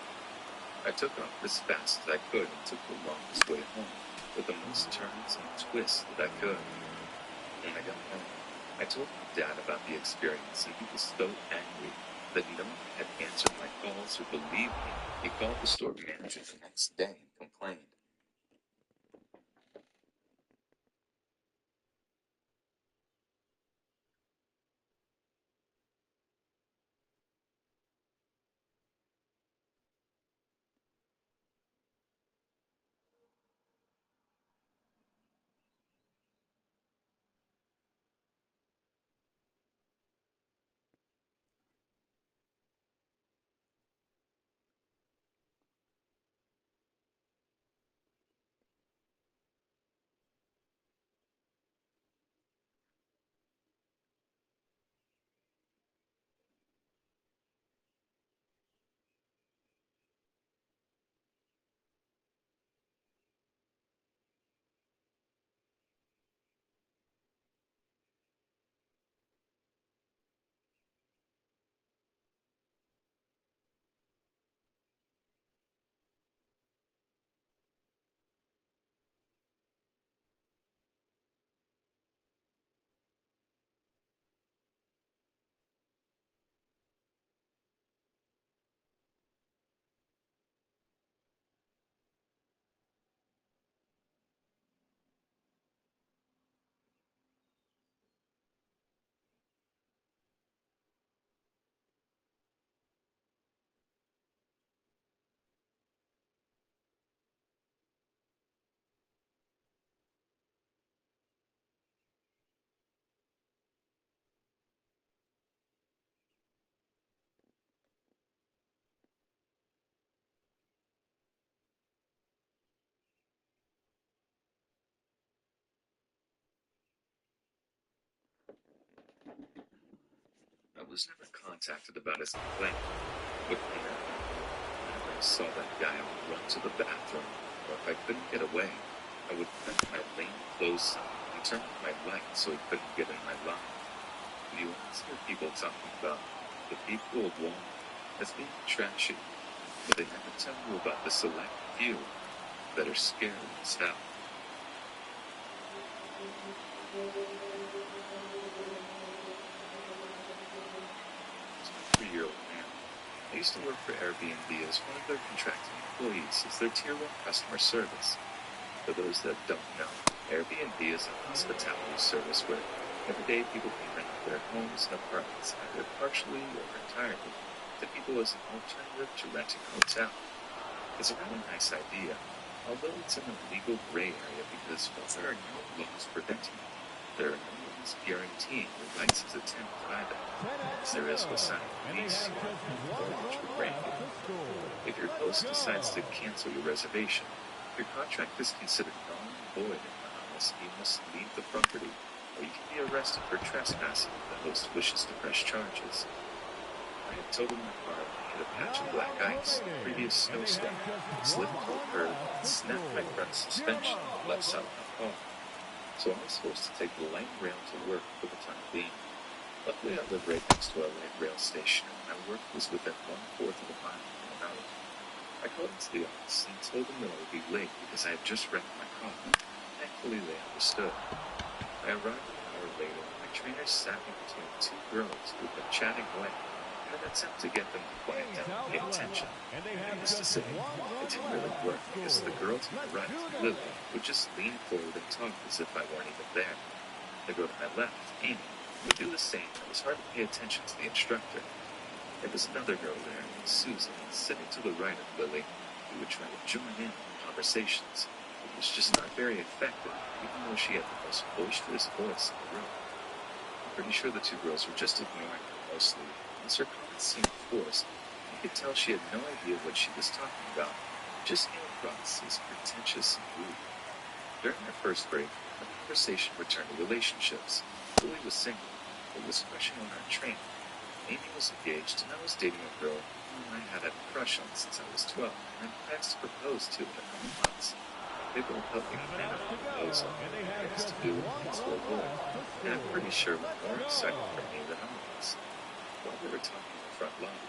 I took off as fast as I could and took the longest way home, with the most turns and twists that I could. When I got home, I told my dad about the experience, and he was so angry that no one had answered my calls or believed me. He called the store manager the next day and complained. I was never contacted about his complaint, but whenever I saw that guy, I would run to the bathroom, or if I couldn't get away, I would cut my lane close and turn off my light so he couldn't get in my line. You always hear people talking about the people of Walmart as being trashy, but they never tell you about the select few that are scared as hell. As a 3-year-old man, I used to work for Airbnb as one of their contracting employees as their Tier 1 customer service. For those that don't know, Airbnb is a hospitality service where every day people can rent out their homes and apartments either partially or entirely to people as an alternative to renting a hotel. It's a really nice idea, although it's in a legal gray area because while there are no laws preventing it, there are no laws guaranteeing your rights as a tenant either, as there is with signing a lease or mortgage for granted. If your host decides to cancel your reservation, your contract is considered null and void unless you must leave the property, or you can be arrested for trespassing if the host wishes to press charges. I had totaled my car when I hit a patch of black ice in a previous snowstorm, slid into a curb, and snapped my front suspension on the left side of my car. So I was forced to take the light rail to work for the time being. Luckily, I live right next to a light rail station, and my work was within 1/4 of a mile from an hour. I called into the office and told them that I would be late because I had just wrecked my car. Thankfully, they understood. I arrived an hour later, and my trainer sat me between 2 girls who had been chatting away in an attempt to get them to quiet down and pay attention. Needless to say, it didn't really work because the girl to my right, Lily, would just lean forward and talk as if I weren't even there. The girl to my left, Amy, would do the same, and it was hard to pay attention to the instructor. There was another girl there, Susan, sitting to the right of Lily, who would try to join in on conversations. It was just not very effective, even though she had the most boisterous voice in the room. I'm pretty sure the 2 girls were just ignoring her mostly, as her comments seemed forced. You could tell she had no idea what she was talking about. It just came across as pretentious and rude. During our first break, the conversation returned to relationships. Lily was single, but was crushing on our trainer. Amy was engaged, and I was dating a girl whom I had a crush on since I was 12, and had plans to propose to in a couple months. They both helped me plan out the proposal, and things to do with things to avoid, and I'm pretty sure were more excited for me than I was. While we were talking in the front lobby,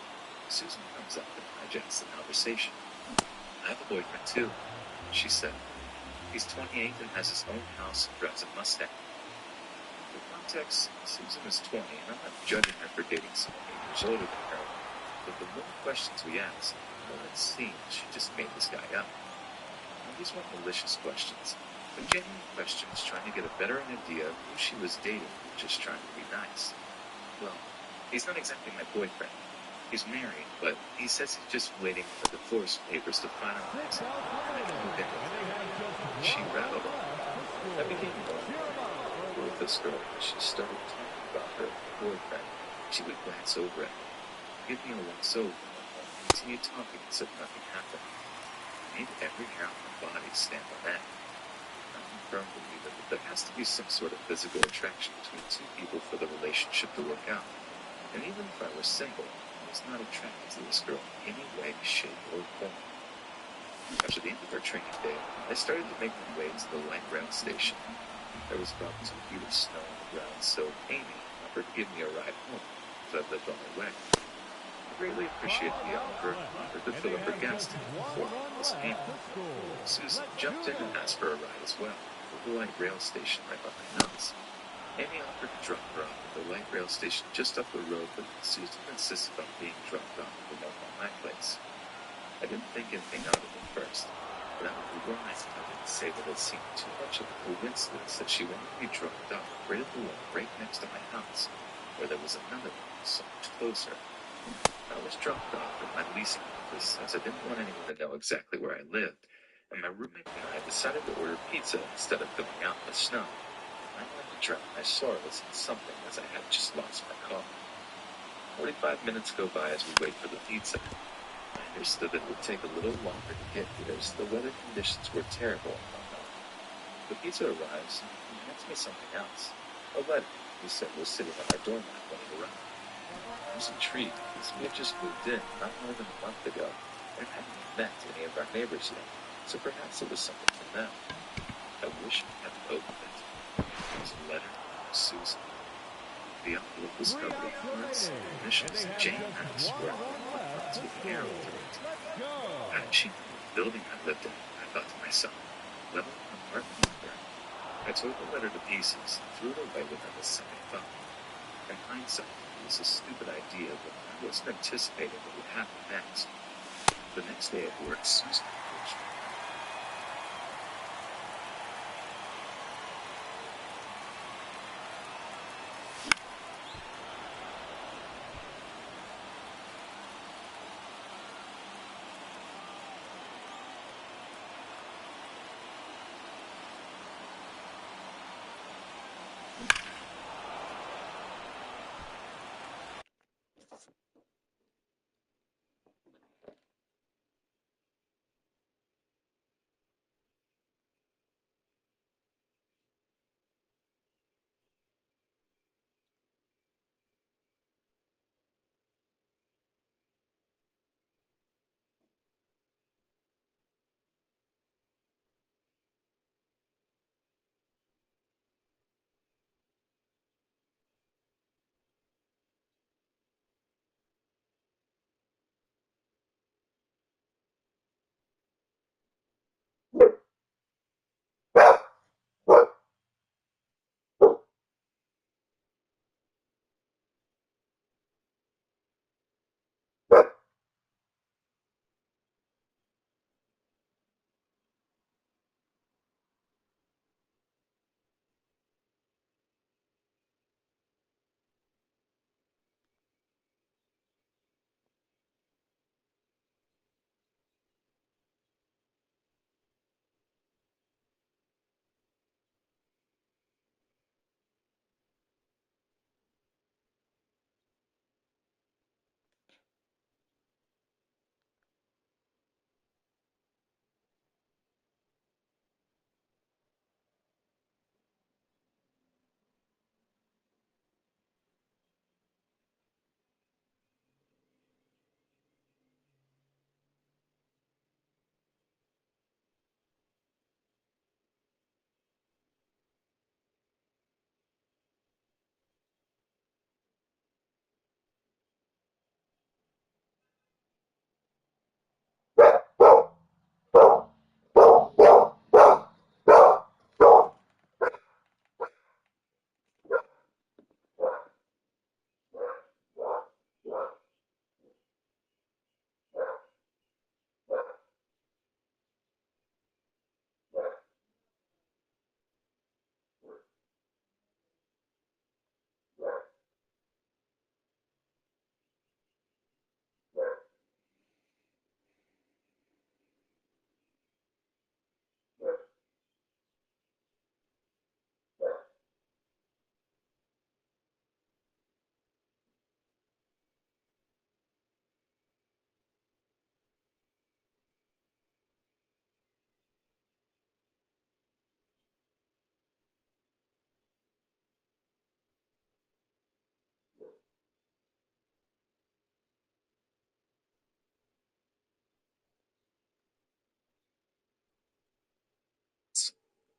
Susan comes up and hijacks the conversation. I have a boyfriend too, she said. He's 28 and has his own house and drives a Mustang. For context, Susan is 20, and I'm not judging her for dating someone 8 years older than her, but the more questions we asked, the more it seemed she just made this guy up. Now, these weren't malicious questions, but genuine questions trying to get a better idea of who she was dating and just trying to be nice. Well, he's not exactly my boyfriend. He's married, but he says he's just waiting for the divorce papers to finalize, and I can move in with him. She rattled on. I became more with this girl when she started talking about her boyfriend. She would glance over at me, give me a once over, and continue talking as if nothing happened. It made every hair on my body stand on end. I'm firm believer that there has to be some sort of physical attraction between 2 people for the relationship to work out. And even if I were single, I was not attracted to this girl in any way, shape, or form. After the end of our training day, I started to make my way to the light rail station. There was about 2 feet of snow on the ground, so Amy offered to give me a ride home, as I lived on my way. I greatly appreciated the offer and offered to fill up her gas tank before I was Amy. Susan jumped in and asked for a ride as well, with the light rail station right behind us. Amy offered to drop her off at the light rail station just up the road, but Susan insisted on being dropped off at the one by my place. I didn't think anything of it at first, but I would lie if I didn't say that it seemed too much of a coincidence that she wanted to be dropped off right at the one right next to my house, where there was another one so much closer. I was dropped off at my leasing office as I didn't want anyone to know exactly where I lived, and my roommate and I decided to order pizza instead of going out in the snow. I wanted to drown my sorrows in something as I had just lost my car. 45 minutes go by as we wait for the pizza. I understood that it would take a little longer to get here as the weather conditions were terrible and whatnot. The pizza arrives and he hands me something else, a letter, he said, was sitting on our doormat running around. I was intrigued because we had just moved in not more than a month ago and hadn't met any of our neighbors yet, so perhaps it was something from them. I wish I hadn't opened it. It was a letter from Susan. The envelope was covered in hearts and initials Jane Max were hearts with an arrow through it. How did she know what building I lived in? I thought to myself. Well, an apartment number. I tore the letter to pieces and threw it away without a second thought. In hindsight, it was a stupid idea, but I wasn't anticipating what would happen next. The next day at work, Susan approached me.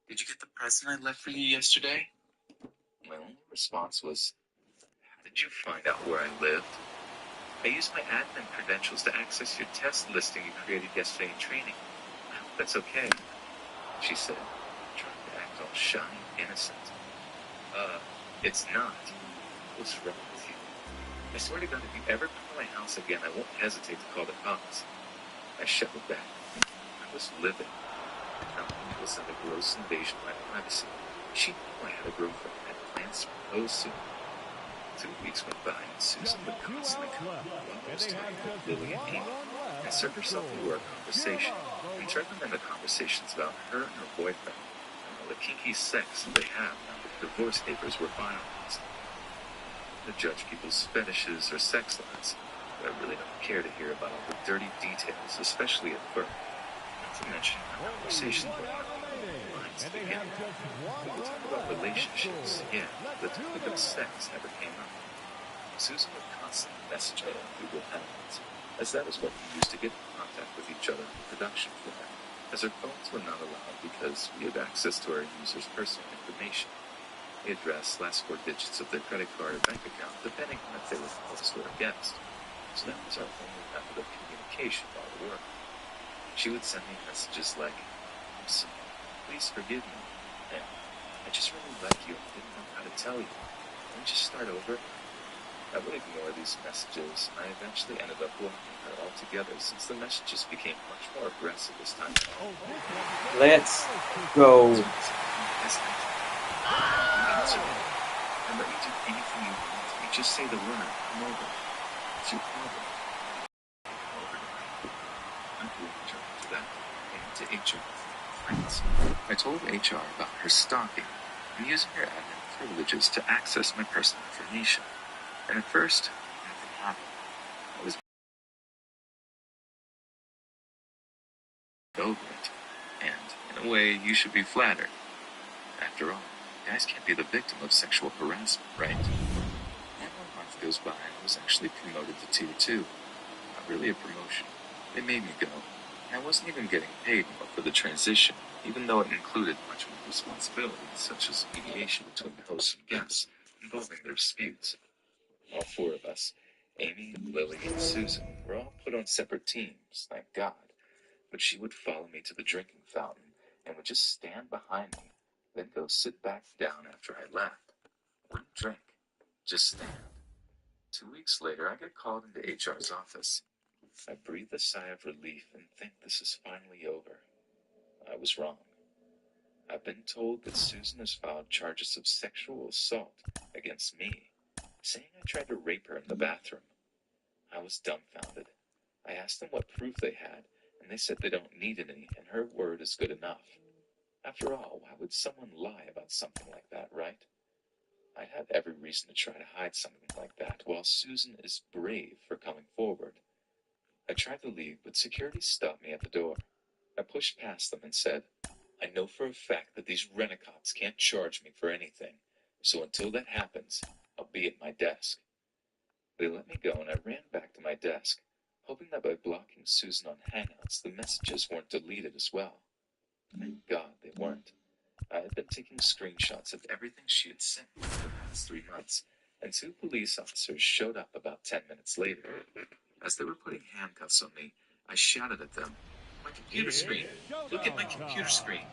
Did you get the present I left for you yesterday? My only response was, how did you find out where I lived? I used my admin credentials to access your test listing you created yesterday in training. I hope that's okay, she said, trying to act all shy and innocent. It's not. What's wrong with you? I swear to God, if you ever come to my house again, I won't hesitate to call the cops. I shuffled back. I was livid. Not only was that a gross invasion of my privacy, she knew I had a girlfriend and had plans to propose soon. 2 weeks went by, and Susan would constantly come up while I was talking with Lily and Amy, and serve herself into our conversation, and turn them into conversations about her and her boyfriend, and all the kinky sex that they have now that the divorce papers were finalized. To judge people's fetishes or sex lives, but I really don't care to hear about all the dirty details, especially at first. Not to mention, our conversations were not only online, since And the they beginning. have just one When we talk run about left. relationships, yeah, the Let's do topic of this. sex never came up. Susan would constantly message me on Google Hangouts, as that is what we used to get in contact with each other on the production floor, as our phones were not allowed because we had access to our users' personal information, the address, last four digits of their credit card or bank account, depending on if they were a host or a guest. So that was our only method of communication while at work. She would send me messages like, "I'm sorry, please forgive me," and "I just really like you and didn't know how to tell you. Can we just start over?" I would ignore these messages, and I eventually ended up blocking her altogether since the messages became much more aggressive this time around. Let's go. So it's hesitant. You answer me. I let you do anything you want. You just say the word, "come over." It's your problem. Come over tonight. I blew HR to that, and to HR friends. I told HR about her stalking and using her admin privileges to access my personal information. And at first, nothing happened. I was over it. And in a way, you should be flattered. After all, guys can't be the victim of sexual harassment, right? And 1 month goes by, and I was actually promoted to Tier 2. Not really a promotion. They made me go. And I wasn't even getting paid more for the transition, even though it included much more responsibilities, such as mediation between the hosts and guests, involving their disputes. All four of us, Amy, Lily, and Susan, were all put on separate teams, thank God. But she would follow me to the drinking fountain and would just stand behind me, then go sit back down after I left. Wouldn't drink, just stand. 2 weeks later, I get called into HR's office. I breathe a sigh of relief and think this is finally over. I was wrong. I've been told that Susan has filed charges of sexual assault against me, saying I tried to rape her in the bathroom. I was dumbfounded. I asked them what proof they had, and they said they don't need any, and her word is good enough. After all, why would someone lie about something like that, right? I'd have every reason to try to hide something like that, while Susan is brave for coming forward. I tried to leave, but security stopped me at the door. I pushed past them and said, "I know for a fact that these rent-a-cops can't charge me for anything, so until that happens, I'll be at my desk." They let me go, and I ran back to my desk, hoping that by blocking Susan on Hangouts, the messages weren't deleted as well. Thank God they weren't. I had been taking screenshots of everything she had sent me for the past 3 months, and 2 police officers showed up about 10 minutes later. As they were putting handcuffs on me, I shouted at them, "My computer screen! Look at my computer screen!"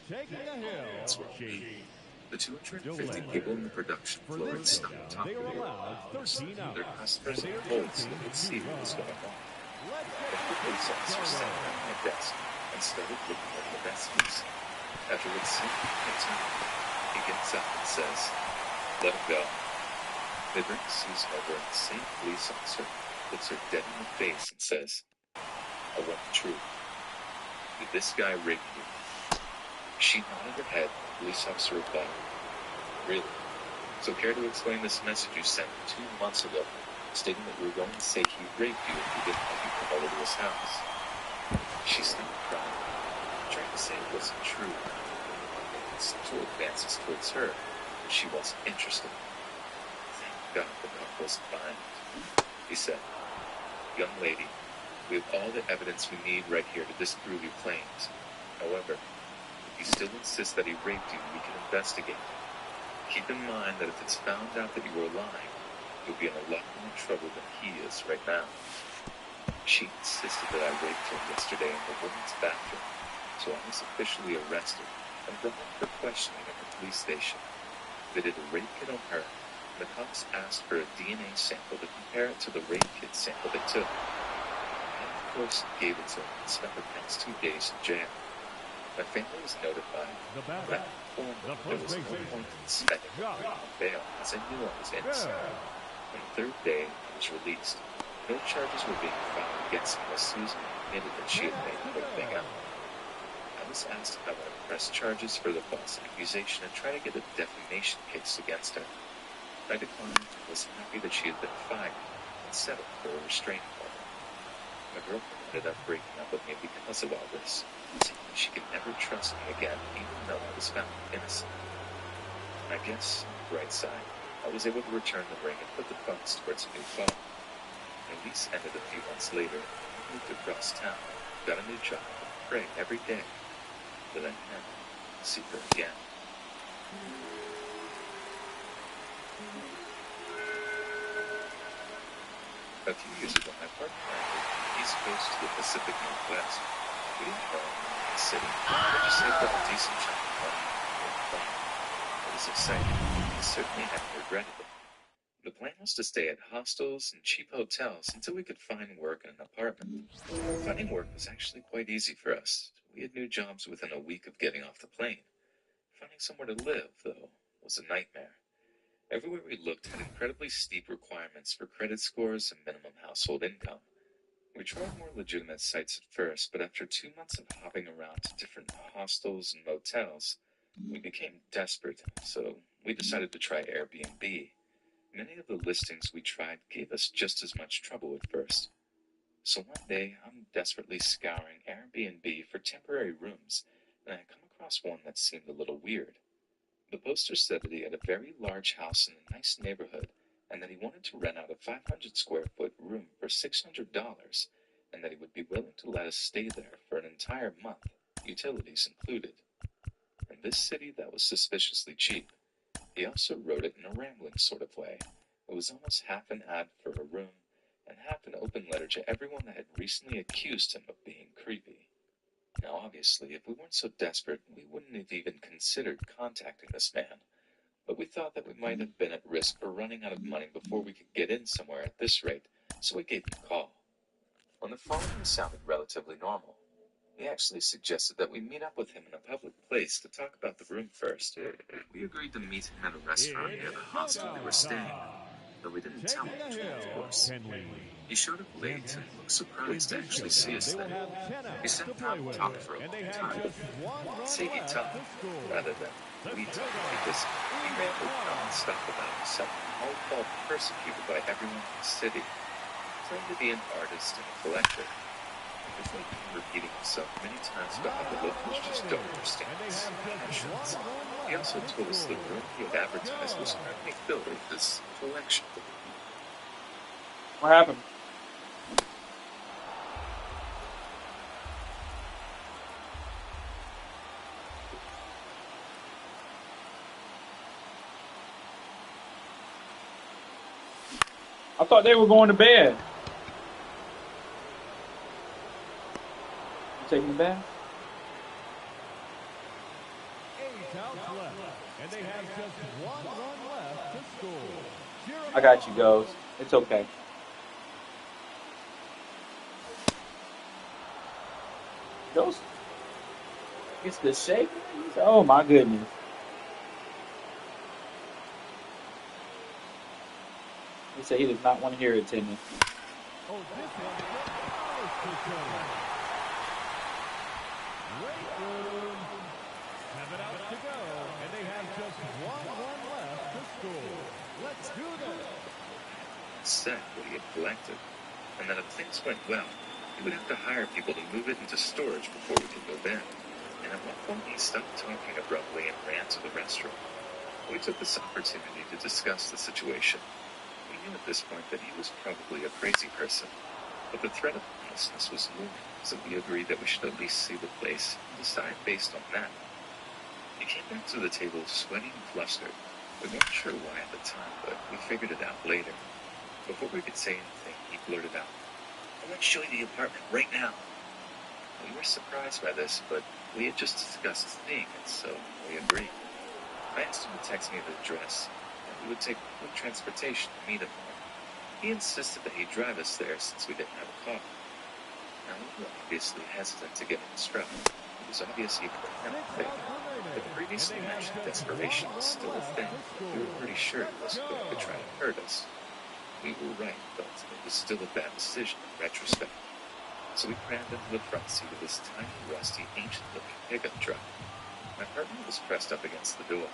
Taking the hill, That's wrong. Chief. The 250 people on the production For floor had this stopped showdown, talking they are to me. allowed 13 Their outs, customers and they and are holes so chasing they could 2 see what was runs. going on. Let's The get police this officer sat started. down at my desk and started looking over the messages. After what seemed like a time, he gets up and says, "Let him go." They bring Susan over, and the same police officer looks her dead in the face and says, "I want the truth. Did this guy rape you?" She nodded her head, and the police officer replied, "Really? So care to explain this message you sent 2 months ago, stating that you were going to say he raped you if you didn't have you come over to his house?" She started crying, trying to say it wasn't true. Making sexual advances towards her, but she wasn't interested. Thank God the cop wasn't behind it. He said, "Young lady, we have all the evidence we need right here to disprove your claims. However, if you still insist that he raped you, we can investigate. Keep in mind that if it's found out that you were lying, you'll be in a lot more trouble than he is right now." She insisted that I raped her yesterday in the women's bathroom, so I was officially arrested and brought in for questioning at the police station. They did a rape kit on her, and the cops asked for a DNA sample to compare it to the rape kit sample they took. I, of course, gave it to them and spent the past 2 days in jail. My family was notified, The but I batter, informed them the there first was no baseman, point in spending a week on bail, as I knew I was innocent. On the 3rd day, I was released. No charges were being filed against me, as Susan admitted that she had made the whole thing up. I was asked if I would press charges for the false accusation and try to get a defamation case against her. I declined and was happy that she had been fired and settled for a restraining order. My girlfriend ended up breaking up with me because of all this, saying that she could never trust me again, even though I was found innocent. I guess, on the bright side, I was able to return the ring and put the funds towards a new phone. My lease ended a few months later. I moved across town, got a new job, and prayed every day that I never see her again. A few years ago, my partner and I moved from the East Coast to the Pacific Northwest. We didn't know anyone in the city. We just saved up a decent chunk of money and made a plan. It was exciting. We certainly hadn't regretted it. The plan was to stay at hostels and cheap hotels until we could find work in an apartment. Finding work was actually quite easy for us. We had new jobs within a week of getting off the plane. Finding somewhere to live, though, was a nightmare. Everywhere we looked had incredibly steep requirements for credit scores and minimum household income. We tried more legitimate sites at first, but after 2 months of hopping around to different hostels and motels, we became desperate, so we decided to try Airbnb. Many of the listings we tried gave us just as much trouble at first. So one day, I'm desperately scouring Airbnb for temporary rooms, and I come across one that seemed a little weird. The poster said that he had a very large house in a nice neighborhood, and that he wanted to rent out a 500 square foot room for $600, and that he would be willing to let us stay there for an entire month, utilities included. In this city, that was suspiciously cheap. He also wrote it in a rambling sort of way. It was almost half an ad for a room, and half an open letter to everyone that had recently accused him of being creepy. Now, obviously, if we weren't so desperate, we wouldn't have even considered contacting this man. But we thought that we might have been at risk for running out of money before we could get in somewhere at this rate, so we gave him a call. On the phone, he sounded relatively normal. He actually suggested that we meet up with him in a public place to talk about the room first. We agreed to meet him at a restaurant near the hostel we were staying, though we didn't tell him which one, of course. He showed up late and looked surprised to actually see us there. He sat down and talked for a long time. I'd say he talked rather than we talked, because he rambled non-stop about himself, how he felt persecuted by everyone in the city, claimed to be an artist and a collector. It was like him repeating himself many times about how the locals just don't understand his passions. He also told us the room he had advertised was currently filled with his collection. What happened? I thought they were going to bed. You taking a bath? 8 outs left, and they have just 1 run left to score. I got you, Ghost. It's okay. Ghost gets the shake. Oh my goodness. He said he does not want to hear it, Timmy. Oh, this one is great room. 7 outs to go, and they have just 1 run left to score. Let's do this. Said what he had collected, and that if things went well, he would have to hire people to move it into storage before we could move in. And at one point, he stopped talking abruptly and ran to the restroom. We took this opportunity to discuss the situation. We knew at this point that he was probably a crazy person, but the threat of homelessness was looming, so we agreed that we should at least see the place and decide based on that. He came back to the table sweaty and flustered. We weren't sure why at the time, but we figured it out later. Before we could say anything, he blurted out, "I want to show you the apartment right now." We were surprised by this, but we had just discussed seeing it, so we agreed. I asked him to text me the address, and we would take public transportation to meet him there. He insisted that he drive us there since we didn't have a car. Now, we were obviously hesitant to get him struck. It was obvious even to him that the previously mentioned desperation was still a thing, but we were pretty sure he wasn't going to try to hurt us. We were right, but it was still a bad decision in retrospect. So we crammed into the front seat of this tiny, rusty, ancient-looking pickup truck. My partner was pressed up against the door,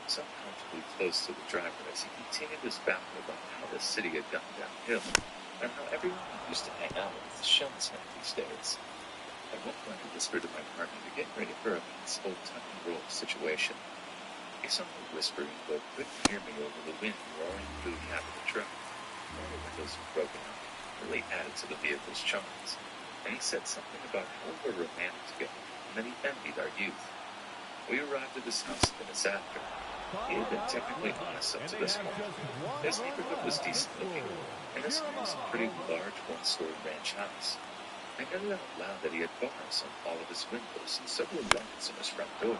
so comfortably close to the driver as he continued his babble about how the city had gone downhill. and how everyone used to hang out with the Shells these days. At one point, I whispered to my partner to get ready for a nice old tuck and roll situation. He saw me whispering, but couldn't hear me over the wind roaring through the cab of the truck. The windows were broken up, really added to the vehicle's charms, and he said something about how we were romantic together, and that he envied our youth. We arrived at his house minutes after. He had been technically honest up to this point. His neighborhood was decent looking, and his home was a pretty large one-story ranch house. I noted out loud that he had bars on all of his windows and several lights on his front door.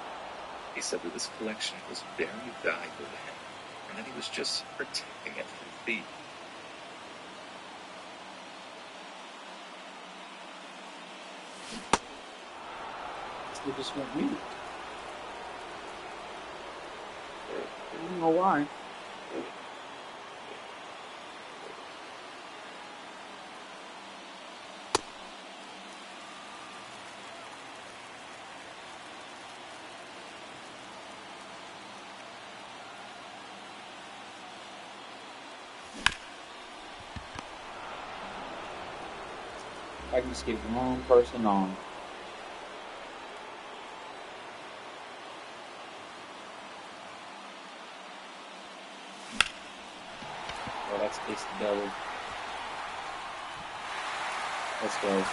He said that this collection was very valuable to him, and that he was just protecting it from thieves. They just went mute. I don't know why. I can just get one person on. Oh, that's Ace the Devil. Let's go.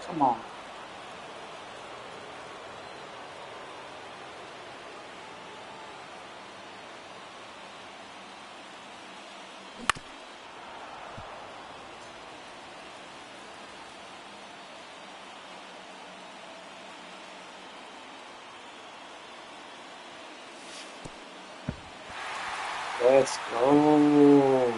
Come on. Let's go.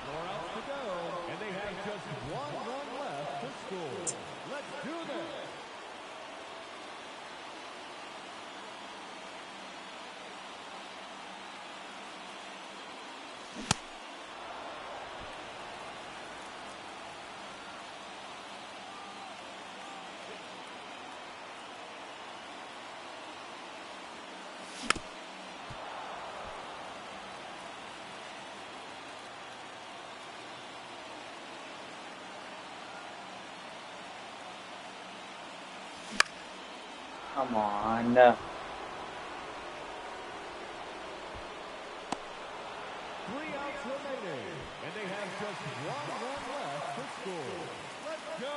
Four outs to go, and they have just one run left to score. Let's do this. Come on. 3 outs remaining, and they have just one run left to score. Let's go.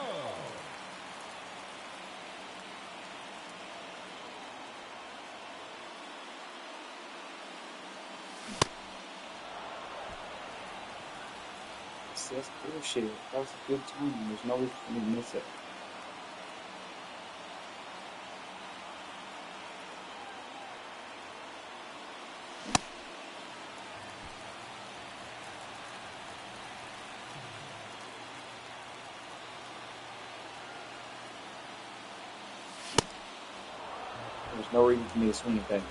That's bullshit. That was a good time. There's no reason for me to miss it. There's no reason for me to swing it back.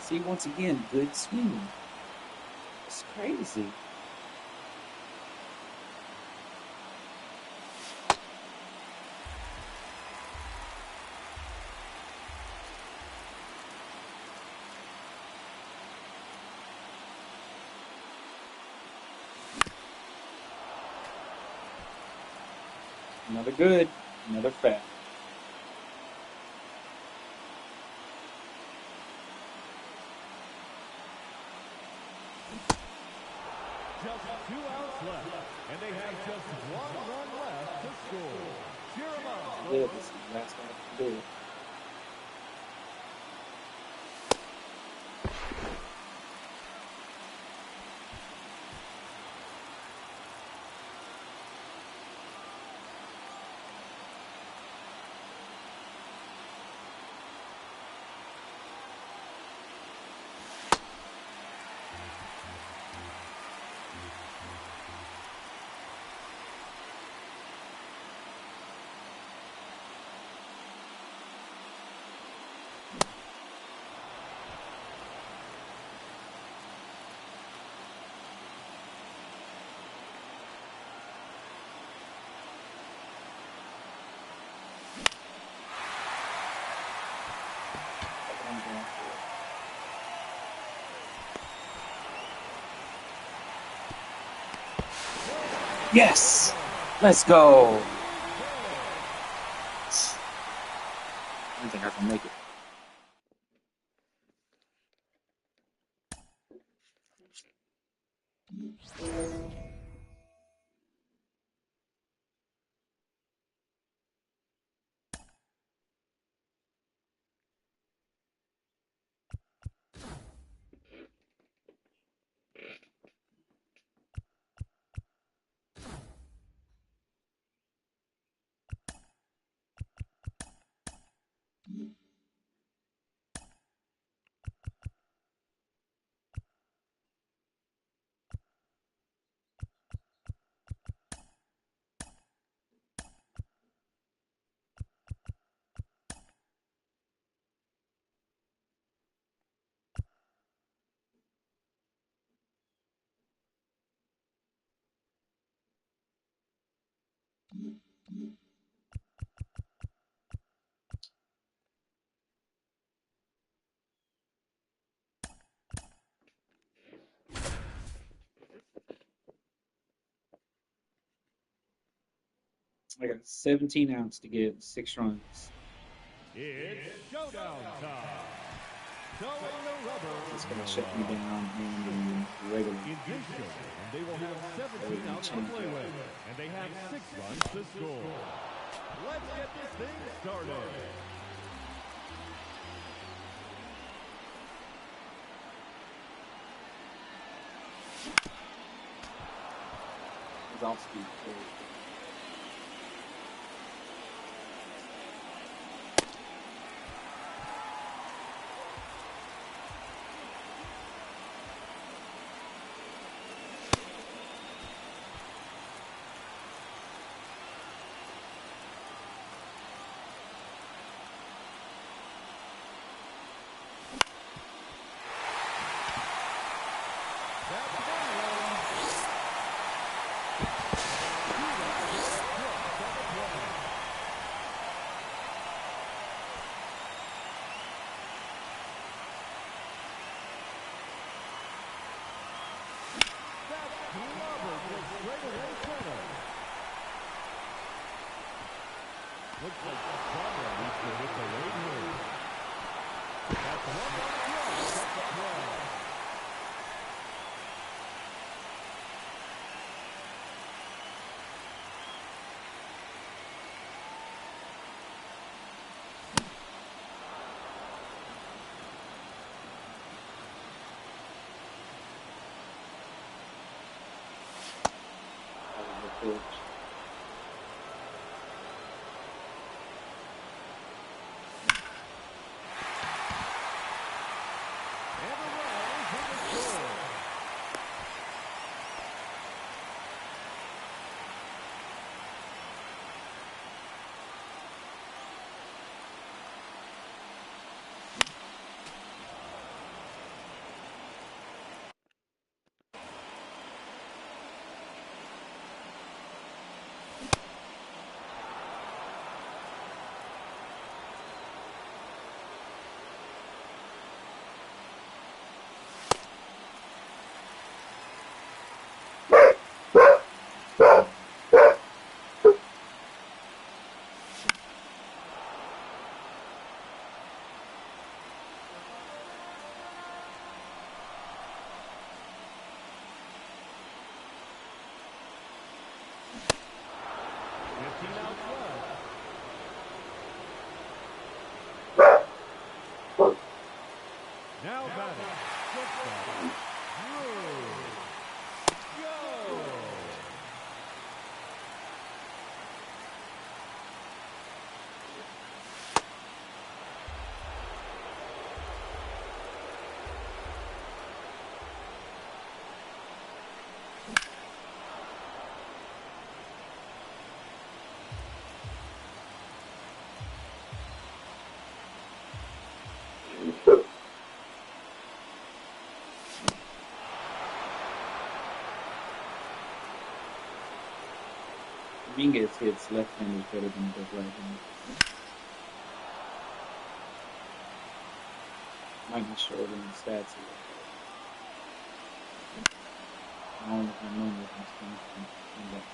See, once again, good swing. It's crazy. Another good, another fat. Just 2 outs left, and they have just 1 run left to score. Cheer 'em up. Yeah, this is the last one I can do. I'm going for it. Yes! Let's go! I don't think I can make it. I got 17 outs to get 6 runs. It's showdown time. Throwing the rubber. It's going to shut me down in the regular. In this showdown, they will have 17 outs to play with, and they have 6 runs to score. Let's get this thing started. It's off speed. Looks like Chandler needs to hit the late here. That's one run across. That's the play. Pitch. Now batting, shortstop, Drew. Go! Dominguez hits left-handers better than he does right-handers. Might be short in the stats here. I don't know if I know what I'm from that.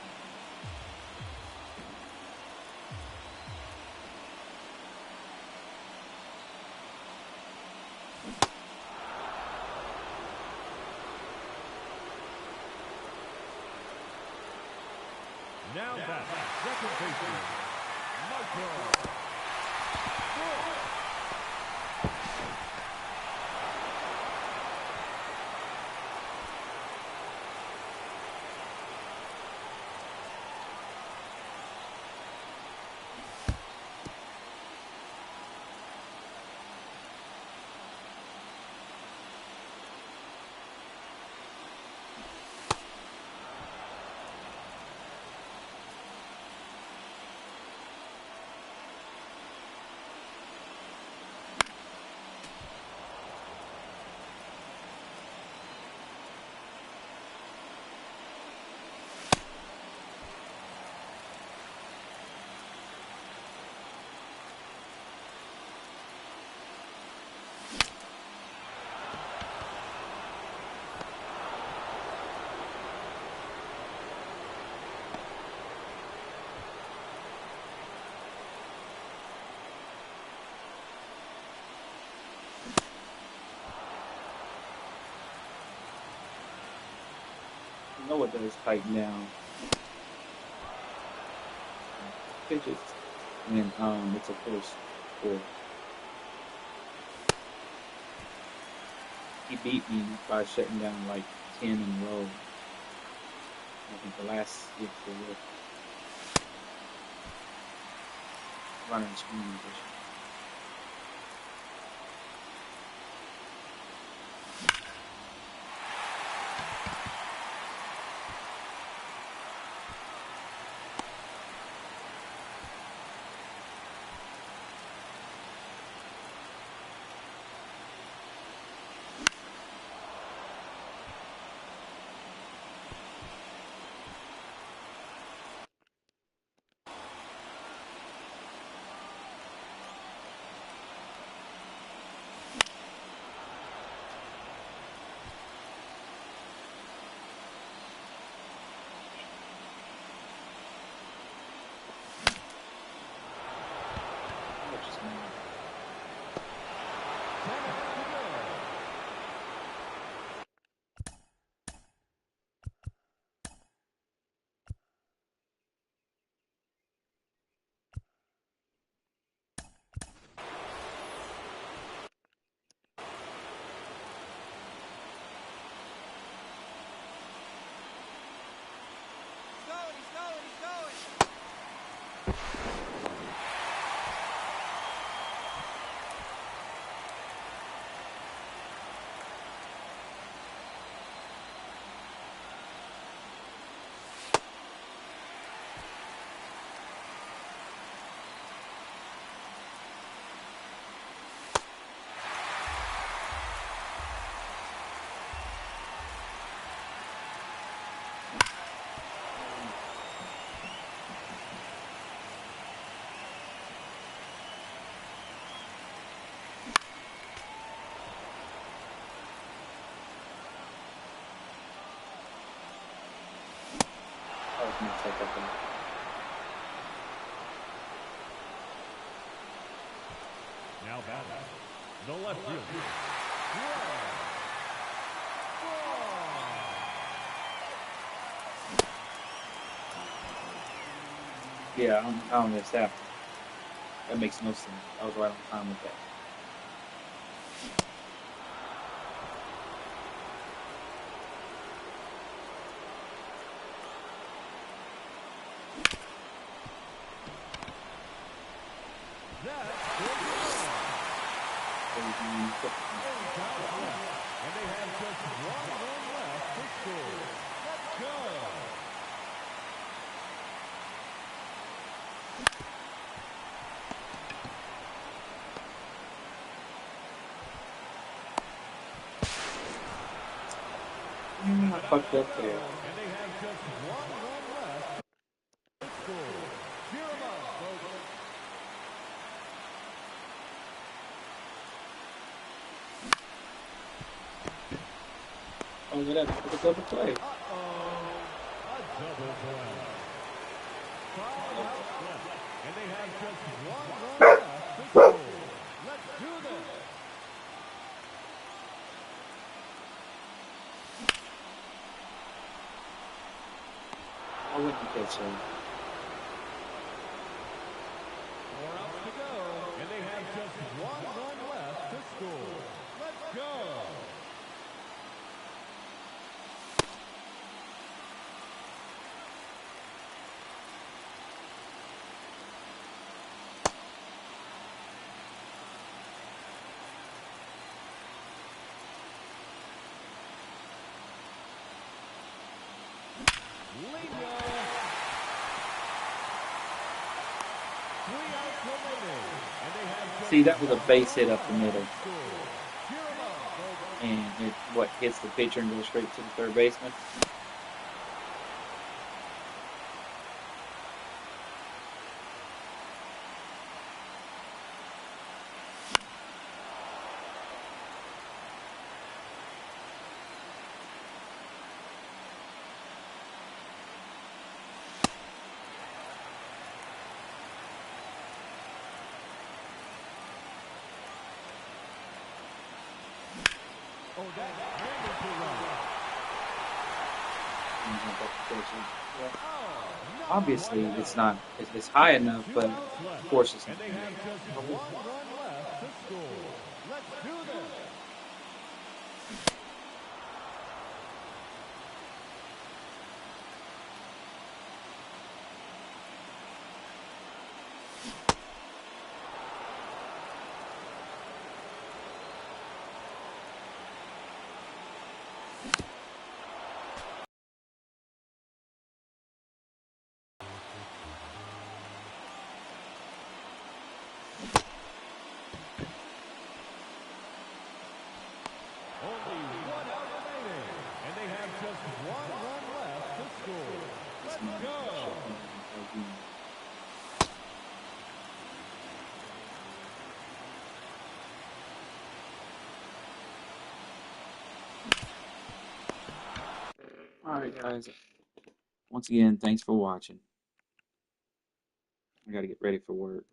Now back, second baseman, Michael. You know what does tighten down pitches when it's a force for. He beat me by shutting down like 10 in a row. I think the last 6 were running screen position. Now batting, the left fielder. Yeah, I don't understand. That makes no sense. I was right on time with that. And they have just one run left to score. Let's go. I fucked up there. And they have just one run left to score. Cheer 'em up, folks. Oh, look at that. Look at the double play. A double play. 5 outs left. And they have just one run left to score. Let's do this. I wouldn't catch him. 4 outs to go. And they have just one run left to score. Let's go. Lingo. 3 outs remaining. And they have just See, that was a base hit up the one middle. to score. Cheer 'em up, folks. And it hits the pitcher and goes straight to the third baseman. Oh, that's handed to right. And jump up the pitcher. Yeah. Oh, no. Obviously, it's not. It's high enough, 2 but outs of left. course it's And not. they have just one run left to score. Let's do this. Only 1 out remaining. And they have just one run left to score. It's Let's not. go. All right, guys. Once again, thanks for watching. I got to get ready for work.